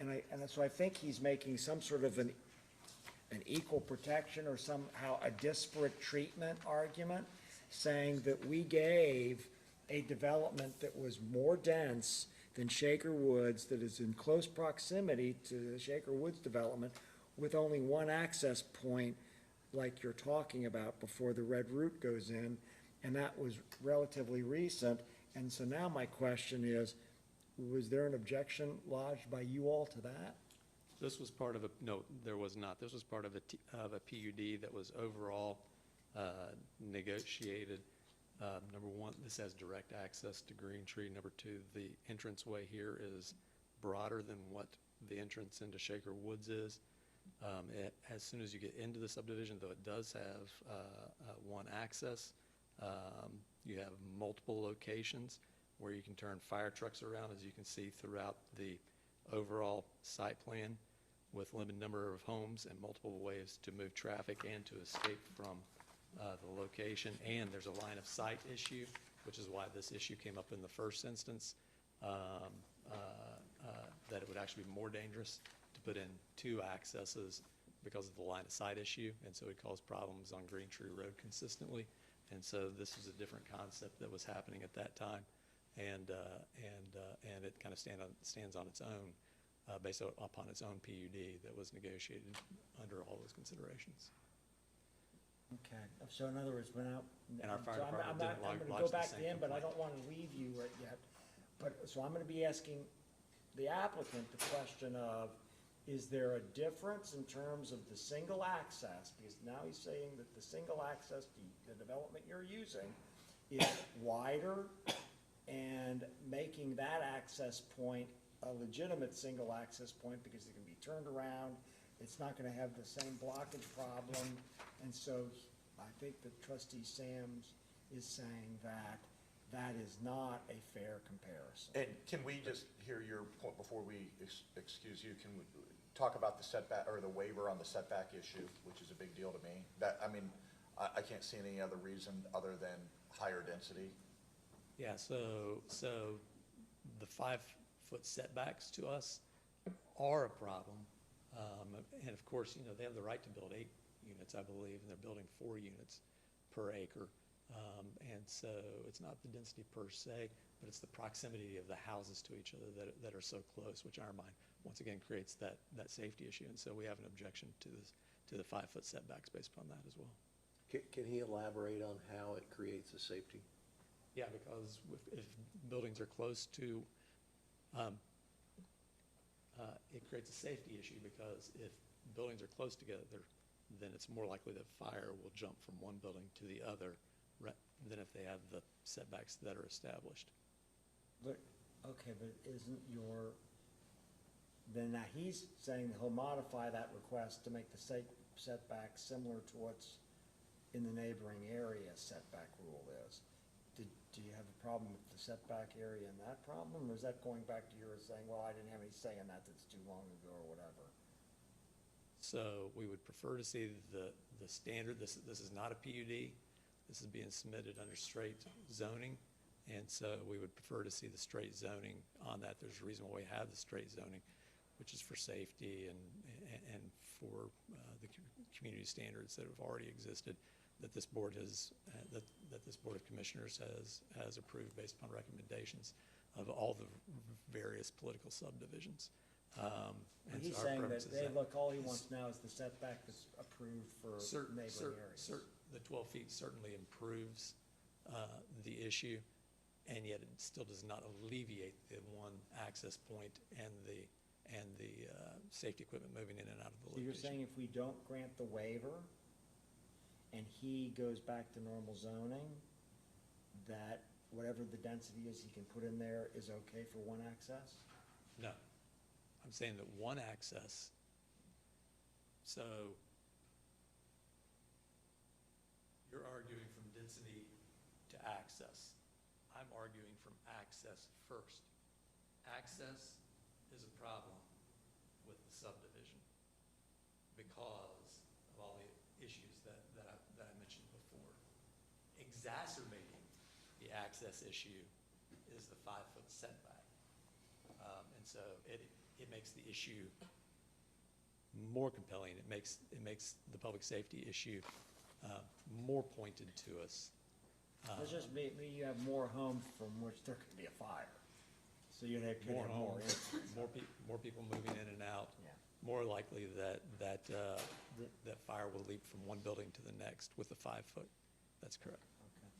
And so I think he's making some sort of an equal protection or somehow a disparate treatment argument, saying that we gave a development that was more dense than Shaker Woods, that is in close proximity to the Shaker Woods development, with only one access point, like you're talking about, before the red route goes in, and that was relatively recent. And so now my question is, was there an objection lodged by you all to that? This was part of no, there was not. This was part of a PUD that was overall negotiated. Number one, this has direct access to Green Tree. Number two, the entranceway here is broader than what the entrance into Shaker Woods is. As soon as you get into the subdivision, though it does have one access, you have multiple locations where you can turn fire trucks around, as you can see throughout the overall site plan, with limited number of homes and multiple ways to move traffic and to escape from the location. And there's a line of sight issue, which is why this issue came up in the first instance, that it would actually be more dangerous to put in two accesses because of the line of sight issue, and so it caused problems on Green Tree Road consistently. And so this was a different concept that was happening at that time, and it kind of stands on its own, based upon its own PUD that was negotiated under all those considerations. Okay, so in other words, we're now. And our fire so department didn't I'm lodge gonna go the back to same the end, but I complaint. don't wanna leave you right yet. But, so I'm gonna be asking the applicant the question of, is there a difference in terms of the single access? Because now he's saying that the single access, the development you're using, is wider, and making that access point a legitimate single access point because it can be turned around. It's not gonna have the same blockage problem. And so I think that trustee Sams is saying that that is not a fair comparison. And can we just hear your point before we excuse you? Can we talk about the setback, or the waiver on the setback issue, which is a big deal to me? That, I mean, I can't see any other reason other than higher density. Yeah, so the 5-foot setbacks to us are a problem. And of course, you know, they have the right to build 8 units, I believe, and they're building 4 units per acre. And so it's not the density per se, but it's the proximity of the houses to each other that are so close, which in our mind, once again, creates that safety issue. And so we have an objection to the 5-foot setbacks based upon that as well. Can he elaborate on how it creates a safety? Yeah, because if buildings are close to, it creates a safety issue, because if buildings are close together, then it's more likely that fire will jump from one building to the other than if they have the setbacks that are established. But, okay, but isn't then now he's saying that he'll modify that request to make the setback similar to what's in the neighboring area setback rule is. Do you have a problem with the setback area and that problem, or is that going back to your saying, well, I didn't have any say in that, that's too long ago, or whatever? So we would prefer to see the standard, this is not a PUD, this is being submitted under straight zoning, and so we would prefer to see the straight zoning on that. There's a reason why we have the straight zoning, which is for safety and for the community standards that have already existed, that this board has, that this Board of Commissioners has approved based upon recommendations of all the various political subdivisions. And He's so our saying preference that, is hey, look, all he wants now is the setback that's approved for neighboring areas. The 12 feet certainly improves the issue, and yet it still does not alleviate the one access point and the safety equipment moving in and out of the So you're location. saying if we don't grant the waiver, and he goes back to normal zoning, that whatever the density is he can put in there is okay for one access? No. I'm saying that one access, so you're arguing from density to access. I'm arguing from access first. Access is a problem with the subdivision because of all the issues that I mentioned before. Exacerbating the access issue is the 5-foot setback. And so it makes the issue more compelling. It makes the public safety issue more pointed to us. It's just you have more homes from which there could be a fire. So you'd have More more homes, instances. more people moving in and out. Yeah. More likely that fire will leap from one building to the next with the 5-foot. That's correct. Okay.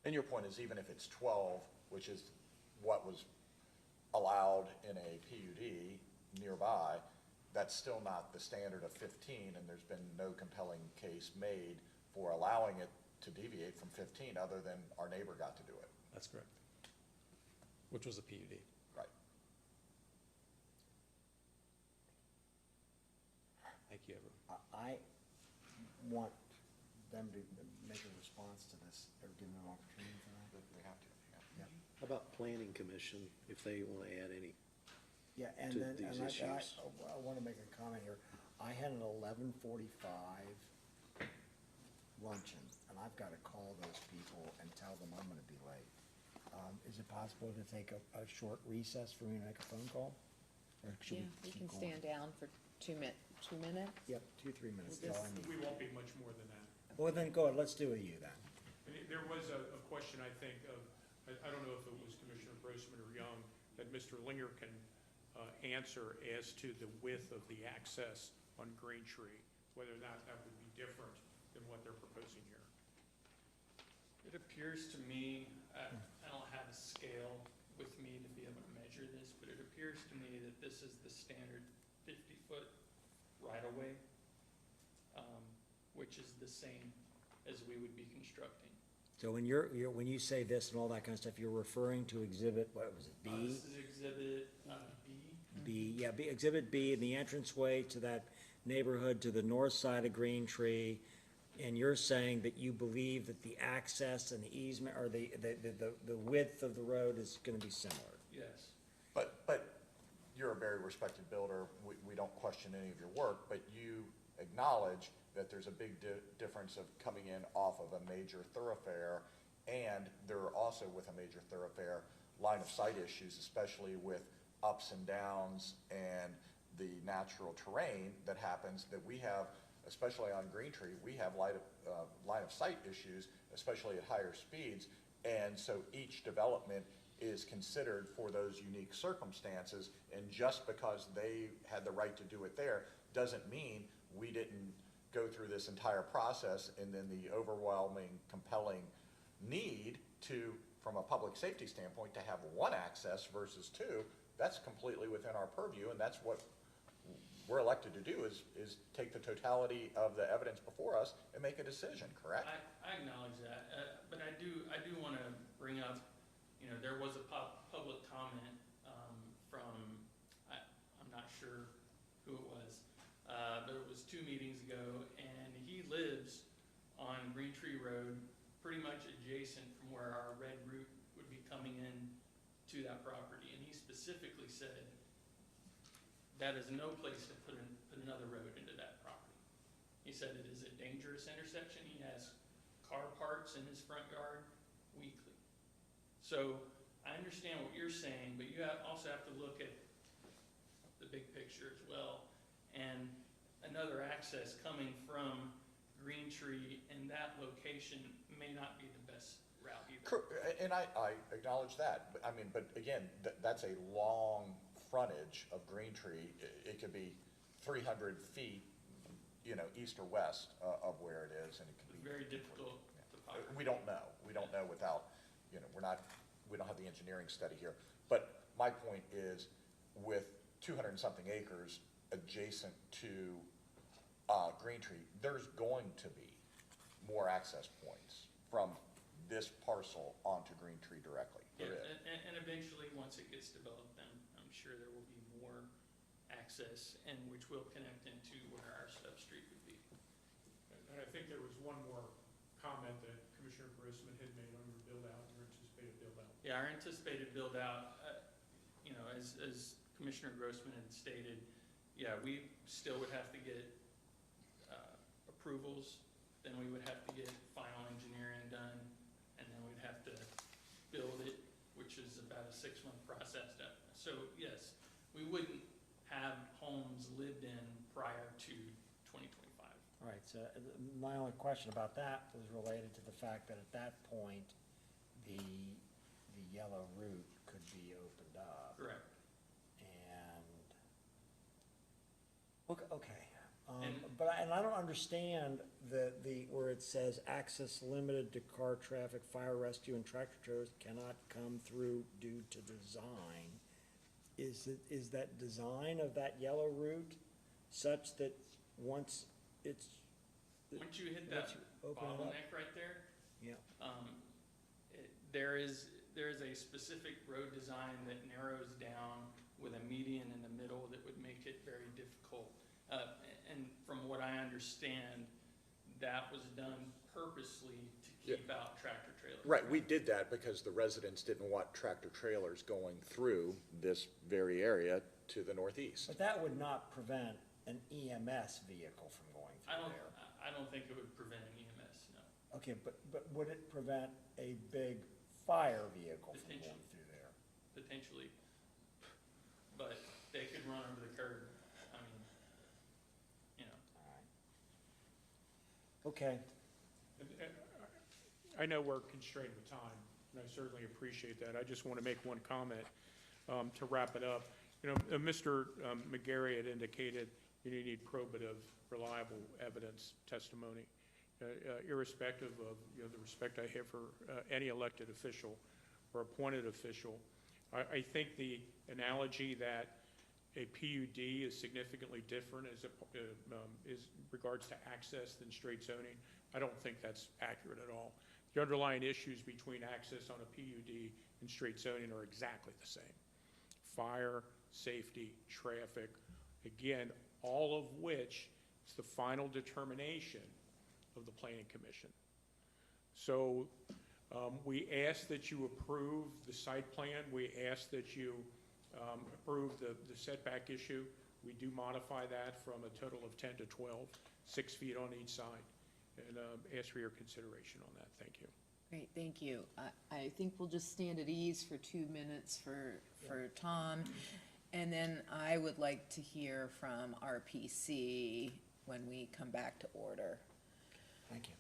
And your point is, even if it's 12, which is what was allowed in a PUD nearby, that's still not the standard of 15, and there's been no compelling case made for allowing it to deviate from 15, other than our neighbor got to do it. That's correct. Which was a PUD. Right. Thank you, everyone. I want them to make a response to this, or give them an opportunity for that. We have to, yeah. How about Planning Commission, if they want to add any? Yeah, and To then, these and issues. I want to make a comment here. I had an 11:45 luncheon, and I've got to call those people and tell them I'm going to be late. Is it possible to take a short recess for me to make a phone call? Or should Yeah, we you keep can going? stand down for 2 minutes. Yep, 2-3 minutes, that's all I need. We won't be much more than that. Well, then, go ahead, let's do a you then. And there was a question, I think, of, I don't know if it was Commissioner Grossman or Young, that Mr. Linger can answer as to the width of the access on Green Tree, whether or not that would be different than what they're proposing here. It appears to me, I don't have a scale with me to be able to measure this, but it appears to me that this is the standard 50-foot right-of-way, which is the same as we would be constructing. So when when you say this and all that kind of stuff, you're referring to exhibit, what was it, B? This is exhibit B. B, yeah, Exhibit B, in the entranceway to that neighborhood to the north side of Green Tree, and you're saying that you believe that the access and the easement, or the width of the road is gonna be similar? Yes. But you're a very respected builder. We don't question any of your work, but you acknowledge that there's a big difference of coming in off of a major thoroughfare, and there are also with a major thoroughfare, line of sight issues, especially with ups and downs and the natural terrain that happens that we have, especially on Green Tree, we have line of sight issues, especially at higher speeds. And so each development is considered for those unique circumstances, and just because they had the right to do it there doesn't mean we didn't go through this entire process, and then the overwhelming, compelling need to, from a public safety standpoint, to have one access versus two. That's completely within our purview, and that's what we're elected to do, is take the totality of the evidence before us and make a decision, correct? I acknowledge that, but I do want to bring up, there was a public comment from, I'm not sure who it was, but it was 2 meetings ago, and he lives on Green Tree Road, pretty much adjacent from where our red route would be coming in to that property, and he specifically said that is no place to put another road into that property. He said it is a dangerous intersection. He has car parks in his front yard weekly. So I understand what you're saying, but you also have to look at the big picture as well. And another access coming from Green Tree in that location may not be the best route either. And I acknowledge that, but again, that's a long frontage of Green Tree. It could be 300 feet, east or west of where it is, and it could be very difficult to find. We don't know. We don't know without, we don't have the engineering study here. But my point is, with 200 and something acres adjacent to Green Tree, there's going to be more access points from this parcel onto Green Tree directly. Yeah, and eventually, once it gets developed, then I'm sure there will be more access, and which will connect into where our substreet would be. And I think there was one more comment that Commissioner Grossman had made on your build-out, your anticipated build-out. Yeah, our anticipated build-out, as Commissioner Grossman had stated, yeah, we still would have to get approvals, then we would have to get final engineering done, and then we'd have to build it, which is about a 6-month process. So yes, we wouldn't have homes lived in prior to 2025. All right, so my only question about that was related to the fact that at that point, the yellow route could be opened up. Correct. And, okay. But I don't understand where it says access limited to car traffic, fire rescue, and tractor trailers cannot come through due to design. Is that design of that yellow route such that once it's? Once you hit that bottleneck right there, Yeah. there is a specific road design that narrows down with a median in the middle that would make it very difficult. And from what I understand, that was done purposely to keep out tractor trailers. Right, we did that because the residents didn't want tractor trailers going through this very area to the northeast. But that would not prevent an EMS vehicle from going through there. I don't think it would prevent an EMS, no. Okay, but would it prevent a big fire vehicle from going through there? Potentially. But they could run over the curb. Okay. I know we're constrained with time, and I certainly appreciate that. I just want to make one comment to wrap it up. Mr. McGarry had indicated you need probative, reliable evidence, testimony, irrespective of the respect I have for any elected official or appointed official. I think the analogy that a PUD is significantly different as regards to access than straight zoning, I don't think that's accurate at all. The underlying issues between access on a PUD and straight zoning are exactly the same. Fire, safety, traffic, again, all of which It's the final determination of the planning commission. So we ask that you approve the site plan. We ask that you approve the setback issue. We do modify that from a total of 10 to 12, 6 feet on each side, and ask for your consideration on that. Thank you. Great, thank you. I think we'll just stand at ease for 2 minutes for Tom. And then I would like to hear from RPC when we come back to order. Thank you.